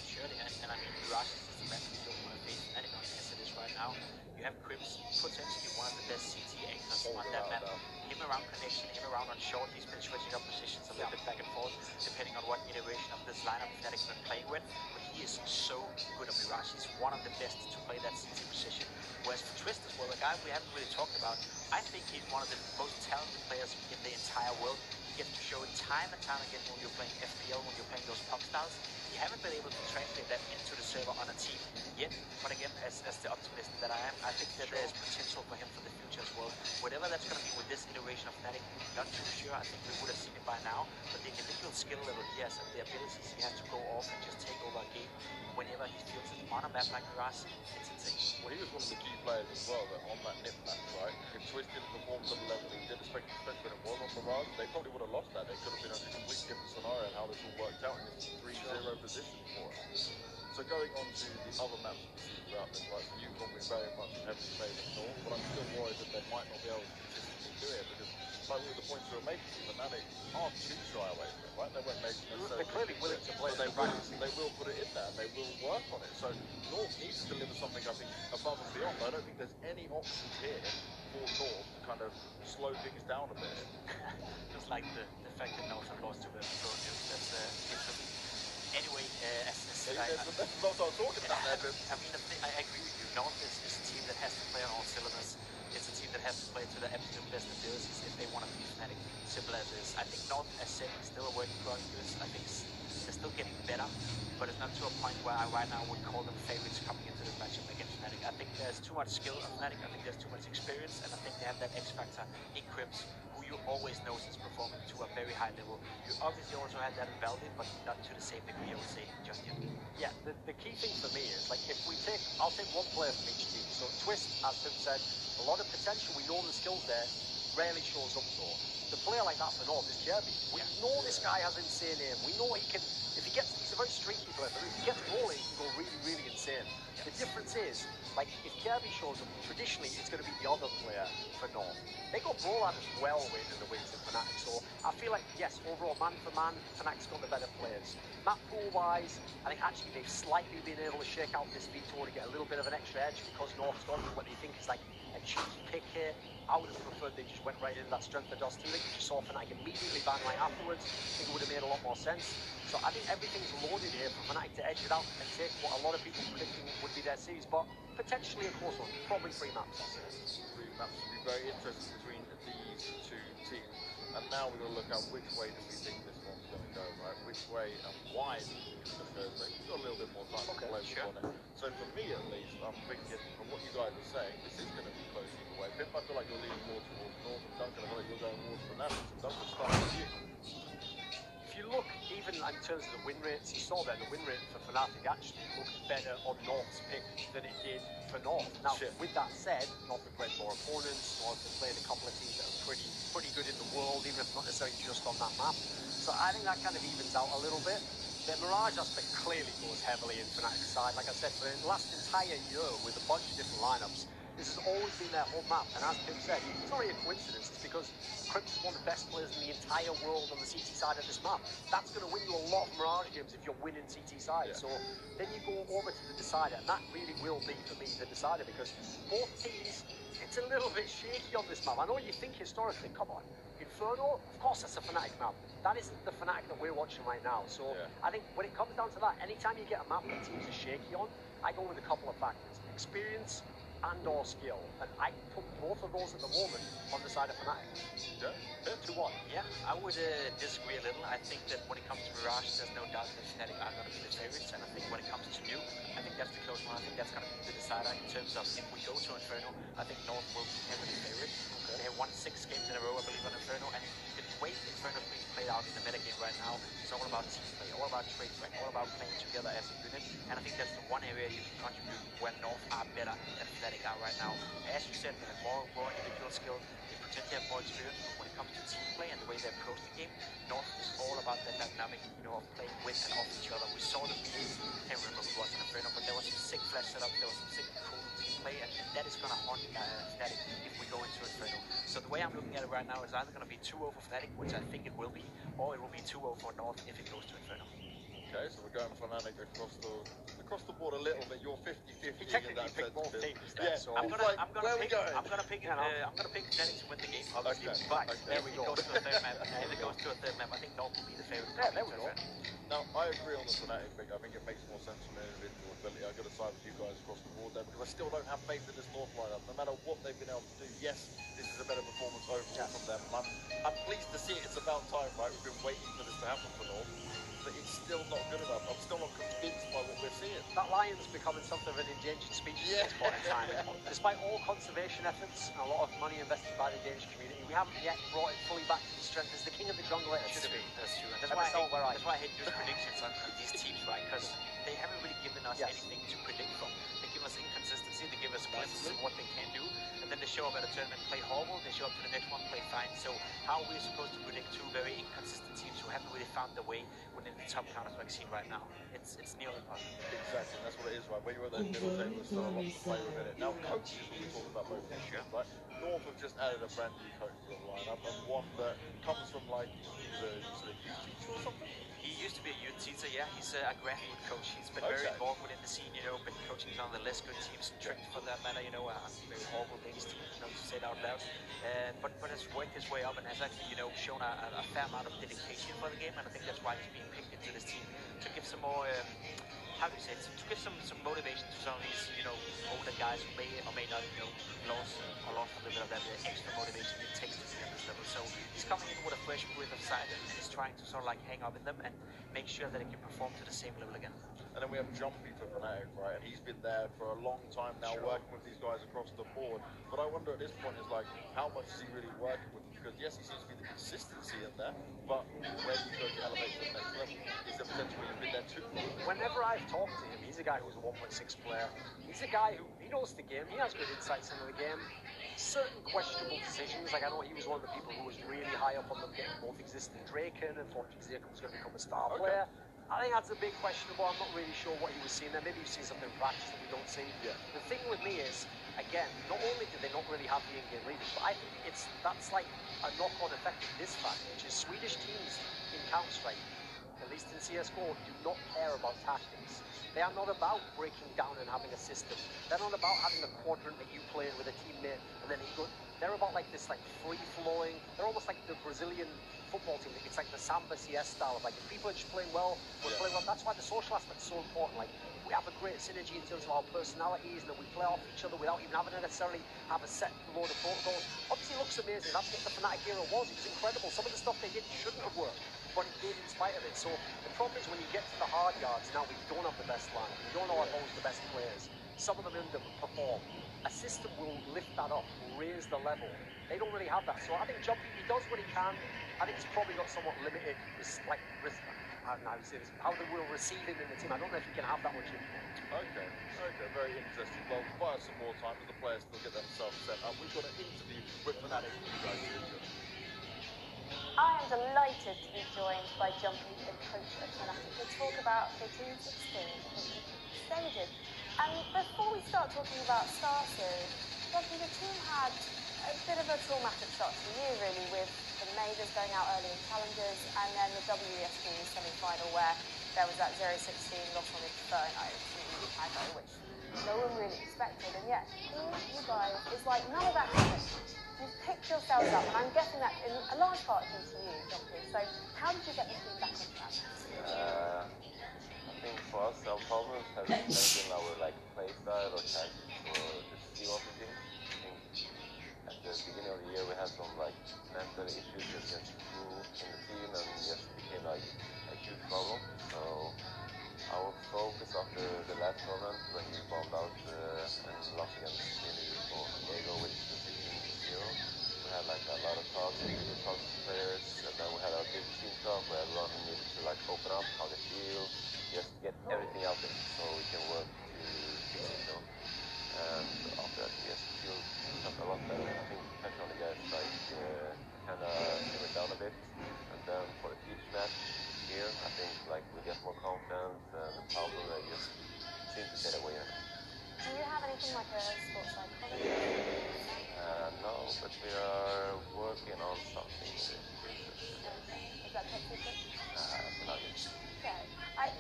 Surely, and I mean, Mirage is just a map you don't want to face anyone as it is right now. You have Crips, potentially one of the best CT anchors on that map. Him around connection, him around on short. He's been switching up positions a little bit back and forth, depending on what iteration of this lineup Fnatic's been playing with. But he is so good on Mirage. He's one of the best to play that CT position. Whereas for Twist as well, a guy we haven't really talked about, I think he's one of the most talented players in the entire world. He gets to show it time and time again when you're playing FPL, when you're playing those pop styles. You haven't been able to translate that into the server on a team yet. But again, as the optimist that I am, I think that there's potential for him for the future as well. Whatever that's going to be with this iteration of Fnatic, not too sure. I think we would have seen it by now. But the individual skill level he has and the abilities he has to go off and just take over a game whenever he feels it on a map like Mirage, it's insane. Well, he was one of the key players as well that on that Nip map, right? If Twist didn't perform to the level he did, especially when it was on Mirage, they probably would have lost that. They could have been in a completely different scenario and how this all worked out in this 3-0 position for us. So going on to the other maps we see throughout this, right? So you've gone with very much in heavily favoured North, but I'm still worried that they might not be able to consistently do it because, like all the points you were making, Fnatic aren't too shy away from it, right? They won't make necessarily. They're clearly willing to play it. They will put it in there. They will work on it. So North needs to deliver something, I think, above and beyond. I don't think there's any options here for North to kind of slow things down a bit. Just like the fact that North have lost to the Pro News, that's interesting. Anyway, that's what I was talking about there. I mean, I agree with you. North is a team that has to play on all cylinders. It's a team that has to play to their absolute best abilities if they want to be Fnatic. Simple as it is. I think North, as said, is still a work in progress. I think they're still getting better, but it's not to a point where I right now would call them favorites coming into this matchup against Fnatic. I think there's too much skill on Fnatic. I think there's too much experience, and I think they have that X factor in Crips, who you always know is performing to a very high level. You obviously also had that in Valve, but not to the same degree, I would say, just yet. Yeah, the key thing for me is, like, if we take, I'll take one player from each team. So Twist, as Tim said, a lot of potential. We know the skills there, rarely shows up though. The player like that for North is Kirby. We know this guy has insane aim. We know he can, if he gets, he's a very streaky player, but if he gets rolling, he can go really, really insane. The difference is, like, if Kirby shows up, traditionally it's going to be the other player for North. They got Brawl as well with in the wins in Fnatic, so I feel like, yes, overall man for man, Fnatic's got the better players. Map pool wise, I think actually they've slightly been able to shake out this Vitor to get a little bit of an extra edge because North's gone for what they think is like a cheeky pick here. I would have preferred they just went right into that strength of Dust Healing, which you saw Fnatic immediately ban right afterwards. I think it would have made a lot more sense. So I think everything's loaded here for Fnatic to edge it out and take what a lot of people predicting would be their series, but potentially a close one. Probably 3 maps, I'll say. 3 maps will be very interesting between these two teams. And now we're going to look at which way do we think this one's going to go, right? Which way and why do we think it's the first way? We've got a little bit more time to play with on it. So for me at least, I'm thinking from what you guys are saying, this is going to be close either way. Pimp, I feel like you're leaning more towards North, and Duncan, I feel like you're going more to Fnatic. So Duncan, start with you. If you look, even in terms of the win rates, you saw there the win rate for Fnatic actually looked better on North's pick than it did for North. Now, with that said, North have played more opponents, North have played a couple of teams that are pretty good in the world, even if not necessarily just on that map. So I think that kind of evens out a little bit. The Mirage aspect clearly goes heavily in Fnatic's side. Like I said, for the last entire year with a bunch of different lineups, this has always been their home map. And as Tim said, it's not really a coincidence. It's because Crips is one of the best players in the entire world on the CT side of this map. That's going to win you a lot of Mirage games if you're winning CT side. So then you go over to the decider, and that really will be, for me, the decider, because both teams, it's a little bit shaky on this map. I know you think historically, come on, Inferno, of course that's a Fnatic map. That isn't the Fnatic that we're watching right now. So I think when it comes down to that, anytime you get a map that teams are shaky on, I go with a couple of factors. Experience and or skill. And I put both of those at the moment on the side of Fnatic. 2-1. Yeah, I would disagree a little. I think that when it comes to Mirage, there's no doubt that Fnatic are going to be the favorites. And I think when it comes to New, I think that's the close one. I think that's going to be the decider in terms of if we go to Inferno, I think North will be heavily favored. They have won 6 games in a row, I believe, on Inferno, and even the way Inferno is being played out in the metagame right now is all about team play, all about trade break, all about playing together as a unit. And I think that's the one area you can contribute where North are better than Fnatic are right now. As you said, they have more individual skill, they potentially have more experience, but when it comes to team play and the way they approach the game, North is all about that dynamic, of playing with and off each other. We saw them beat, I can't remember who was in Inferno, but there was some sick flash setups, there was some sick cool team play, and that is going to haunt Fnatic if we go into Inferno. So the way I'm looking at it right now is either going to be 2-0 for Fnatic, which I think it will be, or it will be 2-0 for North if it goes to Inferno. Okay, so we're going Fnatic across the board a little bit. You're 50-50. He technically picked both teams there, so I'm gonna pick Fnatic to win the game, obviously. Okay. But There if it goes to a third map, I think North will be the favorite. Yeah, there we go. Now, I agree on the Fnatic pick. I think it makes more sense from an individual ability. I've got to side with you guys across the board there because I still don't have faith in this North lineup. No matter what they've been able to do, yes, this is a better performance overall from them. I'm pleased to see it. It's about time, right? We've been waiting for this to happen for North, but it's still not good enough. I'm still not convinced by what we're seeing. That lion's becoming something of an endangered species at this point in time. Despite all conservation efforts and a lot of money invested by the Danish community, we haven't yet brought it fully back to the strength as the king of the jungle it should have been. That's true. And that's why I hate doing predictions on these teams, right? Because they haven't really given us anything to predict from. They give us inconsistency, they give us glimpses of what they can do, and then they show up at a tournament, play horrible, they show up to the next one, play fine. So how are we supposed to predict two very inconsistent teams who haven't really found their way within the top Counter-Strike scene right now? It's nearly impossible. Exactly, that's what it is, right? When you're at the middle table, there's still a lot to play with it. Now, coaches, when we talk about both teams, right? North have just added a brand new coach to the lineup, and one that comes from like he was a youth teacher or something. He used to be a youth teacher, yeah. He's a grassroots coach. He's been very involved within the scene, been coaching some of the less good teams, tricked for that matter, very horrible Danish team, to say it out loud. But has worked his way up and has actually, shown a fair amount of dedication for the game, and I think that's why he's being picked into this team to give some more. How do you say it? To give some motivation to some of these, older guys who may or may not, lost a little bit of that extra motivation it takes to be on this level. So he's coming in with a fresh breath of side and he's trying to sort of like hang up in them and make sure that he can perform to the same level again. And then we have Jumpy for Fnatic, right? And he's been there for a long time now, working with these guys across the board. But I wonder at this point is like, how much is he really working with them? Because yes, he seems to be the consistency in there, but where do you go to elevate to the next level? Is there potential he's been there too long? Whenever I've talked to him, he's a guy who's a 1.6 player. He's a guy who, he knows the game, he has good insights into the game. Certain questionable decisions, like I know he was one of the people who was really high up on them getting both existing Draken and thought Draken was going to become a star player. I think that's a big questionable. I'm not really sure what he was seeing there. Maybe you've seen something in practice that we don't see. The thing with me is, again, not only do they not really have the in-game leaders, but I think that's like a knock-on effect of this fact, which is Swedish teams in Counter-Strike, at least in CSGO, do not care about tactics. They are not about breaking down and having a system. They're not about having a quadrant that you play with a teammate and then they're about like this like free-flowing. They're almost like the Brazilian football team. It's like the Samba CS style of like if people are just playing well, we're playing well. That's why the social aspect is so important. Like we have a great synergy in terms of our personalities and then we play off each other without even having to necessarily have a set load of protocols. Obviously it looks amazing. That's what the Fnatic era was. It was incredible. Some of the stuff they did shouldn't have worked, but it did in spite of it. So the problem is when you get to the hard yards, now we don't have the best line. We don't know always the best players. Some of them underperform. A system will lift that up, raise the level. They don't really have that. So I think Jumpy, he does what he can. I think he's probably got somewhat limited, I don't know how to say this, how they will receive him in the team. I don't know if he can have that much input. Okay, very interesting. Well, buy us some more time as the players still get themselves set up. We've got an interview with Fnatic for you guys to enjoy. I am delighted to be joined by Jumpy, the coach of Fnatic, to talk about the team's experience in stages. And before we start talking about Star Series, Jumpy, the team had a bit of a traumatic start to the year, really, with the majors going out early in challenges, and then the WESD semi-final where there was that 0-16 loss on Inferno to Chicago, which no one really expected, and yet you guys, it's like none of that happened. You've picked yourselves up, and I'm guessing that in a large part due to you, Jumpy. So how did you get the team back on track? I think for us, our problems have been our play style or tactics or the skill of the team. I think at the beginning of the year we had some mental issues that just grew in the team and just became a huge problem. So our focus after the last tournament when we bombed out and lost against Diego with the 16-0, we had a lot of talks with players from like a sports psychologist? No, but we are working on something interesting. Is that top secret? Not yet. Okay.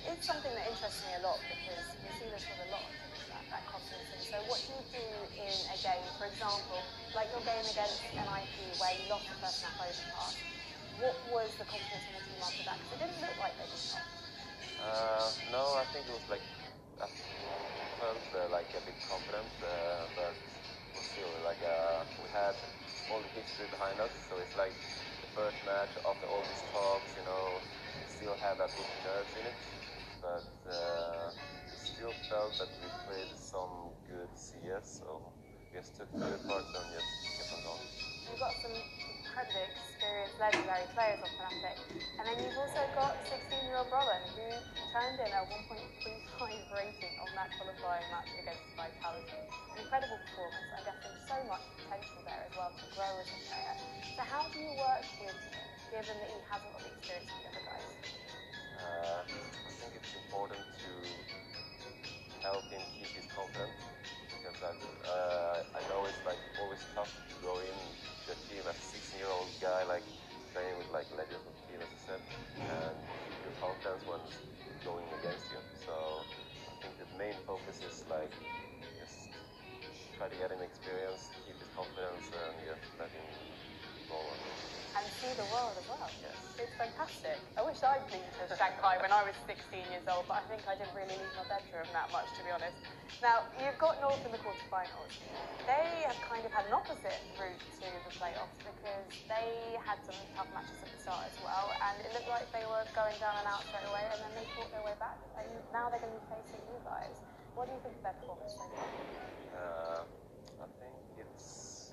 It's something that interests me a lot because we see this with a lot of teams, that confidence thing. So what do you do in a game, for example, like your game against NIP where you lost the first map over pass? What was the confidence in the team after that? Because it didn't look like they did not. No, I think it was like, I felt like a bit confident, but still, like we had all the history behind us, so it's like the first match after all these talks, you know, still have a bit nerves in it, but we still felt that we played some good CS, so we just took the good parts and just kept on going. You've got some incredibly experienced, legendary players on Fnatic, and then you've also got 16-year-old Brolin, who turned in a 1.35 rating on that qualifying match against Vitality. An incredible performance. I'm guessing so much potential there as well to grow as a player. So how do you work with him, given that he hasn't got the experience of the other guys? I think it's important to help him keep his confidence, because I know it's like always tough to go in to a team as a 16-year-old guy, like playing with like legends of the team, as I said, and keep your confidence when going against you. So I think the main focus is like just try to get him experience, keep his confidence, and just let him go on. And see the world as well. Yes. It's fantastic. I wish I'd been to Shanghai when I was 16 years old, but I think I didn't really leave my bedroom that much, to be honest. Now, you've got North in the quarterfinals. They have kind of had an opposite route to the playoffs because they had some tough matches at the start as well, and it looked like they were going down and out straight away, and then they fought their way back, and now they're going to be facing you guys. What do you think of their performance so far? I think it's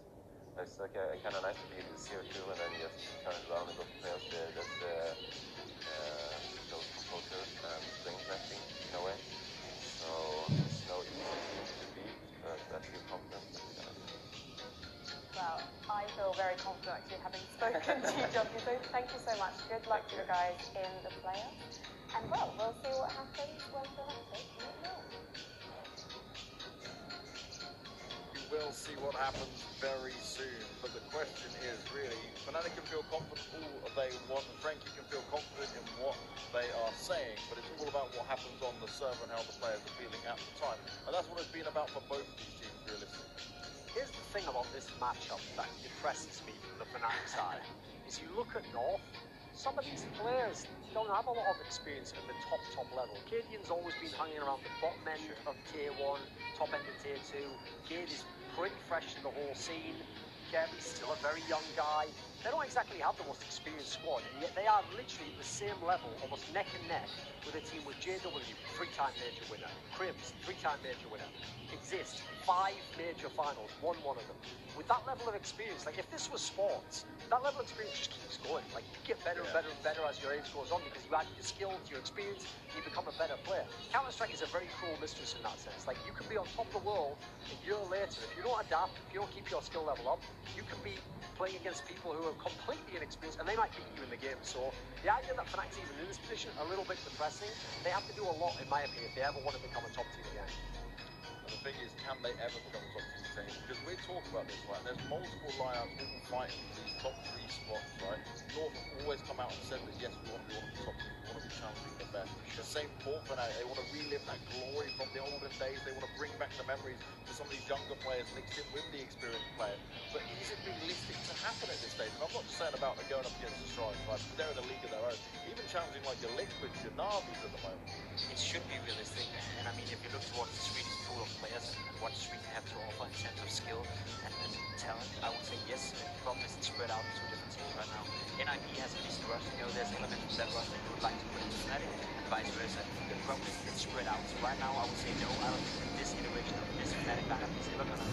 like kind of nice to be in the 0-2 and then just turn it around and go to playoffs there. Just shows composure and strength acting in a way. So it's no easy team to beat, but I feel confident that we're gonna do it. Well, I feel very confident actually having spoken to you, Johnny. So thank you so much. Good luck to you guys in the playoffs. And well, we'll see what happens when Fnatic meet North. We'll see what happens very soon. But the question is really, Fnatic can feel confident all they want, and Frankie can feel confident in what they are saying, but it's all about what happens on the server and how the players are feeling at the time. And that's what it's been about for both of these teams, realistically. Here's the thing about this matchup that impresses me from the Fnatic side, is you look at North, some of these players don't have a lot of experience at the top level. Cadian's always been hanging around the bottom end of tier 1, top end of tier 2. Cade is pretty fresh in the whole scene. Kirby's still a very young guy. They don't exactly have the most experienced squad, and yet they are literally at the same level, almost neck and neck, with a team with JW, 3-time major winner, Cribs, 3-time major winner, Exist, 5 major finals, won one of them. With that level of experience, like if this was sports, that level of experience just keeps going. Like you get better and better and better as your age goes on because you add your skill to your experience and you become a better player. Counter-Strike is a very cruel mistress in that sense. Like you can be on top of the world a year later. If you don't adapt, if you don't keep your skill level up, you can be playing against people who are completely inexperienced and they might beat you in the game. So the idea that Fnatic's even in this position, a little bit depressing. They have to do a lot, in my opinion, if they ever want to become a top team again. And the thing is, can they ever become a top team team? Because we're talking about this, right? There's multiple lineups all fighting for these top 3 spots, right? North have always come out and said that yes, we want to be one of the top teams, we want to be challenging the best. The same for Fnatic, they want to relive that glory from the olden days. They want to bring back the memories to some of these younger players mixed in with the experienced players. But is it realistic to happen at this stage? And I'm not just saying about going up against the Shrines, right? Because they're in a league of their own. Even challenging like your Liquids, your Navis at the moment. It should be realistic, and I mean, if you look towards the Swedish pool of players and what Sweden have to offer in terms of skill and talent, I would say yes. The problem is it's spread out into different teams right now. NIP has a decent rush, you know, there's elements from that rush that you would like to put into Fnatic, and vice versa. The problem is it's spread out. So right now, I would say no, I don't think this iteration of this Fnatic lineup is ever gonna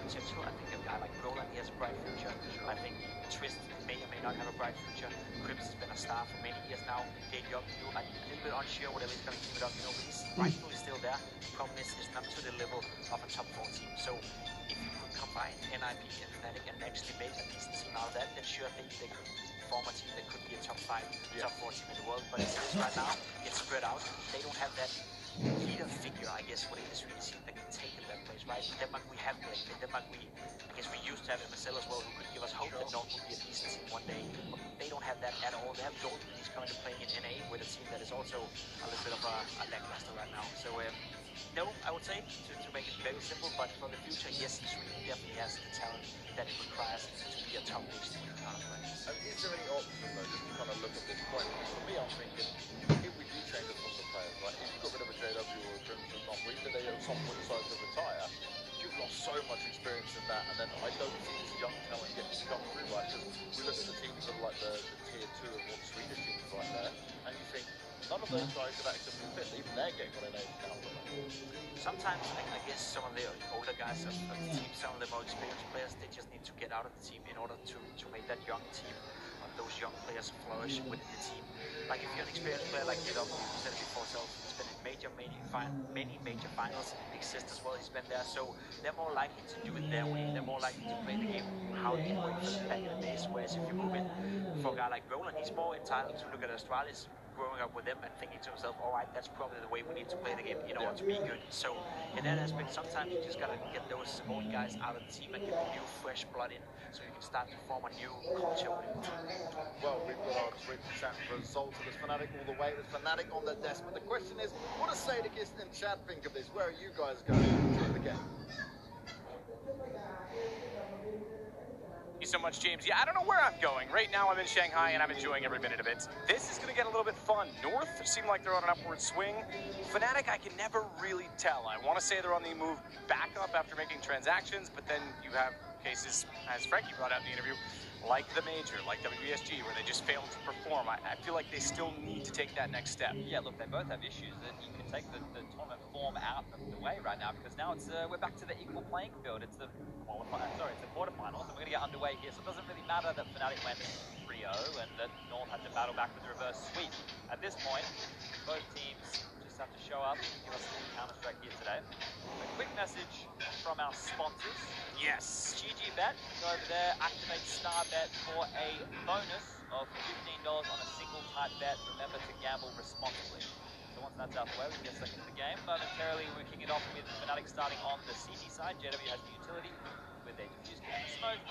potential. I think a guy like Roland, he has a bright future. I think Twist may or may not have a bright future. Cribs has been a star for many years now. JW, I'm a little bit unsure whether he's going to keep it up, you know, but he's rightfully still there. The problem is it's not to the level of a top 4 team. So if you could combine NIP and Fnatic and actually make a decent team out of that, then sure, I think they could form a team that could be a top 5, top 4 team in the world. But as it is right now, it's spread out. They don't have that heat clear figure, I guess, within the Swedish scene that can take them that place, right? In Denmark, we have Blake. In Denmark, I guess we used to have MSL as well, who could give us hope that North will be a decent team one day. But they don't have that at all. They have Dalton, he's currently playing in NA with a team that is also a little bit of a lackluster right now. So, no, I would say, to make it very simple, but for the future, yes, Sweden definitely has the talent that it requires to be a top nation when it comes to play. Is there any option, though, just to kind of look at this point? Because for me, I'm thinking, if we do change it from the players, like, if you got rid of a JW or a Crimson, for example, even if they at some point decide to retire, you've lost so much experience in that, and then I don't see this young talent getting to come through, right? Because we look at the teams of, like, the tier 2 of what Swedish teams right there, and you think, none of those guys have actively fit. Even they're getting on an age now. Sometimes, I guess some of the older guys of the team, some of the more experienced players, they just need to get out of the team in order to make that young team, those young players flourish within the team. Like if you're an experienced player like JW, you said it before, so he's been in many major finals, Exist as well, he's been there, so they're more likely to do it their way. They're more likely to play the game how it worked for them back in the days. Whereas if you move in for a guy like Roland, he's more entitled to look at Astralis growing up with them and thinking to himself, all right, that's probably the way we need to play the game in order to be good. So in that aspect, sometimes you just gotta get those old guys out of the team and get the new fresh blood in, so you can start to form a new culture within the team. Well, we've got our Twitch chat result of this Fnatic all the way. There's Fnatic on the desk, but the question is, what does Sadikist and Chad think of this? Where are you guys going during the game? Thank you so much, James. Yeah, I don't know where I'm going. Right now I'm in Shanghai and I'm enjoying every minute of it. This is going to get a little bit fun. North seem like they're on an upward swing. Fnatic, I can never really tell. I want to say they're on the move back up after making transactions, but then you have cases, as Frankie brought out in the interview, like the Major, like WESG, where they just failed to perform. I feel like they still need to take that next step. Yeah, look, they both have issues that you can take the tournament form out of the way right now, because now it's we're back to the equal playing field. It's the quarterfinals, and we're going to get underway here. So it doesn't really matter that Fnatic went 3-0 and that North had to battle back with the reverse sweep. At this point, both teams just have to show up and give us a little Counter-Strike here today. A quick message from our sponsors. Yes. Loot.bet, go over there, activate StarBet for a bonus of $15 on a single type bet. Remember to gamble responsibly. So once that's out of the way, we can get stuck into the game. Momentarily, we're kicking it off with Fnatic starting on the CT side. JW has the utility with a diffuse kill smoke,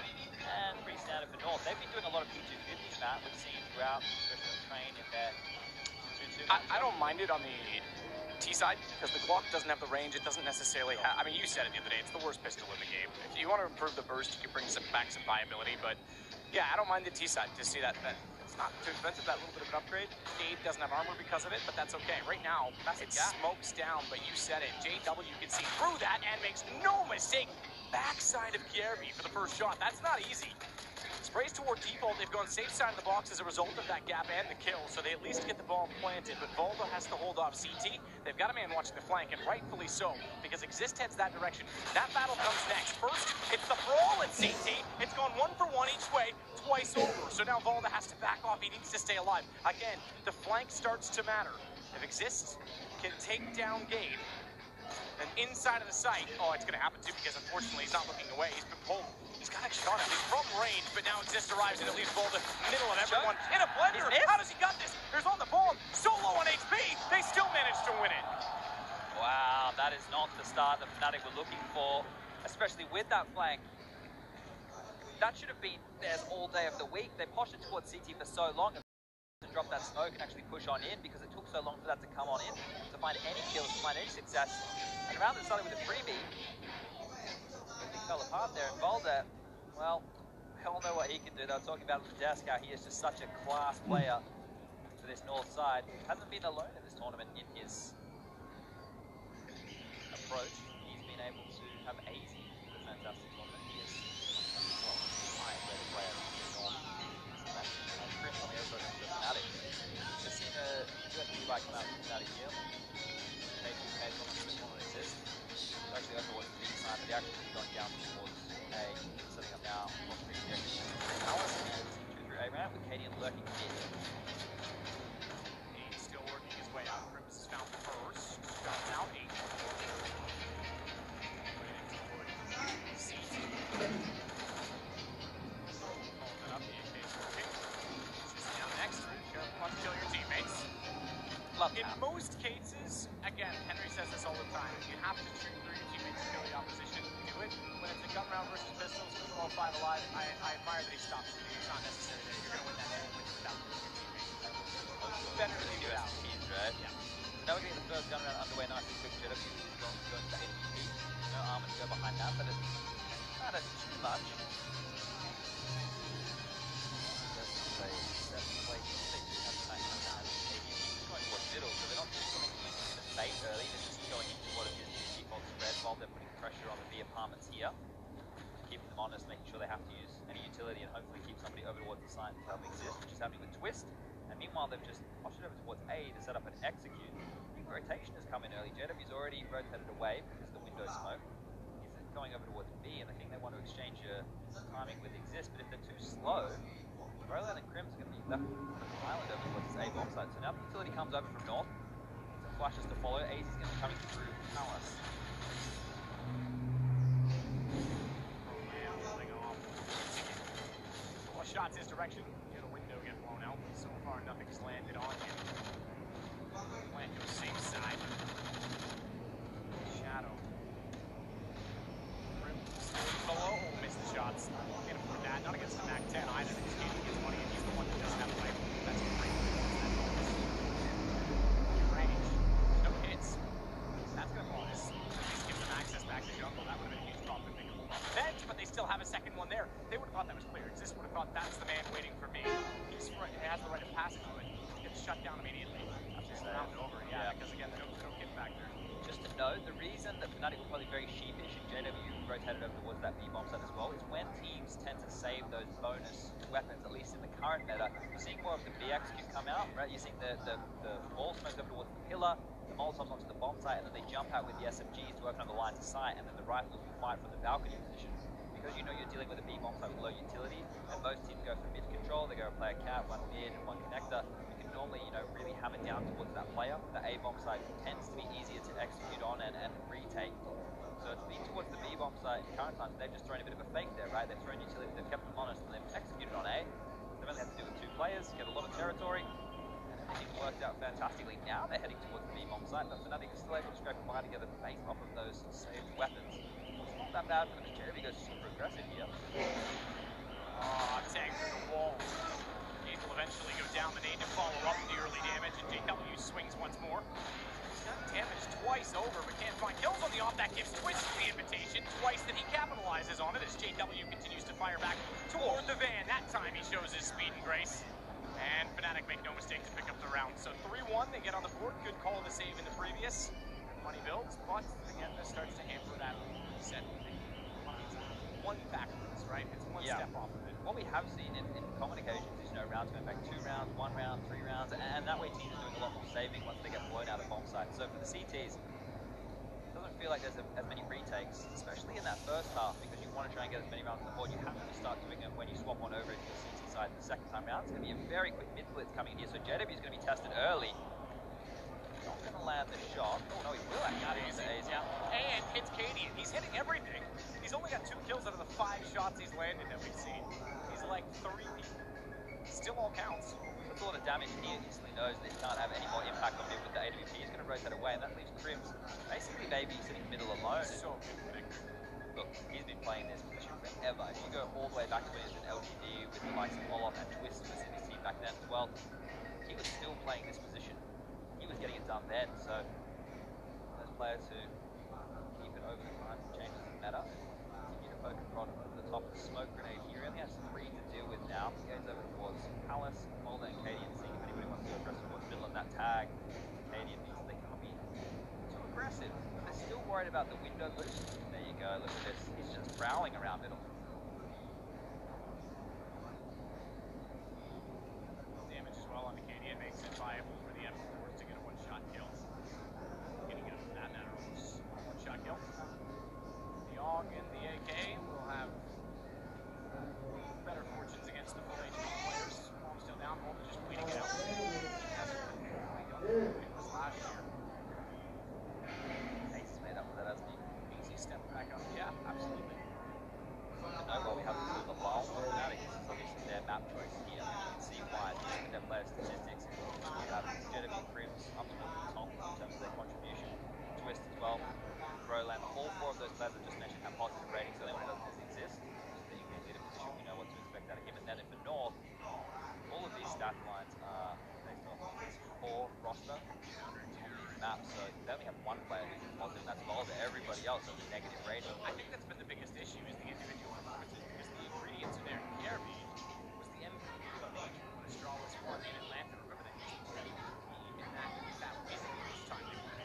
and pretty standard for North. They've been doing a lot of P250s, Matt. We've seen throughout, especially on the train, in their 2-2. I don't mind it on the T side, because the Glock doesn't have the range. It doesn't necessarily have, I mean, you said it the other day, it's the worst pistol in the game. If you want to improve the burst, you can bring back some viability, but yeah, I don't mind the T side to see that it's not too expensive, that little bit of an upgrade. Cade doesn't have armor because of it, but that's okay. Right now, it smokes down, but you said it. JW can see through that and makes no mistake. Backside of Gary for the first shot. That's not easy. Sprays toward default. They've gone safe side of the box as a result of that gap and the kill, so they at least get the bomb planted. But Volvo has to hold off CT. They've got a man watching the flank, and rightfully so, because Exist heads that direction. That battle comes next. First, it's the brawl at CT. It's gone 1 for 1 each way, twice over. So now Volvo has to back off. He needs to stay alive. Again, the flank starts to matter. If Exist can take down Gabe, and inside of the site, oh, it's going to happen too, because unfortunately he's not looking away. He's been pulled. He's got a shot at least from range, but now Exist arrives and it leaves Volta middle of everyone in a blender. How does he got this? There's on the bomb. Solo on HP. They still managed to win it. Wow, that is not the start that Fnatic were looking for, especially with that flank. That should have been theirs all day of the week. They pushed it towards CT for so long to drop that smoke and actually push on in, because it took so long for that to come on in, to find any kills, to find any success. And around it started with a freebie. Everything fell apart there, and Volda, well, we all know what he can do. They were talking about at the desk how he is just such a class player for this North side. Hasn't been alone in this tournament in his approach. He's been able to have 80 with a fantastic tournament. He is a high-rated player in North. And Chris on the other side of the Fnatic. Just seen a USP bike come out from Fnatic here. Cage on Exist. Actually over towards the B side, but the action is going down towards A. Setting up now. Alice and 2 through A ramp with Cadian lurking in. He's still working his way out. Crims is found first. Got now 8. In most cases, again, Henry says this all the time. You have to shoot through your teammates to kill the opposition. Do it. When it's a gun round versus pistols, with all 5 alive, I admire that he stops shooting. It's not necessary there. You're going to win that game with or without losing your teammate. Better to leave it out. SMGs, right? Yeah. Now we're getting the first gun round underway nice and quick. JW going to the AWP. No armor to go behind that, but it's not as too much. Middle, so they're not just going to use the bait early, they're just going into what is the default spread while they're putting pressure on the B apartments here, keeping them honest, making sure they have to use any utility and hopefully keep somebody over towards the site to help exist, which is happening with Twist. And meanwhile, they've just pushed it over towards A to set up an execute. I think rotation has come in early. JW's already rotated away because of the window smoke. He's going over towards B, and I think they want to exchange your timing with exist, but if they're too slow, Roland and Crim's are going to be left on the island over towards this A bomb site. So now the utility comes over from north. Some flashes to follow. AZ's going to be coming through Palace. More shots his direction. Hear the window get blown out. So far, nothing's landed on him. Land goes same side. Shadow. Crim still below. Missed the shots. Can't afford that. Not against the Mac 10 either. This game gets money, and he's the one that doesn't have a rifle. That's great. Range. No hits. That's going to bonus. At least give them access back to jungle. That would have been a huge drop if they could hold off the bench, but they still have a second one there. They would have thought that was clear. Exist would have thought that's the man waiting for me. He's right, he has the right of passage, but he gets shut down immediately. After the round over, yeah, because again, they don't get back there. Just to note, the reason that Fnatic were probably very sheepish and JW rotated over towards that B bomb site as well is when teams tend to save those bonus weapons, at least in the current meta, you're seeing more of the B execute come out, right? You're seeing the wall smoke over towards the pillar, the Molotovs onto the bomb site, and then they jump out with the SMGs to open up the line to sight, and then the rifles will fight from the balcony position. Because you know you're dealing with a B bomb site with low utility, and most teams go for mid control, they go play a cat, one mid and one connector. You can normally, really hammer down towards that player. The A bomb site tends to be easier to execute on and retake. So it's been towards the B bomb site in current times, they've just thrown a bit of a fake there, right? They've thrown utility, they've kept them honest, and they've executed on A. They've only had to do with 2 players, get a lot of territory, and everything worked out fantastically. Now they're heading towards the B bomb site, but Fnatic is still able to scrape a buy together based off of those saved weapons. It's not that bad for the Jeremy goes super aggressive here. Tag through the wall. Game will eventually go down. The nade to follow up the early damage, and JW swings once more. He's got damage twice over, but can't find kills on the off. That gives Twist the invitation twice that he capitalizes on it as JW continues to fire back toward the van. That time he shows his speed and grace. And Fnatic make no mistake to pick up the round. So 3-1, they get on the board. Good call to save in the previous. Money builds, but again, this starts to hamper that set. One backwards, right? It's one step off of it. What we have seen in common occasions is, rounds going back 2 rounds, 1 round, 3 rounds, and that way teams are doing a lot more saving once they get blown out of bomb sites. So for the CTs, it doesn't feel like there's as many retakes, especially in that first half, because you want to try and get as many rounds on the board. You have to start doing it when you swap on over to the CT side the second time round. It's going to be a very quick mid blitz coming in here, so JW is going to be tested early. Not going to land the shot. Oh no, he will actually. And hits Cadian. He's hitting everything. He's only got 2 kills out of the 5 shots he's landed that we've seen. He's like 3 people. Still all counts. That's a lot of damage. He instantly knows that he can't have any more impact on him with the AWP. He's going to rotate away, and that leaves Crims basically maybe sitting middle alone. So good. Look, he's been playing this position forever. If you go all the way back to when he was in LGD with the likes of Olof and Twist was in his team back then as well, he was still playing this position. He was getting it done then, so those players who keep it over the time changes the meta. Continue to focus on the top of the smoke grenade. He only has 3 to deal with now. He goes over towards Palace, Mulder and Cadian, seeing if anybody wants to go aggressive towards middle of that tag. Cadian means they can't be too aggressive. They're still worried about the window boost. There you go, look at this. He's just prowling around middle. Damage as well on the Cadian makes it viable for the M4s to get a one-shot kill. Getting it from that matter of one-shot kill. The AUG and the AK will have better fortunes against the full HP players. Bomb's still down, Mulder just bleeding it out. He hasn't been really done it was last year. Ace made up for that, hasn't he? Easy step back up. Yeah, absolutely. well. Broland, all four of those players I just mentioned have positive ratings, so the only one who doesn't exist is the UK leader position. We know what to expect out of him. And then for North, all of these stat lines are based off his core roster on these maps. So they only have one player who's positive, and that's Volda. Everybody else has a negative rating. I think that's been the biggest issue is the individual performances because the ingredients are there. KRB was the MVP of the major when Astralis won in Atlanta. Remember they used to be in that win each time they won.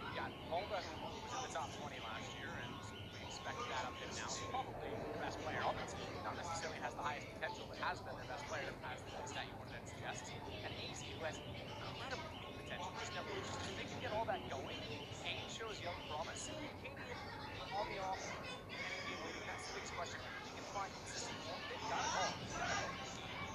You got Volda, who was in the top 20 last year, and we expect that of him now. Probably the best player on the team. Not necessarily has the highest potential, but has been their best player as the stat you wanted to suggest. And AZ, who has incredible peak potential, just never reaches. If they can get all that going, Kane shows young promise. Katie on the off and in winning, that's the biggest question. If he can find consistent form, they've got it all. He's got it all.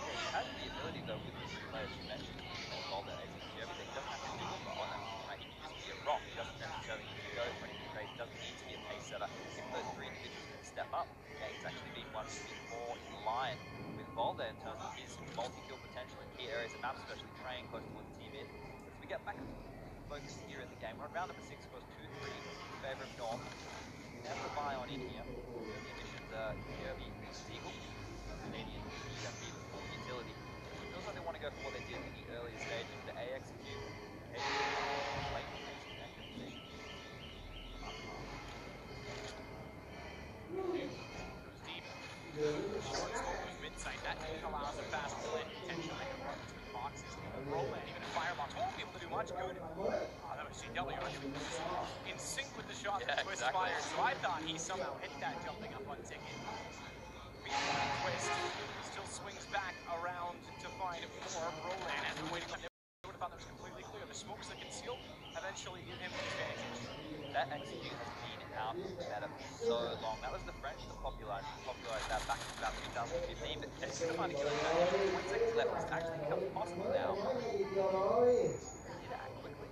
Yeah, he has the ability though with the three players you mentioned, Volda, AZ, and everything. He doesn't have to do a lot on that team, right? He can just be a rock. He doesn't necessarily need to go for anything crazy. He doesn't need to be a pace setter. If those three individuals can step up, Kane's actually been one who's been more in line with Volda in terms of his multi-kill potential in key areas of maps, especially praying close towards team in. As we get back focused here in the game, we're on round number 6, scores 2-3 in favour of North. Never the buy on in here. Early additions are Kirby, Seagull, Canadian, that be the full utility. It feels like they want to go for what they did in the earlier stages with the A execute. Late connector position. Goes deep. Short smoke goes mid-sight. That allows a fast play potentially to run between boxes. Roland, even a firebox, won't be able to do much good. That was GW actually in sync with the shot that Twist fired. So I thought he somehow hit that jumping up on ticket. Twist still swings back around to find more. Roland has been waiting. They would have thought that was completely clear. The smokes that conceal eventually give him the advantage. That execute has been out of the meta for so long. That was the French that popularized that back in about 2015, but Kenny's still trying to kill it. 20 seconds left. It's actually become possible now. Yeah, quickly.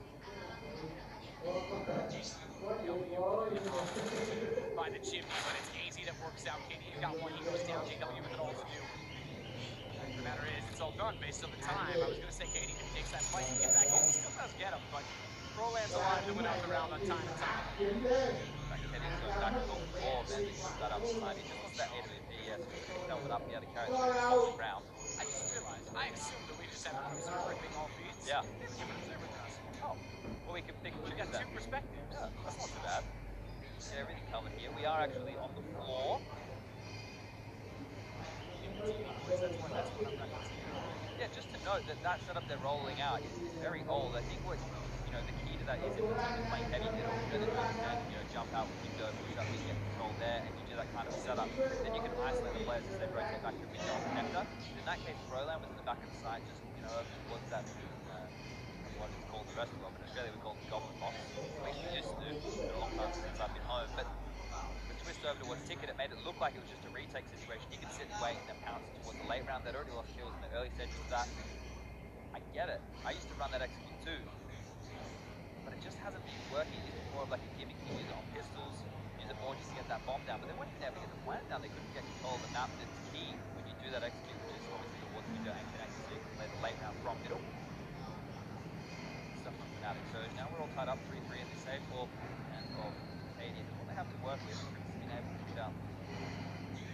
By the chimney, but it's AZ that works out. KD got one, he goes down. GW with it all to do. The matter is, it's all done based on the time. I was going to say KD, if he takes that fight and get back in, still does get him, but Roland's alive to win out the round on time and time. Kenny's going back to goal 4, then he got up time. He just wants that AWP, yes. He's held it up, he had to carry it through the ground. I just realized, I assumed that we just had one observer ripping all feeds. Yeah. They have an observer with us. Oh, well, they can choose got that. 2 perspectives. Yeah, that's not too bad. Get everything covered here. We are actually on the floor. Yeah, just to note that setup they're rolling out is very old. I think what the key to that is if the team is playing heavy middle, then you can jump out with window, push up, and get control there, and you do that kind of setup. Then you can isolate the players as they rotate back to window and connector. In that case, Roland was in the back of the site, just towards that what it's called the rest of them. In Australia, we call it the Goblin Box. At least we used to. It's been a long time since I've been home, but the twist over towards Ticket, it made it look like it was just a retake situation. He could sit and wait and then pounce towards the late round. They'd already lost kills in the early stages of that. I get it. I used to run that execute too, but it just hasn't been working. It's more of like a gimmick. You use it on pistols, use it more just to get that bomb down. But then when you never get the plan down, they couldn't get control of the map. It's key when you do that execute, which is obviously towards window and connected, so you can play the late round from middle. Stuff from Fnatic. So now we're all tied up 3-3 in the save for and of Canadian. What they have to work with is being able to shoot out his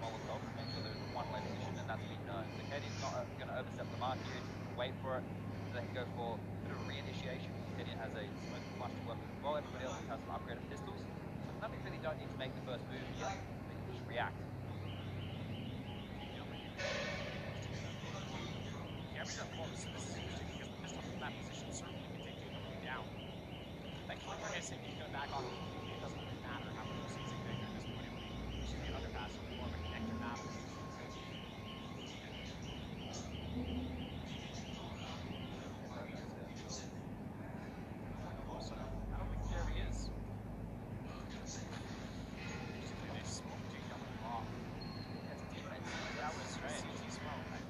Molotov to make sure there's a one-way position, and that's been known. So Canadian's not going to overstep the mark here, wait for it, so they can go for a bit of a re-initiation. Canadian has a smoke flush to work with as well. Everybody else has some upgraded pistols. So Fnatic really don't need to make the first move here. They can just react. Cameron's up close, so this is interesting because the pistol from that position certainly can take JW down. Thankfully for his sake, he's going to back on. It doesn't really matter how close he's in at this point. It should be another pass, more of a connector battle. So, I don't think there he is. Interestingly, they smoked JW off. That's a defense. That was strange. CT smoke. I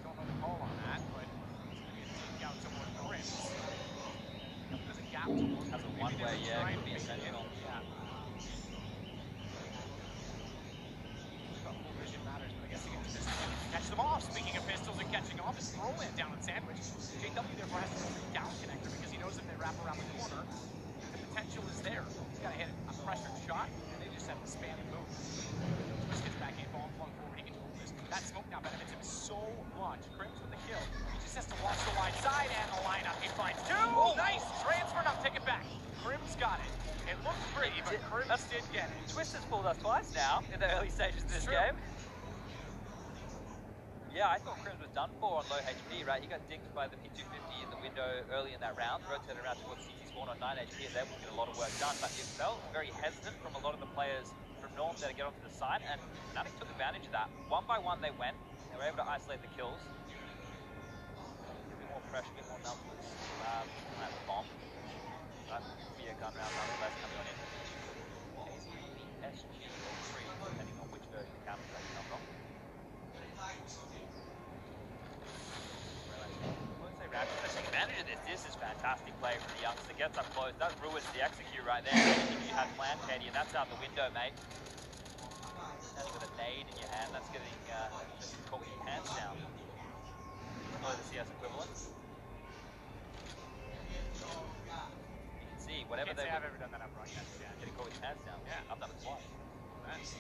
don't know the call on that, but it's going to be a take out towards the rim. There's a gap towards has a one-way, yeah, it could be intentional. Yeah. Full vision matters, but I guess he can just catch them off. Speaking of pistols and catching off, it's Roland down on Sandwich. JW therefore has to retreat down connector because he knows if they wrap did get it. Twist has fooled us twice now in the early stages of this game. Yeah, I thought Crims was done for on low HP, right? He got dinked by the P250 in the window early in that round, rotated around towards CT spawn on 9 HP, and able to get a lot of work done, but it felt very hesitant from a lot of the players from North there to get onto the side, and Fnatic took advantage of that. One by one they went, they were able to isolate the kills. A bit more pressure, a bit more numbers. At the bomb. That will be a gun round nonetheless coming on in. SG or 3, depending on which version of counter strike you come from. Taking advantage of this. This is fantastic play from the youngster. Gets up close. That ruins the execute right there. Anything you had planned, Katie, and that's out the window, mate. That's with a nade in your hand. That's getting caught with your pants down. Or the CS equivalent. You can see whatever they. I've ever done that up broadcast. Yeah. Getting caught with your pants down. Yeah. I've done it twice. Nice.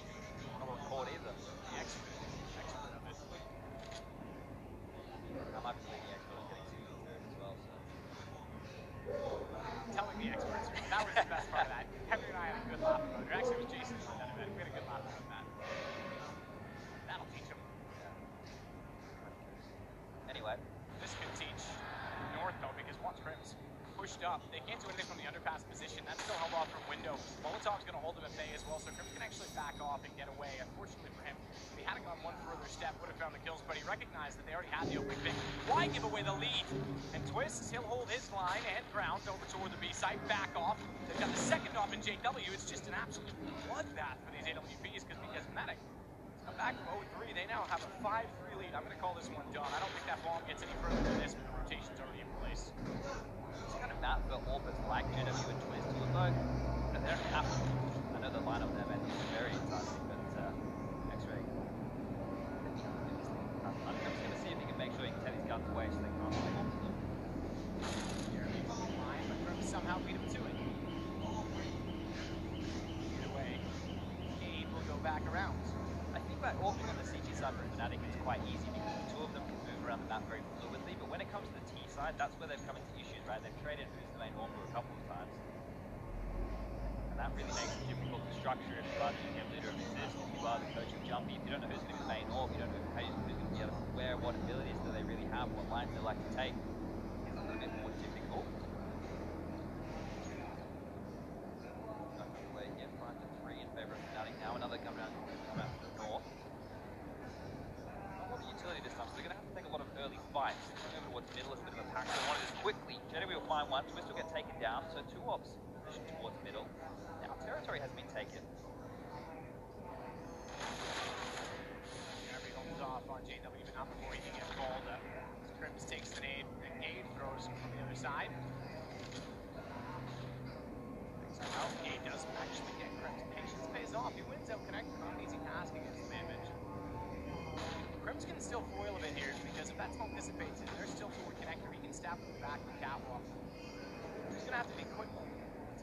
Not on court either. The expert of it. I might be the expert on getting third as well, so. Telling the experts. That was the best part of that. Henry and I had a good laugh about it. Actually, it was Jason who did that event. We had a good laugh about that. That'll teach him. Anyway. This could teach North, though, because once Crims pushed up, they can't do anything from the underpass position. That's still held off from window. Molotov's going to hold him at bay as well, so Crims can actually back off and get away. Unfortunately for him, if he hadn't gone one further step, would have found the kills, but he recognized that they already had the opening pick. Why give away the lead? And Twist, he'll hold his line and ground over toward the B site, back off. They've got the second off in JW. It's just an absolute bloodbath for these AWPs because Fnatic come back from 0-3. They now have a 5-3 lead. I'm going to call this one done. I don't think that bomb gets any further than this, but the rotation's already in place. It's kind of map for Orbits like JW and Twist, although they don't have to. I know the lineup there, man, is very enticing, but X-Ray. I'm just going to see if he can make sure he can take his guns away so they can't play off them. Jeremy on the line, but Crims somehow beat him to it. Get away. Cade will go back around. I think that opening on the CT side for Fnatic is quite easy because the two of them can move around the map very fluidly, but when it comes to the T side, that's where they've come into issues, right? They've traded who's the main orb a couple of times. And that really makes it difficult to structure if you are the GM leader of Exist, if you are the coach of Jumpy, if you don't know who's going to be the main orb, you don't know who's going to be able to wear, what abilities do they really have, what lines they like to take. It's a little bit more difficult. Not going to wait yet, 5-3 in favour of Fnatic now. Another come around to the north. Not a lot of utility this time, so they're going to have to take a lot of early fights. Going over towards middle, it's a bit of a pack. They wanted this quickly. JW will find one, Twist will get taken down, so two ops position towards middle. Now territory has been taken. Jeremy holds off on JW, but not before he can get called up. Crims takes the nade, and Gade throws him from the other side. Somehow Gade does actually get Crims. Patience pays off. He wins out connect. Not an easy task against the man mentioned. Crims can still foil a bit here because if that smoke dissipates and there's still forward connector, he can stab him in the back of the catwalk. He's going to have to be quick.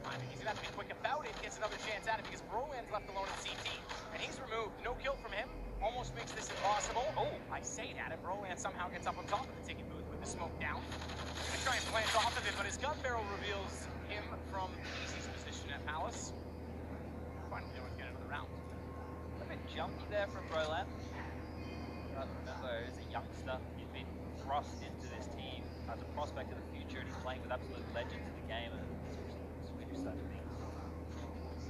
Timing. He's going to have to be quick about it. Gets another chance at it because Browan's left alone in CT. And he's removed. No kill from him. Almost makes this impossible. Oh, I say that. And Browan somehow gets up on top of the ticket booth with the smoke down. Going to try and plant off of it, but his gun barrel reveals him from Easy's position at Palace. Finally, no one's getting another round. A bit jumpy there from Browan. Remember, as a youngster, he's been thrust into this team as a prospect of the future, and he's playing with absolute legends in the game, and Swedish side of things.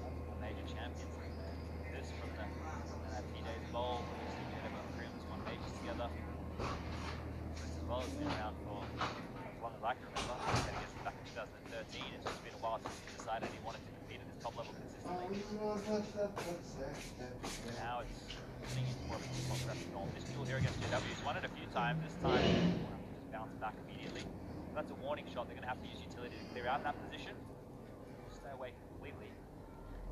Multiple major champions. This from the P-Days Bowl, we've seen JW and Crims won majors together. This as well has been around for as long as I can remember. I guess back in 2013, it's just been a while since he decided he wanted to compete at this top level consistently. Now it's seeing more of a default aggressive goal. This duel here against JW, he's won it a few times. This time, we'll have to just bounce back immediately. That's a warning shot. They're going to have to use utility to clear out that position. Stay away completely.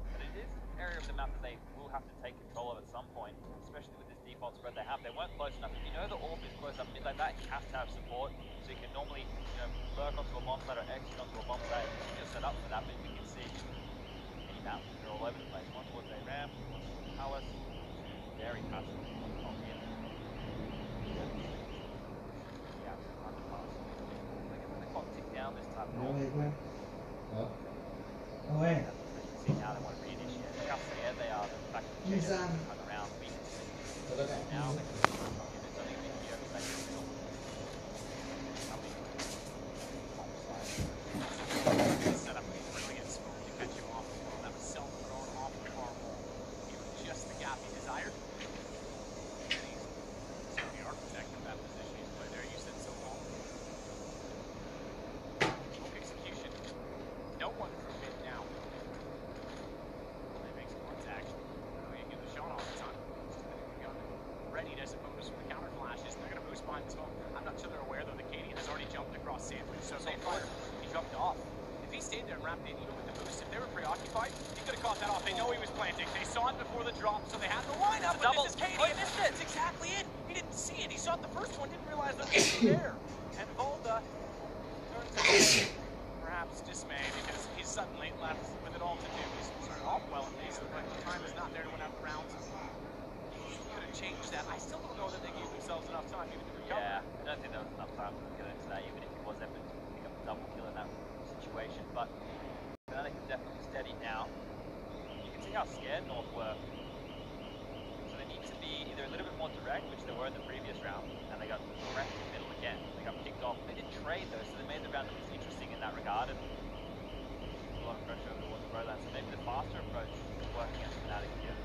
But it is an area of the map that they will have to take control of at some point, especially with this default spread they have. They weren't close enough. If you know the orb is close up mid like that, you have to have support. So you can normally, lurk onto a bomb site or exit onto a bomb site. You're set up for that, but we can see any map. They're all over the place. One towards a ramp, one towards Palace. Very passive. Down this time. See now they want to reinitiate it. stayed there and wrapped in even with the boost. If they were preoccupied, he could have caught that off. They know he was planting. They saw it before the drop, so they had the lineup. But this is Katie. Oh, he missed it. That's exactly it. He didn't see it. He saw it the first one, didn't realize that it was there. And Volda turns to perhaps dismay because he's suddenly left with it all to do. He's started off well at least, but time is not there to win out the rounds. He could have changed that. I still don't know that they gave themselves enough time even to recover. Yeah, I don't think there was enough time to get into that, even if he was able to pick up a double kill in that situation. But Fnatic is definitely steady now. You can see how scared North were. So they need to be either a little bit more direct, which they were in the previous round, and they got wrecked in the middle again. They got picked off. They did trade though, so they made the round interesting in that regard. And a lot of pressure over towards Broland, so maybe the faster approach will work against Fnatic here.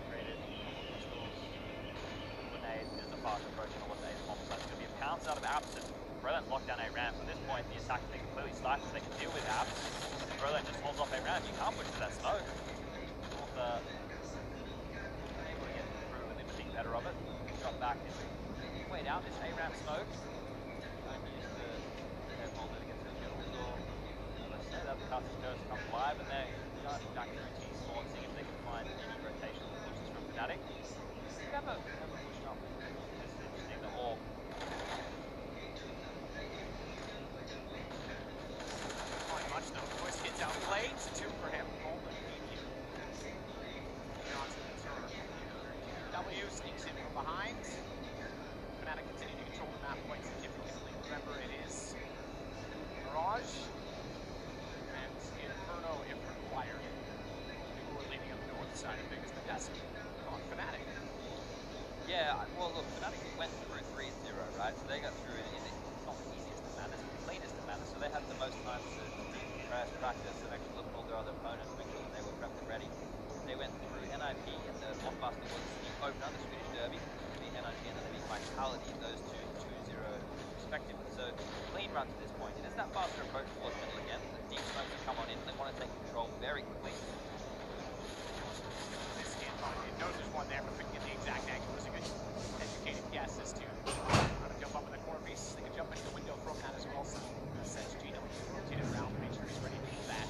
Traded pistols, grenades, there's a faster approach on what they bomb. So it's going to be a pounce out of Absent. Broland's locked down a ramp. At this point, the attack has been completely stifled. They can deal with Abs. Broland just holds off a ramp. You can't push to that smoke. North able to get through and then think better of it. Drop back and wait out this A-ramp smoke. Don't use the hold it against the kills, or let's say that the Carthage Curse comes live and they're going back through T-Spawn, seeing if they can find any rotational pushes from Fnatic. Never pushed up. This is interesting, the Orb. Not much though. Twist gets outplayed. It's a 2 for him. W sneaks in from behind. Fnatic continue to control the map quite significantly. Remember, it is Mirage and Inferno if required. People were leaving on the north side of things, but that's on Fnatic. Yeah, well, look, Fnatic went through 3-0, right? So they got through it. It's not the easiest of manners, it's the cleanest of manners. So they had the most time to practice and actually look at all their other opponents, make sure that they were prepped and ready. They went through NIP and the blockbuster was the opener, the Swedish Derby, the NIP and then the Vitality, those two 2-0 respectively. So clean run to this point. It is that faster approach towards middle again. The deep smokes have come on in. They want to take control very quickly. This scan it knows there's one there, but couldn't get the exact angle. It was a good educated guess as to how to jump up in the corner piece. They could jump into the window from that as well. So sends GW rotate it around to make sure he's ready to do that.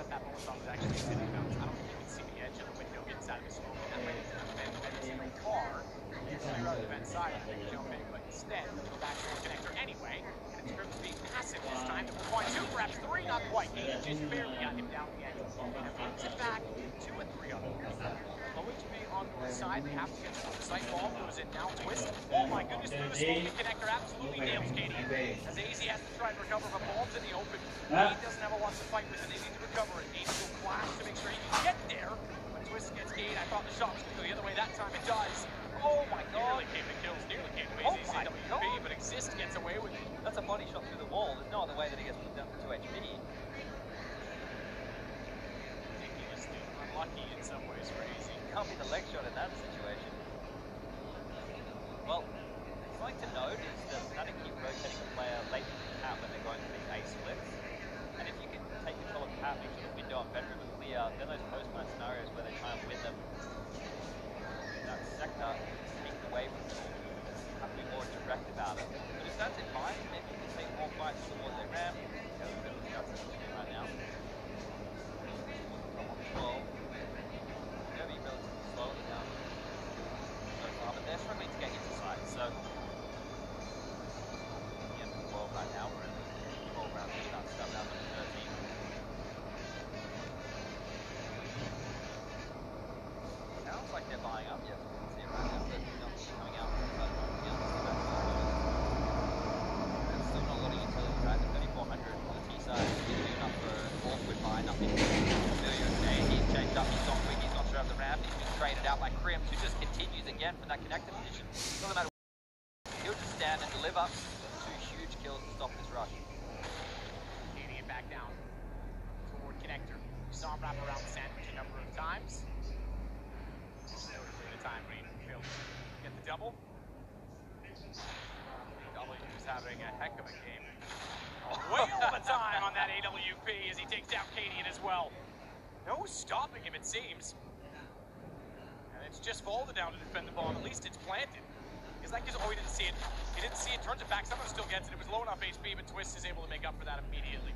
That Molotov is actually sitting out. I don't think you can see the edge of the window inside of the smoke. And that way, the car is clear out the vent side and they can jump in. But instead, they go back to the connector anyway. And it's Grim's being passive this time. 1.2, perhaps 3, not quite. He just barely got him down the end. And brings it back 2 and 3 on the low HP on the side. They have to get the sight ball. Goes in now. Twist. Oh my goodness, through the smoke. The connector absolutely nails Katie. As AZ has to try and recover, but Bomb's in the open. He doesn't have a lot to fight with, and they need to recover it. Needs to flash to make sure he can get there. But Twist gets Gate. I thought the shot was going to go the other way that time. It does. Oh my god. Nearly came to kills. Nearly came to AZ's WP, but Exist gets away with it. That's a body shot through the wall. There's no other way that he gets down to 2 HP. Ridiculously unlucky in some ways for AZ. Can't be the leg shot in that situation. Well, something to note is that Fnatic keep rotating the player late in the cap when they're going for these A splits. And if you can take control of the cap, make sure the window and bedroom are clear, then those post-plan scenarios where they try and win them that sector taken away from them. Have to be more direct about it. But if that's in mind, maybe you can take more fights towards their ramp. Yeah, we've got the scouts that we're doing right now. Well, they'll be relatively slow now so far, but they're struggling to get into sight. So, the end of the world right now, we're in the 12 round start round number 13. Sounds like they're buying up, yes, we can see it right now. The numbers coming out from the side of the field. There's still not a lot of utility, right? The 3400 on the T side is good enough for awkward buy, nothing familiar today. He's changed up, he's gone quick, he's gone straight up the ramp, he's been traded out by Crims, who just continues again from that connector position. Doesn't matter. He'll just stand and deliver 2 huge kills to stop this rush. Getting it back down toward connector. We saw him wrap around the sandwich a number of times. Notably the time when he failed to get the double. W's having a heck of a game. Way over time on that AWP as he takes down Cadian as well. No stopping him, it seems. And it's just Volda down to defend the bomb. At least it's planted. because that gives, oh, he didn't see it. He didn't see it, turns it back, someone still gets it. It was low enough HP, but Twist is able to make up for that immediately.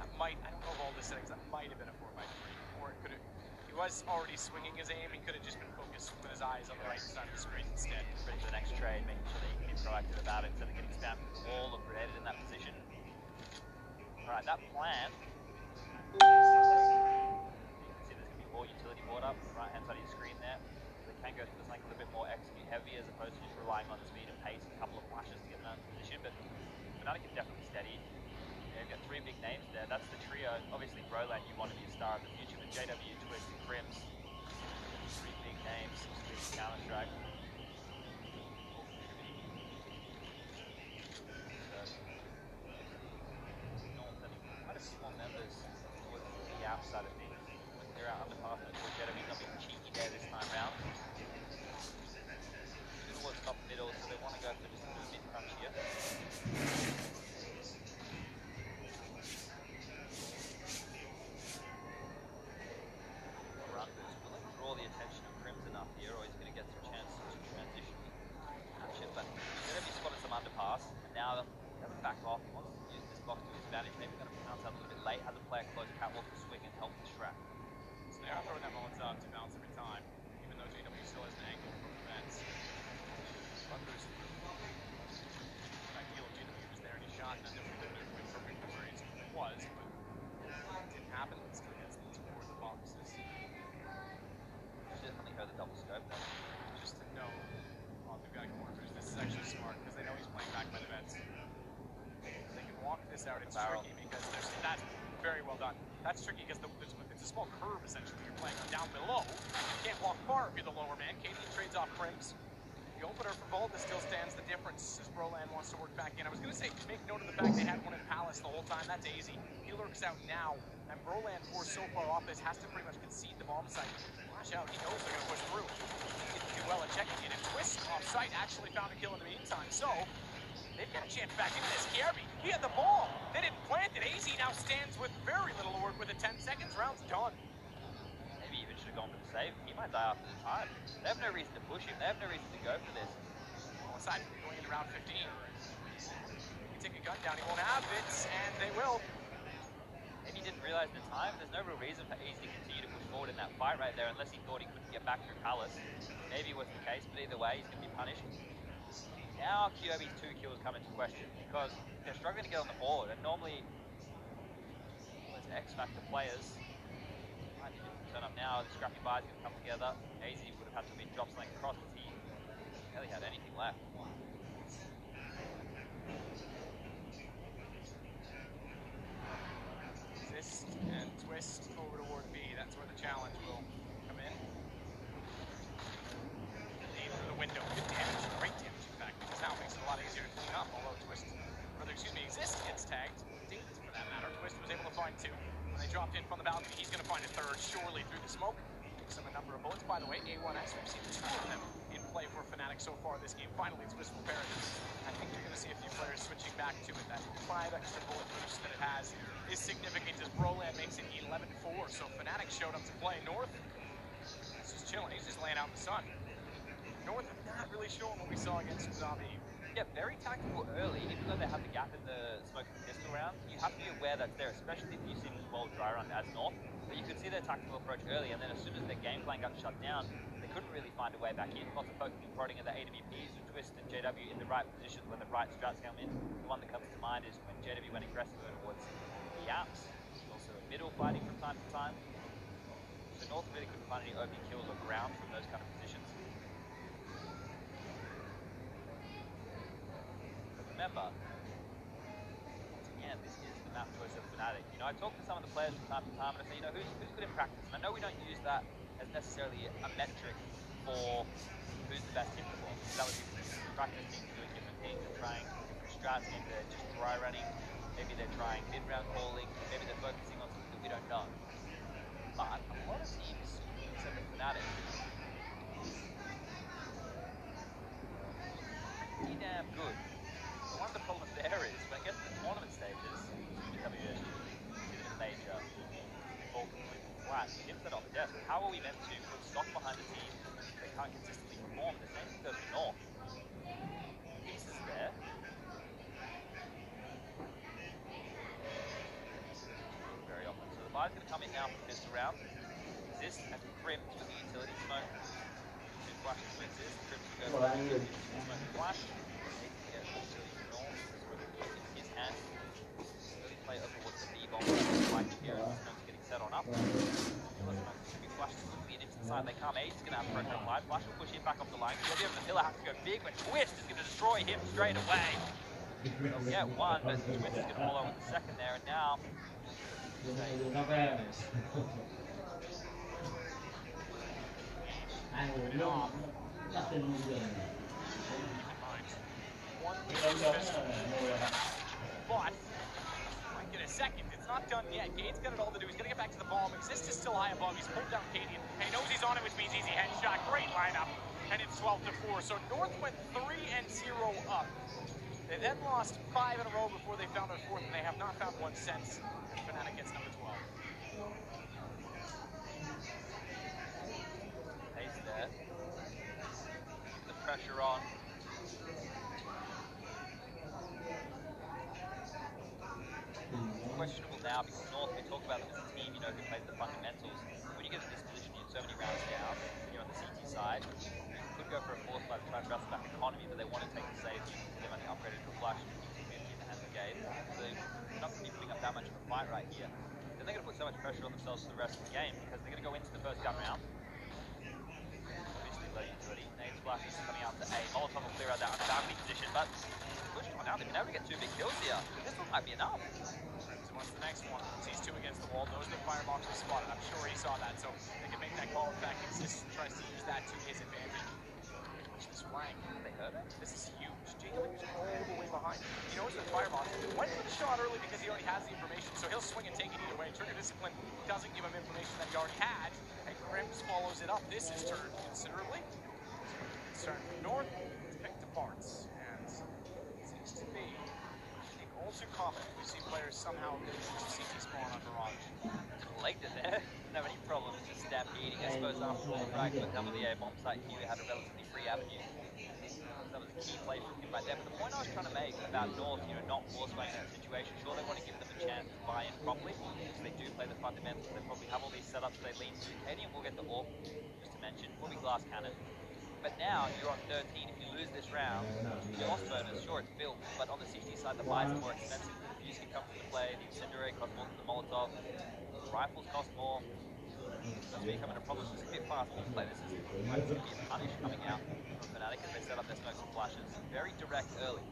That might, I don't know of all the settings, that might have been a 4x3, or it could have, he was already swinging his aim, he could have just been focused with his eyes on the right side of the screen instead. Ready for the next trade, making sure that he can be proactive about it instead of getting spammed with the wall or grenaded in that position. Alright, that plan. You can see there's going to be more utility board up on the right hand side of your screen there. So they can go for something a little bit more execute heavy as opposed to just relying on speed and pace and a couple of flashes to get them out of position. But Fnatic is definitely steady. You've got three big names there. That's the trio. Obviously, Roland, you want to be a star of the future, but JW, Twist, and Crims. Three big names. Counter-Strike. Quite a few more members towards the outside of things. They're out underpass, but JW not being cheeky there this time round. Towards top middle, so they want to go for just a little bit crunchier. Draw the attention of Crims enough here, or he's going to get some chances to transition catch it. But JW spotted some underpass, and now he doesn't back off. He wants to use this box to his advantage. Maybe going to bounce out a little bit late, has a player close catwalk to swing and help the strat. So they are throwing that Molotov to bounce every time, even though JW still has an angle from defense. Bunkers. Ideal if JW was there and he shot, and then we could have been perfect where he was, but it didn't happen. It still gets them toward the boxes. Definitely heard the double scope there. Just to know, oh, they've got corners. This is actually smart because they know he's playing back by the vents. They can walk this out. It's tricky because that's very well done. That's tricky because it's a small curve essentially. You're playing down below. You can't walk far if you're the lower man. KD trades off Crims. The opener for Volta still stands the difference as Broland wants to work back in. I was going to say, make note of the fact they had one in Palace the whole time. That's easy. He lurks out now, and Broland, who are so far off this, has to pretty much concede the bomb site. Flash out, he knows they're going to push through. He didn't do well at checking it, and Twist off site actually found a kill in the meantime. So, they've got a chance back into this. Kierby, he had the ball. They didn't plant it. AZ now stands with very little work with it. 10 seconds, round's done. Maybe even should have gone for the save. He might die after the time. They have no reason to push him. They have no reason to go for this. One side, going into round 15. He can take a gun down. He won't have it, and they will. Maybe he didn't realize the time. There's no real reason for AZ to continue to push forward in that fight right there unless he thought he couldn't get back through Palace. Maybe it was the case, but either way, he's going to be punished. Now QOB's 2 kills come into question because they're struggling to get on the board, and normally those X-Factor players might be different to turn up now. The scrappy buys going to come together. AZ would have had to be drop something across the team. Barely had anything left. Resist and twist over toward B. That's where the challenge will come in. Aim through the window. Good damage. Great damage, in fact. Because now it makes it a lot easier to clean up. Although Twist, Exist gets tagged. Dinged, for that matter. Twist was able to find 2. When they dropped in from the balcony, he's going to find a 3rd, surely through the smoke. Gives him a number of bullets. By the way, A1X, we've seen 2 of them in play for Fnatic so far this game. Finally, Twist will pair it. I think you're going to see a few players switching back to it. That 5 extra bullet boost that it has is significant as Broland makes it 11-4. So Fnatic showed up to play. North, he's just chilling. He's just laying out in the sun. North not really showing what we saw against Zabi. Yeah, very tactical early, even though they have the gap in the smoking pistol round. You have to be aware that's there, especially if you see this well dry run as North. But you could see their tactical approach early, and then as soon as their game plan got shut down, they couldn't really find a way back in. Lots of poking and prodding at the AWPs with Twist and JW in the right positions when the right strats come in. The one that comes to mind is when JW went aggressive towards the apps. Also middle fighting from time to time. So North really couldn't find any open kills or ground from those kind of positions. Remember, once again, this is the map choice of Fnatic. You know, I talk to some of the players from time to time and I say, you know, who's good in practice? And I know we don't use that as necessarily a metric for who's the best team in the world. That would be practice teams doing different things and trying different strats. Maybe they're just dry running, maybe they're trying mid-round calling, maybe they're focusing on something that we don't know. But a lot of teams, except for Fnatic, pretty damn good. One of the problems there is, when it gets to the tournament stages, WSG, even a major, they fall completely flat. You hit that off the desk. How are we meant to put stock behind a team that can't consistently perform? The same thing goes for North. Sky's going to come in now for pistol round. Exist and Crims with the utility smoke. Two flashes for Exist. Crims will go for the smoke flash. He can get utility from North. Sort of keep in his hand. Early play over towards the B-bomb. Like here, Smoke's getting set on up. Killer Smoke. Two flashes quickly and into the side they come. Ace is going to have pressure applied. Flash will push him back off the line. The idea of the pillar has to go big, but Twist is going to destroy him straight away. They'll get one, but Twist is going to follow with the second there, and now. But might get a second. It's not done yet. Gade's got it all to do. He's going to get back to the bomb. Exist is still high above. He's pulled down Cadian. And he knows he's on it, which means easy headshot. Great lineup. And it's 12-4. So North went 3-0 up. They then lost 5 in a row before they found their fourth, and they have not found one since. And Fnatic gets number 12. Pace there. Keep the pressure on. Questionable now because North, we talk about them as a team, you know, who plays the fundamentals. When you get in this position, you're so many rounds down, you're on the CT side, you could go for a force flight to try and trust back economy, but they want to take the save. They've only upgraded to a flash and 50 in the hands of Gabe. So they're not going to be putting up that much of a fight right here. Then they're going to put so much pressure on themselves for the rest of the game because they're going to go into the first gun round. Obviously low utility. Nade's flashes coming out to A. Molotov will clear out that undoubtedly position, but pushing on out, they've been able to get 2 big kills here. This one might be enough. What's the next one? Sees 2 against the wall, knows the firebox was spotted. I'm sure he saw that, so they can make that call. In fact, Exist tries to use that to his advantage. Push this flank. They heard it? This is huge. JW's all the way behind. He knows the firebox. Went for the shot early because he already has the information, so he'll swing and take it either way. Trigger Discipline doesn't give him information that he already had, and Crims follows it up. This is turned considerably. Concern for North. It's picked apart, and it seems to be all too common. We see players somehow get a CT spawn on Mirage. Just legged it there. Didn't have any problems just stampeding. I suppose after all the frag went down to the A bomb site, Hugh had a relatively free avenue. That was a key play from him right there. But the point I was trying to make about North, you know, not force flanking that situation, sure they want to give them a chance to buy in properly. Because they do play the fundamentals. They probably have all these setups they lean to. Cadian will get the AWP, just to mention. Will be glass cannon. But now you're on 13. If you lose this round, your loss bonus, sure, it's built, but on the CT side, the buys are more expensive. The defuse can come into play, the incendiary costs more than the Molotov, the rifles cost more. That's becoming a problem. So it's a bit fast play. This is going to be a punish coming out from Fnatic as they set up their smokes and flashes. Very direct early.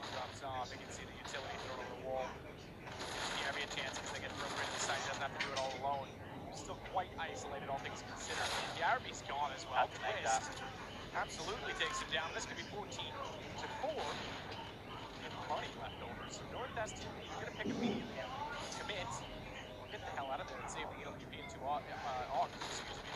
Drops off. You can see the utility thrown over the wall. Yeah, be a chance because they get further into the site. He doesn't have to do it all alone. Still quite isolated, all things considered. Yarby's gone as well. Twist absolutely takes him down. This could be 14-4. And money left over. So North has to, you're going to pick immediately. Commit. Or get the hell out of there and save the EWP into August, excuse me.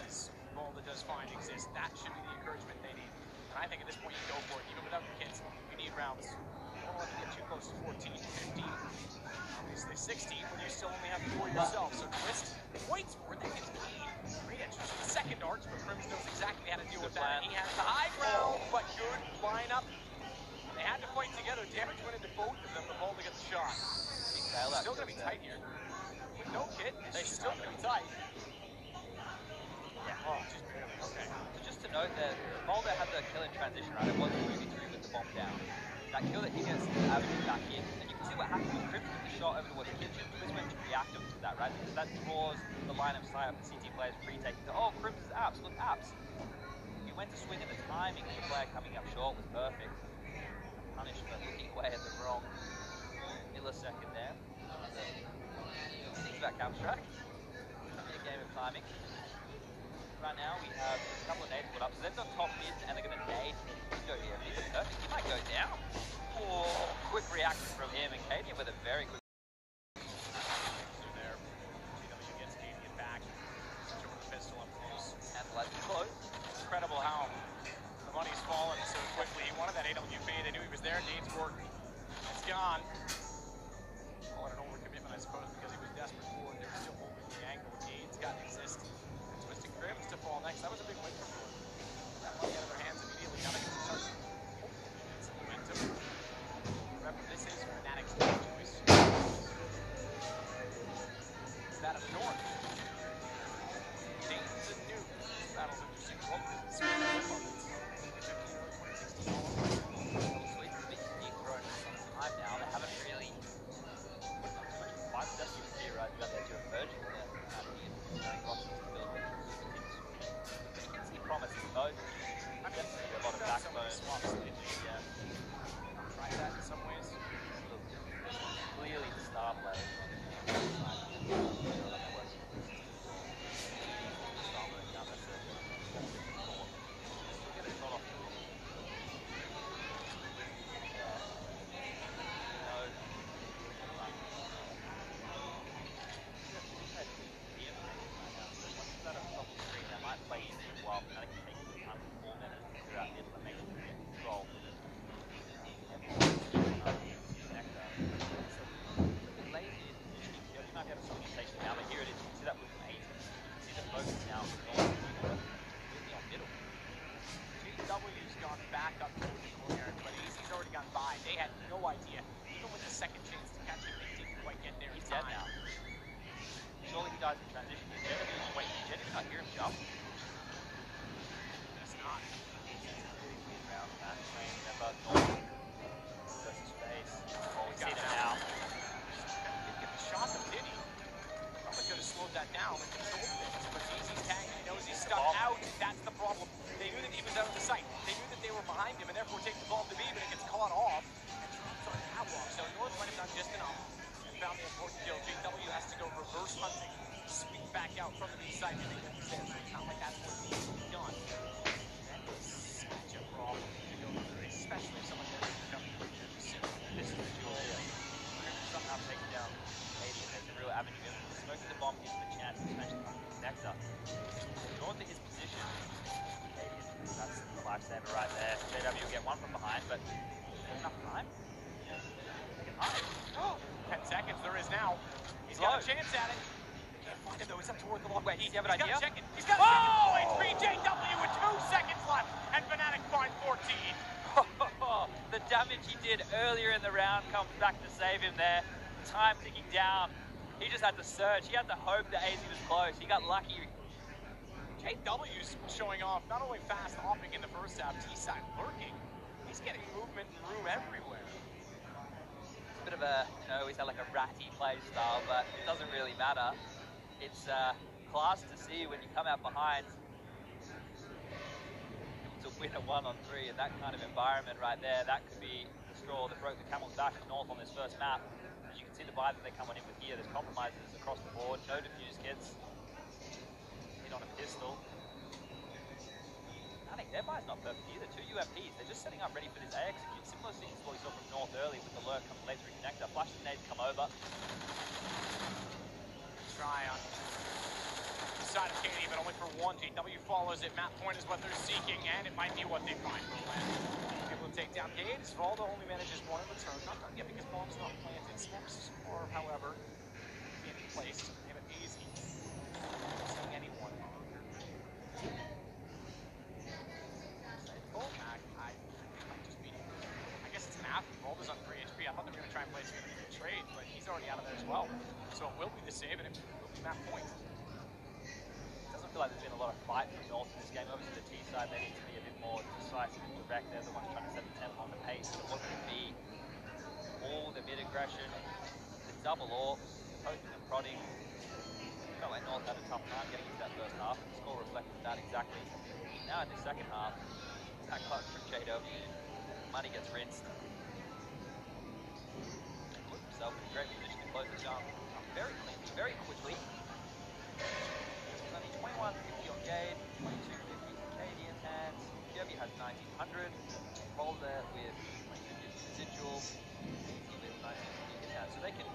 As Volda does find Exist. That should be the encouragement they need. And I think at this point you go for it. Even without the kits, you need rounds. You don't want to get too close to 14, 15. Obviously 16 when you still only have 4 yourself. So Twist waits for it. That gets key. Great entry to the second arch, but Crims knows exactly how to deal with that. He has the high ground, but good lineup. They had to fight together. Damage went into both of them. The ball to get the shot. Still going to be tight here. With no kit, they're still going to be tight. Yeah, oh, just barely. Okay. So just to note that Mulder had the kill in transition, right? It wasn't moving through with the bomb down. That kill that he gets Avenue back in, and you can see what happened with Crims with the shot over towards the kitchen. Twist went reactive to that, right? Because that draws the line of sight of the CT players pre-taking to, oh, Crims is apps, look, apps. He went to swing, and the timing of the player coming up short was perfect. Punished for looking away at the wrong millisecond there. Things about Counter-Strike. A game of timing. Right now we have a couple of nades put up, so they've got top mid and they're going to nade Go here. Is it perfect? He might go down. Oh, quick reaction from him, and Cadian with a very quick there. GW gets Cadian back. Switch over the pistol up close. And let's close. Incredible how the money's fallen so quickly. He wanted that AWP. They knew he was there. Nade's work. It's gone. Call it an overcommitment, I suppose, because he was desperate for it. They were still holding the angle. Nade's got to exist. Twisted Crims to fall next. That was a big win for them. That money out of their hands immediately. Now they get to start. Hopefully get some momentum. Remember, this obviously. Yeah. Try that in some ways. Look, clearly the star players on the side of the build up network systems or start working out. That's a good thought. Still get a shot off the GW's gone back up to the corner, but Easy's already gone by. They had no idea. Even with the second chance to catch him, they didn't quite get there in He's time. dead now. Surely he dies in transition. Wait, did Jenny not hear him jump? That's not. Really weird round match. Remember, North versus Space. Oh, we've seen him now. Didn't get the shot though, did he? Probably could have slowed that down and controlled things, but Easy's tagging. He knows he's stuck out. That's the problem. They knew that he was out of the sight. They knew that they were behind him and therefore take the ball to B, but it gets caught off. And catwalk. So North might have done just enough and found the important kill. GW has to go reverse hunting, sweep back out from the B side to the east end. It's not like that's what needs to be done. That is such a problem to go through, especially if someone has to come through here soon. This is the duel here. Somehow taking down Hayden. There's a real avenue in. Smoking the bomb gives him a chance to smash the connector. Drawn to his position. That's the lifesaver right there. JW get one from behind, but there's enough time. They can hide. 10 seconds, there is now. He's got a chance at it. Can't find it though, he's up toward the log. Wait, does he have an idea? He's got to check it. He's got to check it. Oh, it's BJW with 2 seconds left, and Fnatic find 14. The damage he did earlier in the round comes back to save him there. Time ticking down. He just had to surge. He had to hope that AZ was close. He got lucky. JW's showing off not only fast hopping in the first half, T-side lurking. He's getting movement and room everywhere. It's a bit of a, he's had like a ratty play style, but it doesn't really matter. It's class to see when you come out behind to win a 1-on-3 in that kind of environment right there. That could be the straw that broke the camel's back for North on this first map. As you can see the buy that they're coming in with here, there's compromises across the board, no defuse kits. On a pistol. I think their buy's not perfect either. 2 UMPs. They're just setting up ready for this A execute. Similar things to what we saw from North early with the lurk coming late through connector. Flash grenades come over. Try on the side of Katie, but only for one. GW follows it. Map point is what they're seeking, and it might be what they find. Able to take down Cade. Svaldo only manages one in return. Not done yet because bomb's not planted. Smokes, or however, in place. Give it easy. Seeing anyone. I guess it's math. Volda's on 3 HP. I thought they were going to try and play some trade, but he's already out of there as well. So it will be the save, and it will be map point. Doesn't feel like there's been a lot of fight from North in this game. Obviously, the T side, they need to be a bit more decisive and direct. They're the ones trying to set the tempo on the pace. It wasn't to be all the mid aggression, the double AWP, poking and prodding. Felt like North had a tough time getting into that first half. The score reflected that exactly. Now in the second half, that clutch from JW, money gets rinsed. Put himself in a great position to close the jump very cleanly, very quickly. There's only 2150 on Gade, 2250 for Katie in hand. JW has 1900. Boulder with 2250 residual. Easy with 1950 in hand. So they can,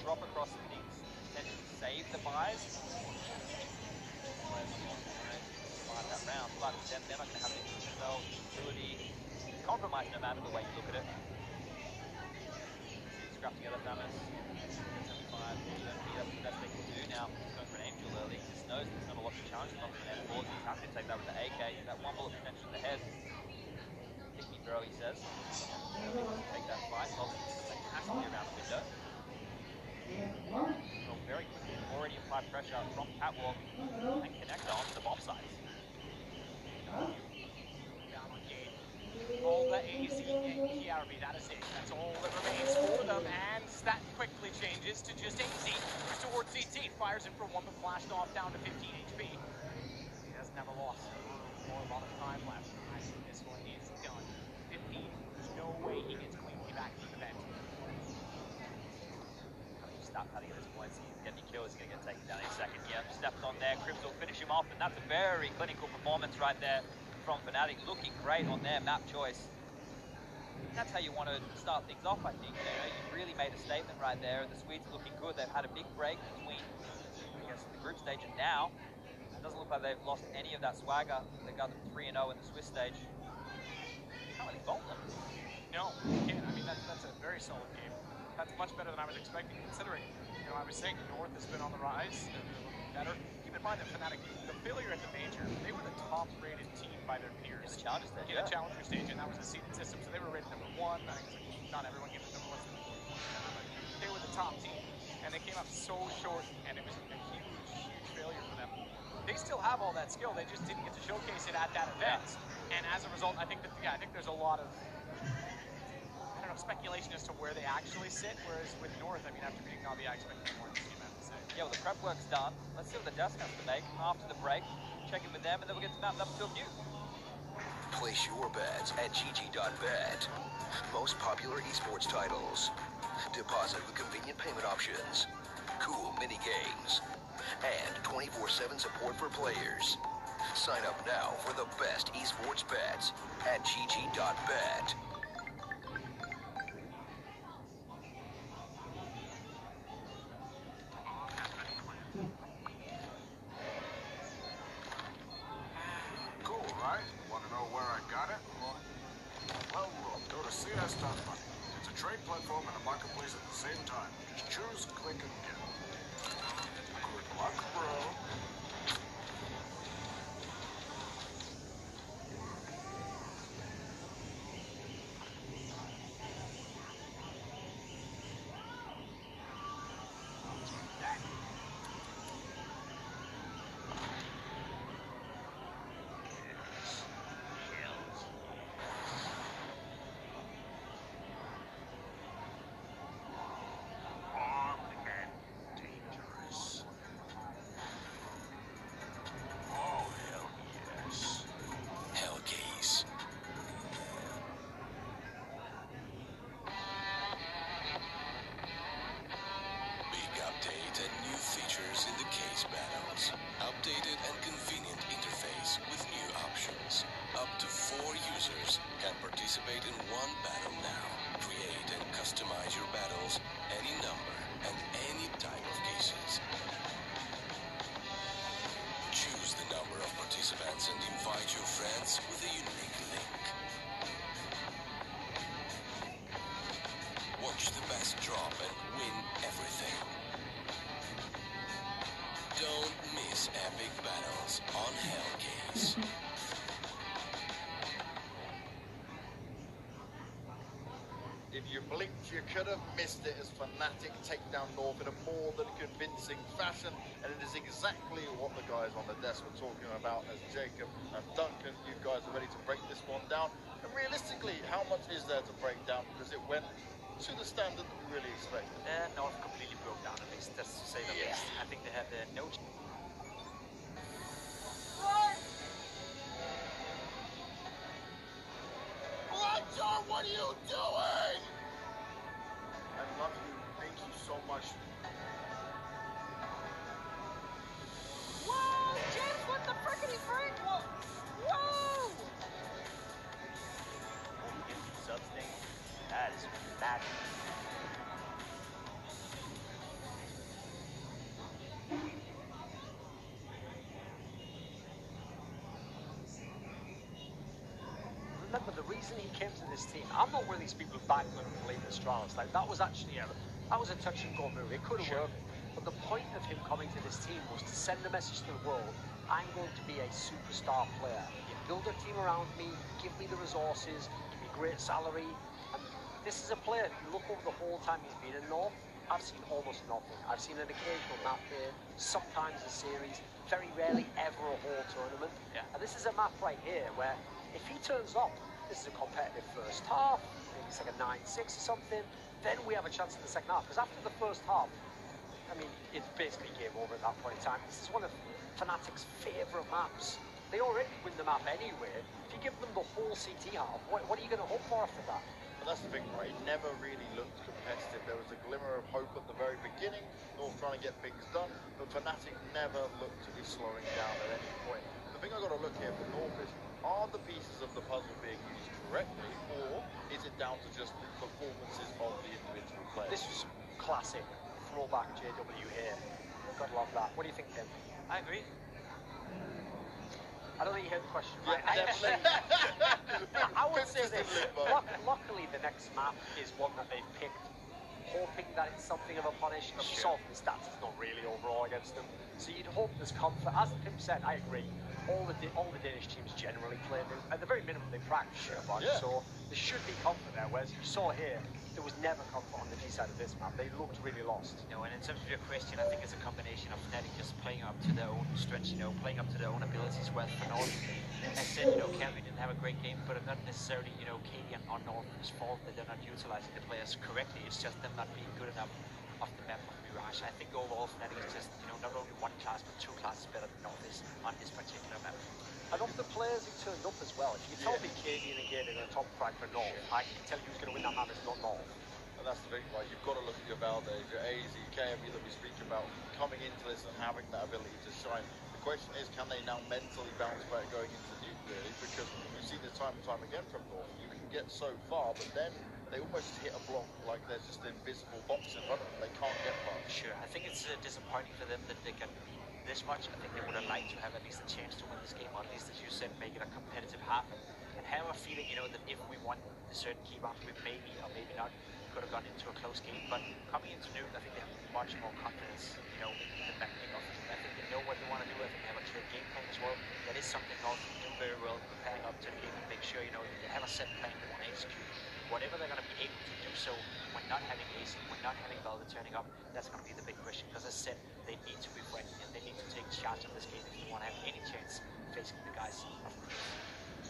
drop across the things, potentially save the buys. That round, but then they're not going to have anything themselves, utility, compromise no matter the way you look at it. Scrap together Thanos, 75, that's the best they can do now. He's going for an Angel early, he just knows there's not a lot to challenge him on from an M4, he's happy to take that with the AK, that one bullet potential in the head. Pick me bro, he says. Take that fight, fantastically around the window. So very quickly, already applied pressure from Catwalk and connector onto the bomb sites. Down on Gate. All the AZ and KRB, that is it. That's all that remains for them, and that quickly changes to just AZ. Moves towards CT, fires in for one, but flashed off down to 15 HP. He doesn't have a loss or a lot of time left. I think this one is done. think at this point, so he's getting kills, he's going to get taken down in a second. Yep, stepped on there, Cribbs will finish him off, and that's a very clinical performance right there from Fnatic, looking great on their map choice. That's how you want to start things off, I think. You know, you've really made a statement right there, and the Swedes are looking good. They've had a big break between, I guess, the group stage and now. It doesn't look like they've lost any of that swagger. They got them 3-0 in the Swiss stage. Can't really fault them. No, you can't. I mean, that's a very solid game. That's much better than I was expecting, considering, you know, I was saying North has been on the rise. They're looking better. Keep in mind that Fnatic, the failure at the major, they were the top-rated team by their peers. In the challenger stage, In the challenger stage, and that was a seeded system, so they were rated number 1. I think not everyone gave it number 1, but they were the top team, and they came up so short, and it was a huge failure for them. They still have all that skill, they just didn't get to showcase it at that event, and as a result, I think there's a lot of speculation as to where they actually sit, whereas with North, I mean, after beating Navi, I expect more this game, I have to say. Yeah, well, the prep work's done. Let's see what the desk has to make after the break. Check in with them, and then we'll get to map number 2 of you. Place your bets at gg.bet. Most popular esports titles. Deposit with convenient payment options. Cool mini games. And 24/7 support for players. Sign up now for the best esports bets at gg.bet. CS.money. It's a trade platform and a marketplace at the same time. Just choose, click, and get. Good luck, bro. Updated and convenient interface with new options. Up to 4 users can participate in one battle now. Create and customize your battles, any number and any type of cases. Choose the number of participants and invite your friends with a unique link. Watch the best drop and win everything. Don't miss epic battles on Hellcase. If you blinked, you could have missed it as Fnatic take down North in a more than convincing fashion, and it is exactly what the guys on the desk were talking about as Jacob and Duncan, you guys are ready to break this one down. And realistically, how much is there to break down? Because it went to the standard that we really expected. North completely broke down, at least, that's to say the least. I think they had no... Blackjar, what are you doing? I love you. Thank you so much. Whoa! James, what the frickety frick? Whoa! Whoa! Substing. That is magic. Remember, the reason he came to this team, I'm not one of these people who bang on and believe in Astralis. Like, that was actually that was a touch and go move. It could have worked. But the point of him coming to this team was to send a message to the world: I'm going to be a superstar player. You build a team around me, give me the resources, give me great salary. And this is a player, if you look over the whole time he's been in North, I've seen almost nothing. I've seen an occasional map here, sometimes a series, very rarely ever a whole tournament. And this is a map right here where, if he turns up, this is a competitive first half, maybe it's like a 9-6 or something, then we have a chance in the second half. Because after the first half, I mean, it's basically game over at that point in time. This is one of Fnatic's favourite maps. They already win the map anyway. If you give them the whole CT half, what are you going to hope for after that? A That's the thing, right? It never really looked competitive. There was a glimmer of hope at the very beginning, North trying to get things done, but Fnatic never looked to be slowing down at any point. The thing I've got to look here for North is, are the pieces of the puzzle being used correctly, or is it down to just the performances of the individual players? This was classic throwback JW here. Gotta love that. What do you think, Tim? I agree. I don't think you heard the question, Yeah, right? I would say this. limbo. Luckily, the next map is one that they've picked, hoping that it's something of a punish. Sure. You saw from the stats, it's not really overall against them. So you'd hope there's comfort. As Tim said, I agree. All the Danish teams generally play new. At the very minimum, they practice it, right? Yeah. So there should be comfort there. Whereas you saw here, there was never comfort on the T side of this map. They looked really lost. No, and in terms of your question, I think it's a combination of Fnatic just playing up to their own strengths, playing up to their own abilities. Whereas for North, as said, Kelvin didn't have a great game, but not necessarily, KD and North's fault that they're not utilizing the players correctly. It's just them not being good enough off the map of Mirage. I think overall Fnatic is just, not only one class, but two classes better than North is on this particular map. And of the players who turned up as well, if you tell me KD and Again are going to top frag for North, I can tell you who's going to win that map, it's not North. And that's the thing, right? You've got to look at your Valdes, your AZ, KME that we speak about coming into this and having that ability to shine. The question is, can they now mentally bounce back going into Nuke, really? Because we've seen this time and time again from North. You can get so far, but then they almost hit a block like there's just an invisible box in front of them. They can't get past. Sure, I think it's disappointing for them that they can beat this much. I think they would have liked to have at least a chance to win this game, or at least, as you said, make it a competitive half. And have a feeling, that if we won a certain key round, we maybe or maybe not could have gone into a close game. But coming into Nuke, I think they have much more confidence, in the backing of it. I think they know what they want to do. I think they have a clear game plan as well. That is something North can do very well, preparing up to the game and make sure, that they have a set plan they want to execute. Whatever they're going to be able to do so when not having AC, when not having Valde turning up, that's going to be the big question. Because as I said, they need to be friendly and they need to take charge of this game if they want to have any chance facing the guys of Chris.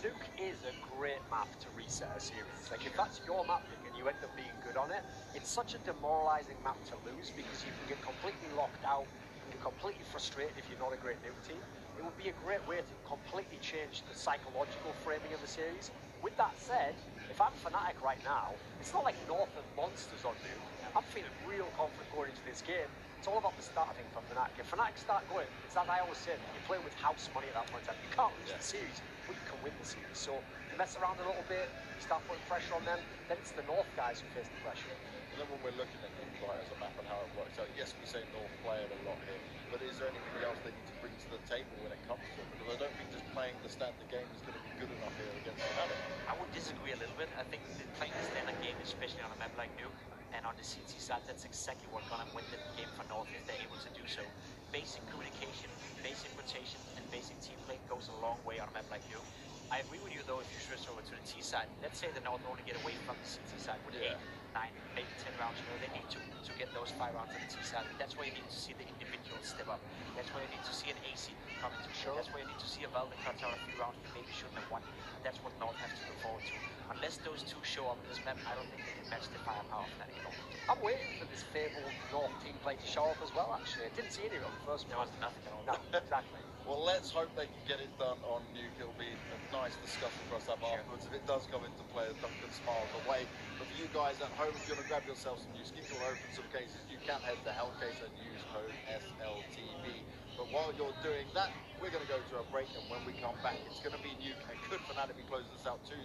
Nuke is a great map to reset a series. Like, if that's your map pick and you end up being good on it, it's such a demoralizing map to lose because you can get completely locked out, you can get completely frustrated if you're not a great Nuke team. It would be a great way to completely change the psychological framing of the series. With that said, if I'm Fnatic right now, it's not like North and monsters on Nuke. I'm feeling real confident going into this game. It's all about the start, I think, for Fnatic. If Fnatic start going, it's as I always say, you're playing with house money at that point in time. You can't lose the series, but you can win the series. So you mess around a little bit, you start putting pressure on them, then it's the North guys who face the pressure. And then when we're looking at Nuke as a map and how it works out, yes, we say North play it a lot here, but is there anything else they need to bring to the table when it comes to it? Because I don't think just playing the standard game is going to be good enough here against Fnatic. I would disagree a little bit. I think playing the standard game, especially on a map like Nuke, and on the CT side, that's exactly what's going to win the game for North if they're able to do so. Basic communication, basic rotation, and basic team play goes a long way on a map like Nuke. I agree with you, though, if you switch over to the T side. Let's say the North only get away from the CT side with 8, 9, maybe 10 rounds. They need to get those 5 rounds on the T side. That's where you need to see the individuals step up. That's where you need to see an AC come into play. That's where you need to see a Valde cuts out a few rounds you maybe shouldn't have won. And that's what North has to look forward to. Unless those two show up on this map, I don't think they can match the firepower of Fnatic at all. I'm waiting for this fabled North team play to show up as well, actually. I didn't see any of it on the first one. There was nothing at all. No, exactly. Well, let's hope they can get it done on Nuke. It'll be a nice discussion for us to have afterwards. If it does come into play, Duncan smiles away. But for you guys at home, if you want to grab yourself some new skins or open some cases, you can head to Hellcase and use code SLTV. But while you're doing that, we're going to go to a break, and when we come back, it's going to be Nuke. And could Fnatic be closing this out 2-0?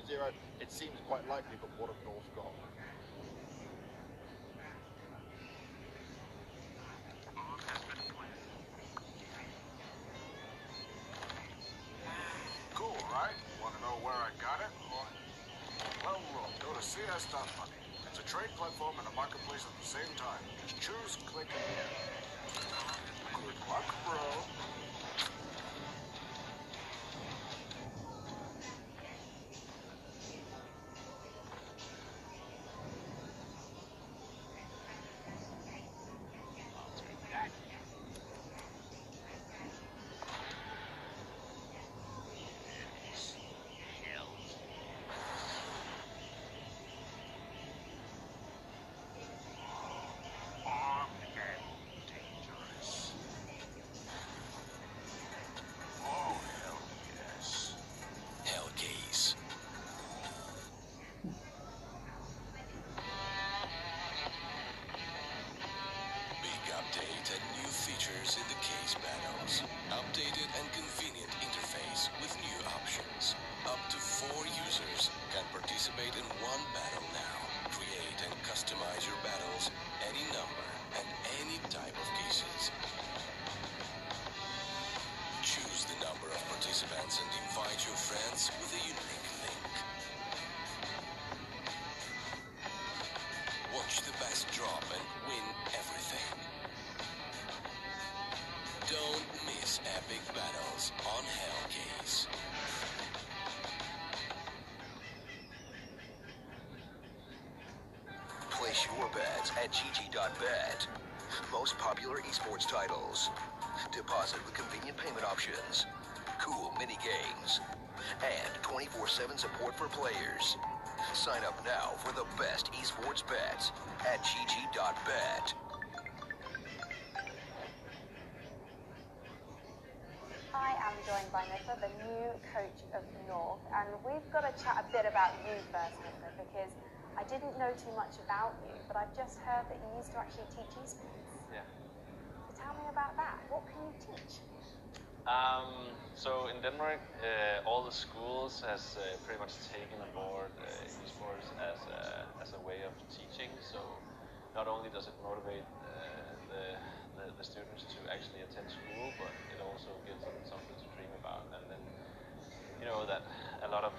It seems quite likely, but what have North got? Cool, right? Want to know where I got it? Well, look, go to CS.money. It's a trade platform and a marketplace at the same time. Just choose, click, and get. Good luck, bro. features in the case battles. Updated and convenient interface with new options. Up to 4 users can participate in one battle now. Create and customize your battles, any number and any type of cases. Choose the number of participants and invite your friends with a unique link. Watch the best drop and win everything. Don't miss epic battles on Hellcase. Place your bets at GG.bet. Most popular esports titles. Deposit with convenient payment options. Cool mini games. And 24/7 support for players. Sign up now for the best esports bets at GG.bet. I am joined by Nicola, the new coach of North, and we've got to chat a bit about you first, Nicola, because I didn't know too much about you, but I've just heard that you used to actually teach esports. Yeah. So tell me about that. What can you teach? So in Denmark, all the schools has pretty much taken aboard esports as a way of teaching. So not only does it motivate the students to actually attend school, but it also gives them something to dream about. And then you know that a lot of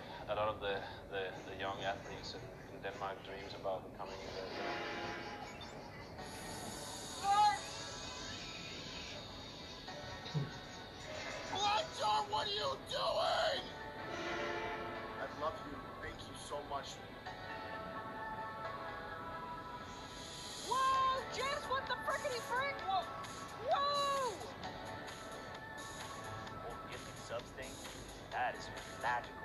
the young athletes in Denmark dreams about becoming Blackjaw, what are you doing? I love you. Thank you so much. Whoa, James, what the frickety frick? Whoa! Whoa! Oh, gifting subs thing? That is magical.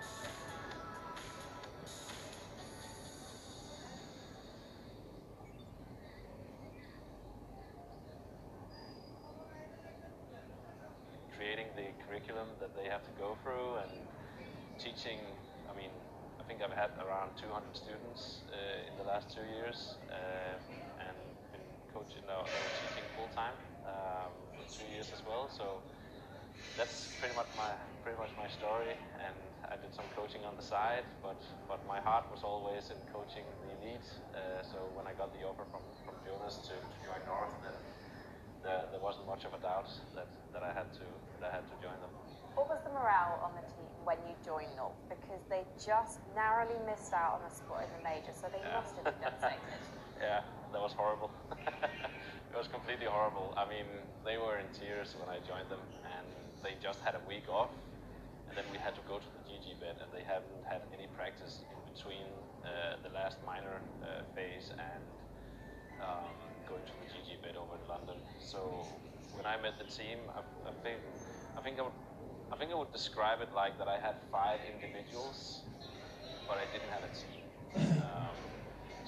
creating the curriculum that they have to go through and teaching. I mean, I think I've had around 200 students in the last 2 years and been coaching now, teaching full time for 2 years as well. So that's pretty much my story. And I did some coaching on the side, but my heart was always in coaching the elite. So when I got the offer from Jonas to join North, then there wasn't much of a doubt that I had to join them. What was the morale on the team when you joined North? Because they just narrowly missed out on a spot in the major, so they must have been devastated. Yeah, that was horrible. It was completely horrible. I mean, they were in tears when I joined them, and they just had a week off, and then we had to go to the GG.bet, and they haven't had any practice in between the last minor phase and going to the GG.bet over in London. So when I met the team, I think I would describe it like that I had 5 individuals, but I didn't have a team.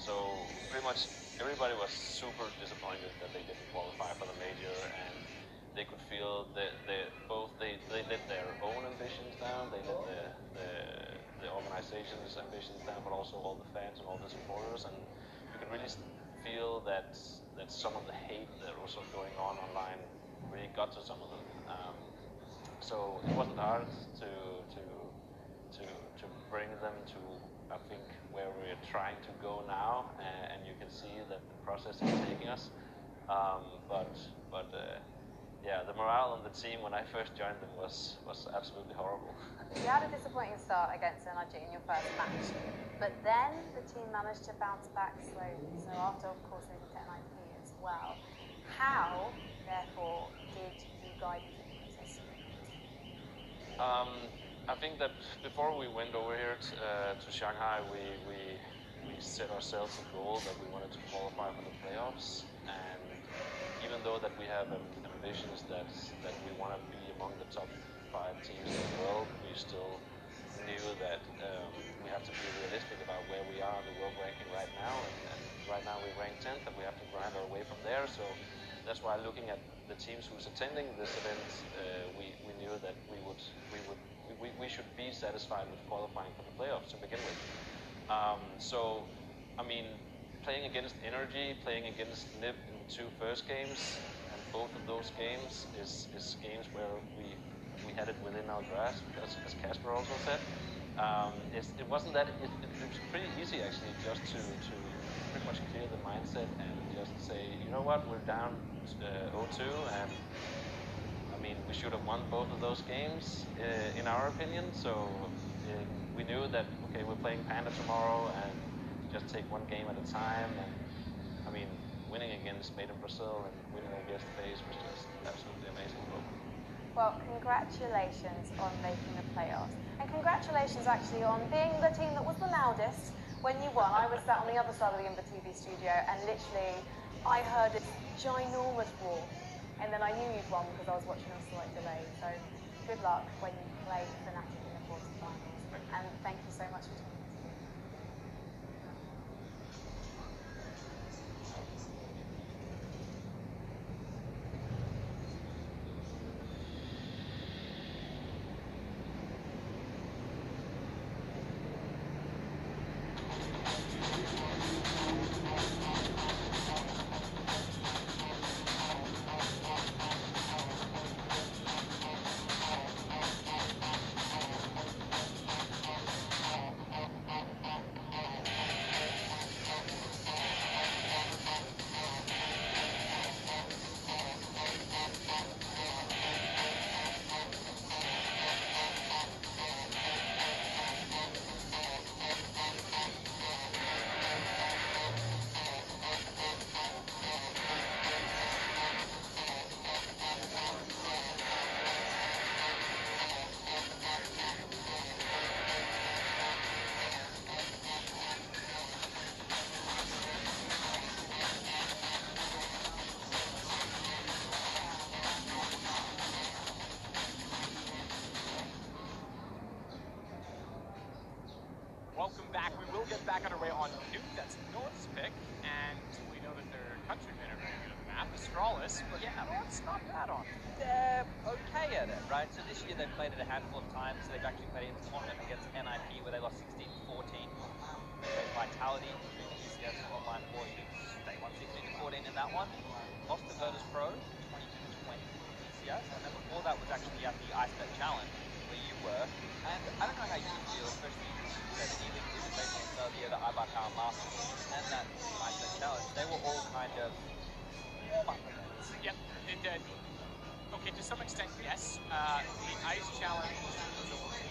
So pretty much everybody was super disappointed that they didn't qualify for the major, and they could feel that they let their own ambitions down, they let the organization's ambitions down, but also all the fans and all the supporters, and you could really feel that some of the hate that was going on online really got to some of them. So it wasn't hard to bring them to, I think, where we're trying to go now, and you can see that the process is taking us. Yeah, the morale on the team when I first joined them was absolutely horrible. You had a disappointing start against Energy in your first match, but then the team managed to bounce back slowly. So after, of course, losing to NIP as well. How, therefore, did you guide the process? I think that before we went over here to Shanghai, we set ourselves a goal that we wanted to qualify for the playoffs, and even though that we have ambitions that we want to be among the top 5 teams in the world, we still knew that we have to be realistic about where we are in the world ranking right now, and right now we're ranked 10th, and we have to grind our way from there. So that's why, looking at the teams who's attending this event, we knew that we should be satisfied with qualifying for the playoffs to begin with. So, I mean, playing against Energy, playing against NIP in the 2 first games, and both of those games is games where we had it within our grasp, as Casper also said. It wasn't that it was pretty easy actually just to pretty much clear the mindset and just say, you know what, we're down 0-2, and I mean we should have won both of those games in our opinion. So we knew that okay, we're playing Panda tomorrow, and just take one game at a time. And I mean, winning against Made in Brazil and winning against FaZe was just absolutely amazing. Well, congratulations on making the playoffs. And congratulations actually on being the team that was the loudest when you won. I was sat on the other side of the Inver TV studio and literally I heard this ginormous roar. And then I knew you'd won because I was watching on slight delay. So good luck when you play Fnatic in the quarterfinals. And thank you so much for talking to me. Welcome back. We will get back underway on Loot. That's North's pick, and we know that their countrymen are very good at the map. Astralis, but yeah, North's not bad on it. They're okay at it, right? So this year they've played it a handful of times. They've actually played in the tournament against NIP where they lost 16-14. They played Vitality during the ECS online portions. They won 16-14 in that one. Lost to Virtus Pro 22-20 ECS, and then before that was actually at the Ice.bet Challenge where you were. And I don't know how you feel, especially the E-League Invitational earlier, the Ibar Power Masters, and that Ice.bet Challenge. They were all kind of Yep, it did. Okay, to some extent, yes. The Ice Challenge was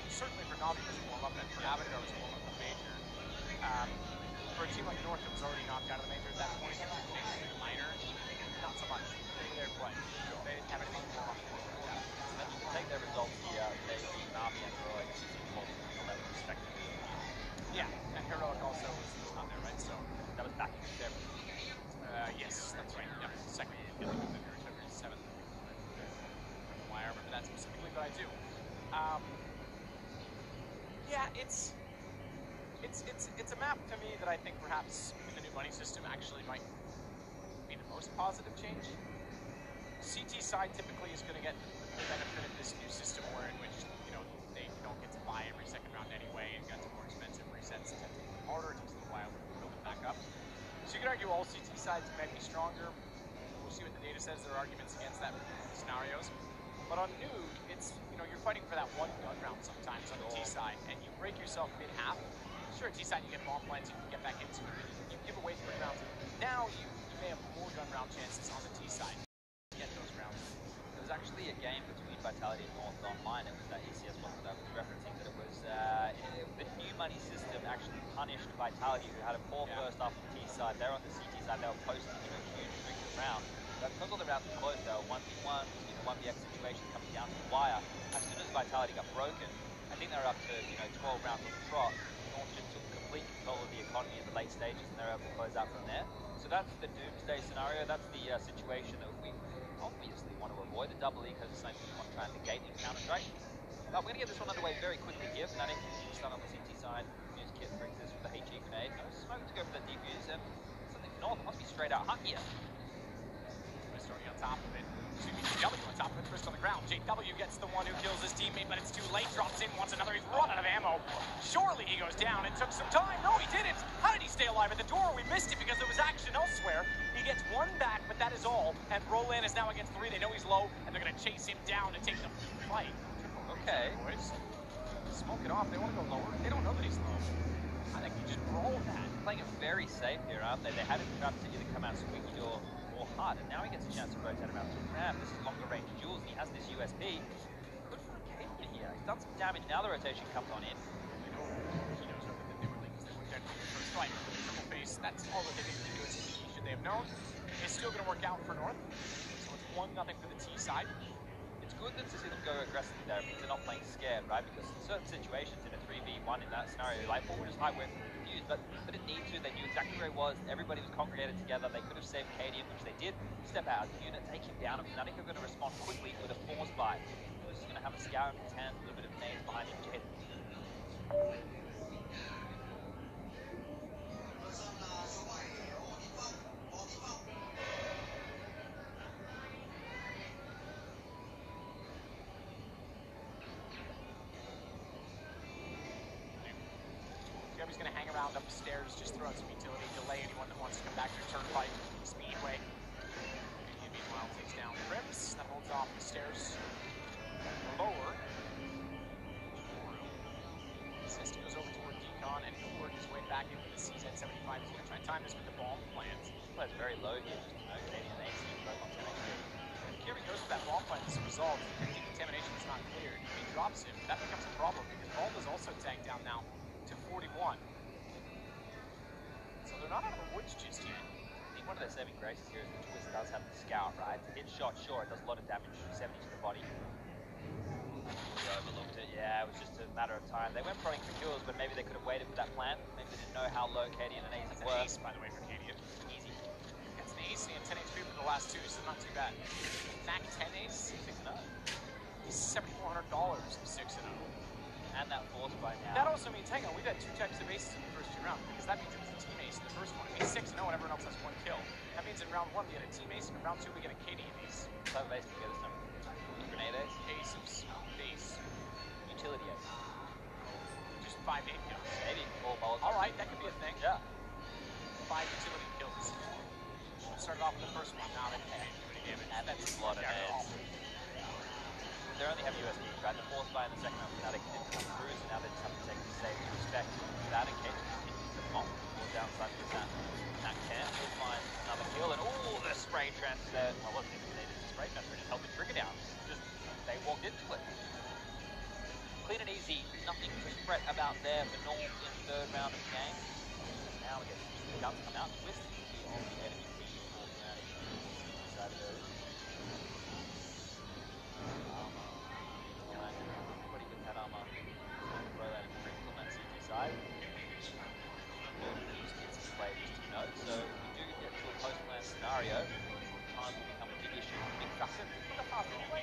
certainly for Navi was a warm-up, and for Avatar was a warm-up for Major. For a team like North that was already knocked out of the Major at that point, maybe the minor, not so much. They're playing. They didn't have anything more. And you can take their results here. They beat Navi and Heroic 16-14 from that perspective. Yeah, and Heroic also was not there, right? So that was back in February. Yes, that's right. Yeah, second. February 7th. Why I remember that specifically, but I do. Yeah, it's a map to me that I think perhaps with the new money system actually might be the most positive change. CT side typically is going to get the benefit of this new system where in which, you know, they don't get to buy every second round anyway and got to more expensive resets and take them harder, it takes a little while to build it back up. So you could argue all CT sides might be stronger. We'll see what the data says. There are arguments against that scenarios. But on Nude, it's, you know, you're fighting for that one gun round sometimes on the T side, and you break yourself mid-half. Sure, T side you get bomb plants, you can get back into it, but you give away 3 rounds. Now you may have more gun round chances on the T side to get those rounds. There was actually a game between Vitality and North online. It was that ECS one that I was referencing, that it was the new money system actually punished Vitality, who had a poor first half on the T side. They're on the CT side, they were posting, you know, huge streaks of rounds. But because all the rounds were close, they were 1v1, 1vx situation coming down to the wire. As soon as Vitality got broken, I think they were up to, you know, 12 rounds on the trot. North just took complete control of the economy in the late stages, and they were able to close out from there. So that's the doomsday scenario. That's the situation that we obviously want to avoid. The double E because it's something we want to try and negate in Counter-Strike. But we're going to get this one underway very quickly here. Fnatic start on the CT side. Fuse Kit brings this with the HE grenade. No smoke to go for the defuse, and something for North. It must be straight out hunt here. Starting on top of it. JW on top of it, first on the ground. JW gets the one who kills his teammate, but it's too late. Drops in, wants another. He's run out of ammo. Surely he goes down. It took some time. No, he didn't. How did he stay alive? alive at the door. We missed it because there was action elsewhere. He gets one back, but that is all. And Roland is now against 3. They know he's low, and they're going to chase him down to take the fight. Okay. Boys, smoke it off. They want to go lower. They don't know that he's low. I think you just roll that. Playing it very safe here, aren't they? They had him trapped to either come out squeaky door or hard, and now he gets a chance to rotate around to grab. This is longer range duels, and he has this USP. Good for Arcadia here. He's done some damage. Now the rotation comes on in. He knows that they were linked because they went down for the first fight. Triple face, that's all that they needed to do as should they have known. It's still going to work out for North. So it's 1-0 for the T side. It's good to see them go aggressively there because they're not playing scared, right? Because in certain situations, in a 3v1 in that scenario, like forward is high, we're confused, but they didn't need to. They knew exactly where he was. Everybody was congregated together. They could have saved Cadian, which they did. Step out of the unit, take him down, and Fnatic are going to respond quickly with a force buy. Who's going to have a scour in his hand, a little bit of nades behind him. Jade. He's going to hang around up the stairs, just throw out some utility, delay anyone that wants to come back to Turnpike, Speedway. Meanwhile, takes down Crims, that holds off the stairs. Lower. Assist goes over toward Decon, and he'll work his way back into the CZ-75. He's going to try and time this with the bomb plans. He plays very low here, just no Cadian AC, both on 10 HP. Kirby goes for that bomb plant as a result. If decontamination is not cleared, if he drops him, that becomes a problem, because Bomb is also tagged down now to 41. So they're not out of the woods just yet. I think one of their saving graces here is the Twist does have the scout, right? It's a hit shot, sure, it does a lot of damage, 70 to the body. They overlooked it, yeah, it was just a matter of time. They went probing for kills, but maybe they could have waited for that plan. Maybe they didn't know how low Cadian and Ace were. Ace, by the way, for Cadian. Easy. Gets an ace and 10 HP for the last 2, so not too bad. Back 10 ace, 6-0. He's $7,400 of 6-0. And that force by now. That also means, hang on, we've had 2 types of aces in the first 2 rounds, because that means it was a team ace in the first one. It means 6-0 and everyone else has 1 kill. That means in round 1 we get a team ace, and in round 2 we get a Cadian ace. Type of ace to get us number. Grenade ace? Ace of base. Utility ace. Just 5 8 kills. Maybe 4 balls. Alright, that could be a thing. Yeah. 5 utility kills. Started off with the first one, now they can't do any damage. And that's a lot of nades. They only have USBs, right? The force buy in the second round, Fnatic didn't come through, so now they just have to take the safe to respect that in case it continues to pop or downside with that. That can will find another kill, and oh, the spray transfer there. I wasn't even needed to spray transfer, just held the trigger down. Just, they walked into it. Clean and easy, nothing to fret about there for North in the 3rd round of the game. Now we get the guns come out, Twist on the enemy team for Fnatic. Side of those. Side. So if we do get to a post-plan scenario, time will become a big issue, a big factor. Look at how fast they play.